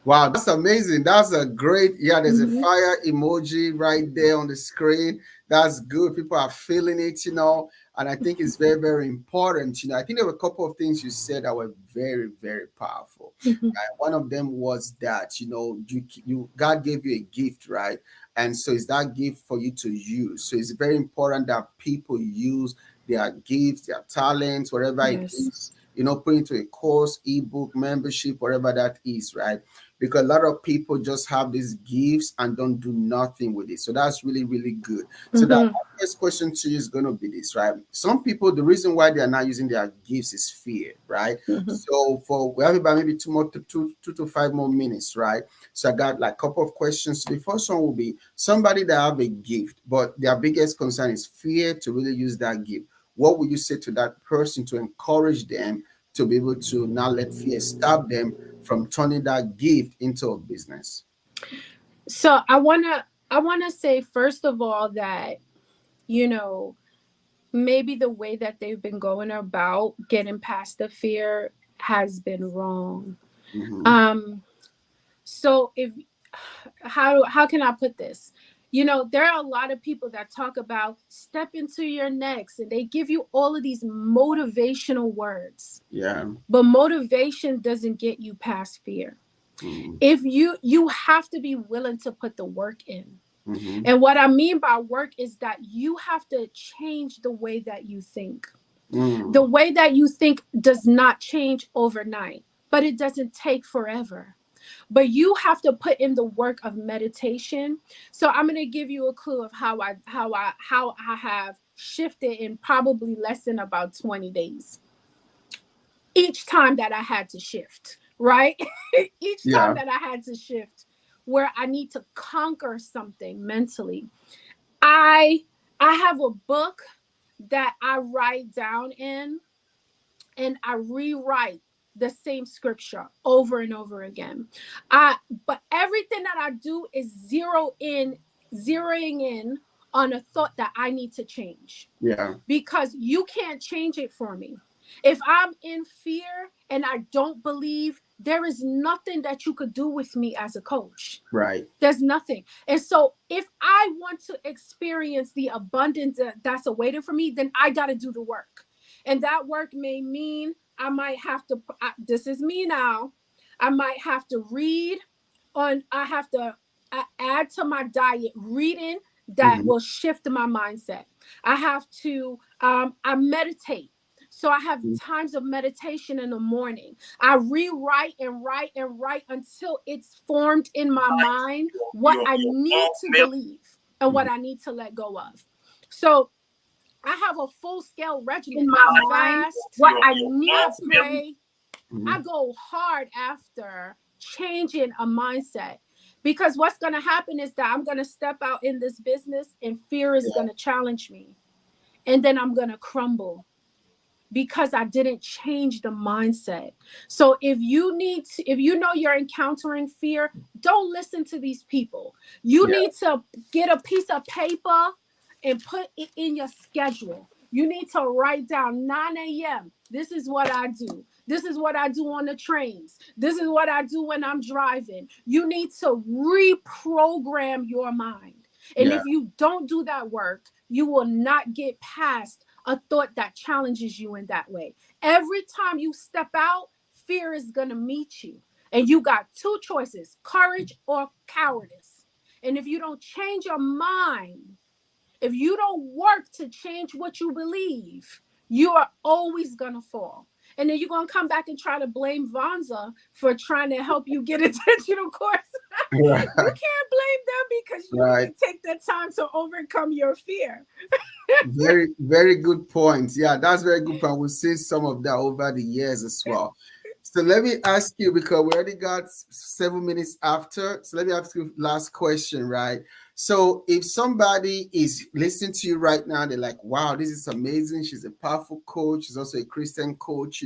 Wow, that's amazing. That's a great, yeah, there's a Mhm. fire emoji right there on the screen. That's good. People are feeling it, and I think it's very, very important. I think there were a couple of things you said that were very, very powerful. Mhm. Right? One of them was that, you God gave you a gift, right? And so it's that gift for you to use. So it's very important that people use their gifts, their talents, whatever it Yes. is, put into a course, ebook, membership, whatever that is, right? Because a lot of people just have these gifts and don't do nothing with it. So that's really, really good. So that Mhm. my first question to you is going to be this, right? Some people, the reason why they are not using their gifts is fear, right? Mhm. So we have about maybe two to 5 more minutes, right? So I got like a couple of questions. The first one will be somebody that have a gift, but their biggest concern is fear to really use that gift. What would you say to that person to encourage them to be able to not let fear stop them from turning that gift into a business? So I wanna say first of all that, you know, maybe the way that they've been going about getting past the fear has been wrong. Mhm. Um so if how can I put this? There are a lot of people that talk about step into your next and they give you all of these motivational words. Yeah. But motivation doesn't get you past fear. Mhm. If you have to be willing to put the work in. Mhm. And what I mean by work is that you have to change the way that you think. The Mhm. way that you think does not change overnight, but it doesn't take forever. But you have to put in the work of meditation. So I'm going to give you a clue of how I have shifted in probably less than about 20 days. Each time that I had to shift, right? Each time Yeah. that I had to shift where I need to conquer something mentally. I I have a book that I write down in and I rewrite the same scripture over and over again. I But everything that I do is zeroing in on a thought that I need to change Yeah. because you can't change it for me. If I'm in fear and I don't believe, there is nothing that you could do with me as a coach. Right. There's nothing. And so if I want to experience the abundance that's awaiting for me, then I got to do the work. And that work may mean I might have to, this is me now, I might have to read I have to add to my diet reading that Mhm. will shift my mindset. I have to, I meditate. So I have times of meditation in the morning. I rewrite and write and write until it's formed in my mind what I need to believe and what Mhm. I need to let go of. So I have a full scale regimen. In I my mind, fast, what I I need to believe. pray, I Mhm. go hard after changing a mindset. Because what's going to happen is that I'm going to step out in this business and fear is Yeah. going to challenge me. And then I'm going to crumble because I didn't change the mindset. So if you know you're encountering fear, don't listen to these people. You Yeah. need to get a piece of paper and put it in your schedule. You need to write down 9 a.m. This is what I do. This is what I do on the trains. This is what I do when I'm driving. You need to reprogram your mind. And Yeah. if you don't do that work, you will not get past a thought that challenges you in that way. Every time you step out, fear is going to meet you. And you got two choices, courage or cowardice. And if you don't change your mind, if you don't work to change what you believe, you are always going to fall. And then you're going to come back and try to blame Vonza for trying to help you get a digital course. Right. You can't blame them because you Right. didn't take the time to overcome your fear. Very, very good point. Yeah, that's very good point. We've seen some of that over the years as well. So let me ask you, because we already got 7 minutes after. So let me ask you last question, right? So if somebody is listening to you right now, they're like, wow, this is amazing. She's a powerful coach. She's also a Christian coach,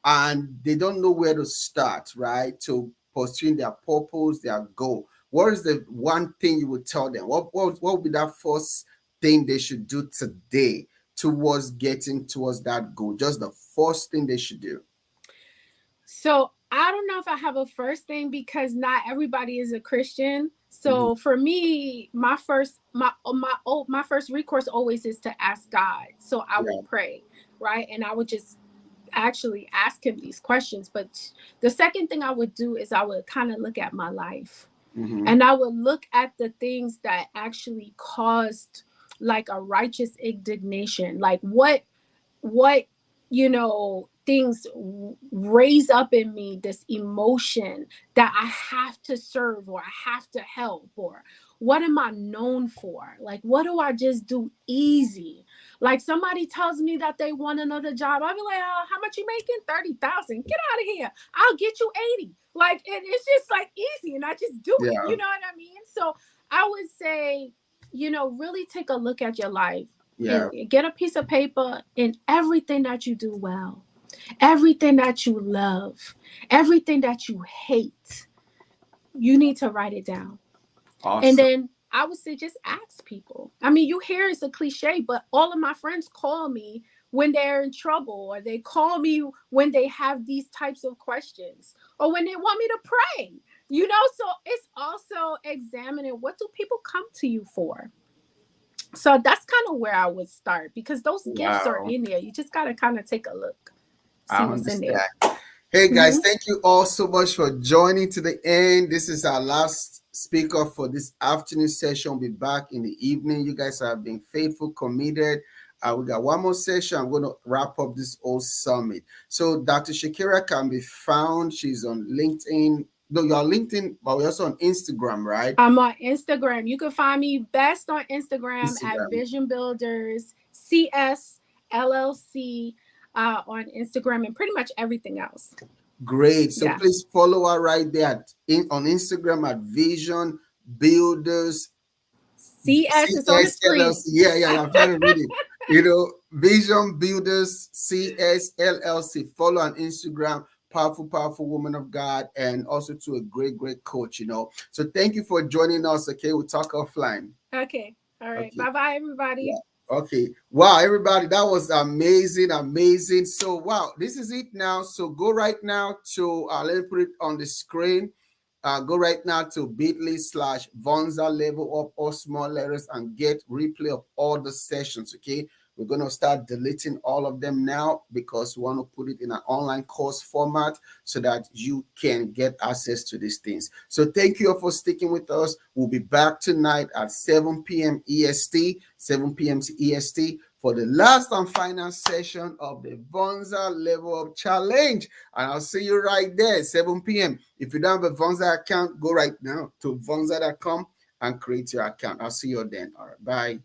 and they don't know where to start, right? To pursuing their purpose, their goal. What is the one thing you would tell them? What would be that first thing they should do today towards getting towards that goal? Just the first thing they should do. So I don't know if I have a first thing because not everybody is a Christian. Mhm. So for me, my first recourse always is to ask God. So I Yeah. would pray, right? And I would just actually ask him these questions. But the second thing I would do is I would kind of look at my life. Mhm. And I would look at the things that actually caused like a righteous indignation. Like what things raise up in me this emotion that I have to serve or I have to help, or what am I known for? Like, what do I just do easy? Like, somebody tells me that they want another job, I'll be like, how much you making? 30,000. Get out of here. I'll get you 80. Like, it's just like easy, and I just do it. Yeah. You know what I mean? So I would say, really take a look at your life Yeah. and get a piece of paper, and everything that you do well, everything that you love, everything that you hate, you need to write it down. And Awesome. then I would say just ask people. I mean, you hear it's a cliche, but all of my friends call me when they're in trouble, or they call me when they have these types of questions, or when they want me to pray. So it's also examining, what do people come to you for? So that's kind of where I would start, because those gifts are Wow. in there. You just got to kind of take a look, I see what's in there. understand. Hey guys, Mhm. thank you all so much for joining to the end. This is our last speaker for this afternoon session. We'll be back in the evening. You guys have been faithful, committed. We got one more session. I'm going to wrap up this whole summit. So Dr. Shakira can be found. She's on LinkedIn. No, you're on LinkedIn, but we're also on Instagram, right? I'm on Instagram. You can find me best on Instagram at Instagram. Vision Builders CS LLC on Instagram, and pretty much everything else. Great. So Yeah. please follow her right there on Instagram at Vision Builders CS is on the screen. CSLLC. Yeah. I'm trying to read it. Vision Builders CSLLC. Follow on Instagram. Powerful woman of God, and also to a great coach. So thank you for joining us. Okay, we'll talk offline. Okay. All right. Okay. Bye-bye, everybody. Yeah. Okay. Wow, everybody, that was amazing. So wow, this is it now. So go right now to let me put it on the screen. Go right now to bit.ly/Vonza Level Up, all small letters, and get replay of all the sessions. Okay, we're gonna start deleting all of them now because we want to put it in an online course format so that you can get access to these things. So thank you all for sticking with us. We'll be back tonight at 7 p.m. EST, 7 p.m. EST for the last and final session of the Vonza Level Up Challenge. And I'll see you right there, 7 p.m. If you don't have a Vonza account, go right now to vonza.com and create your account. I'll see you then. All right, bye.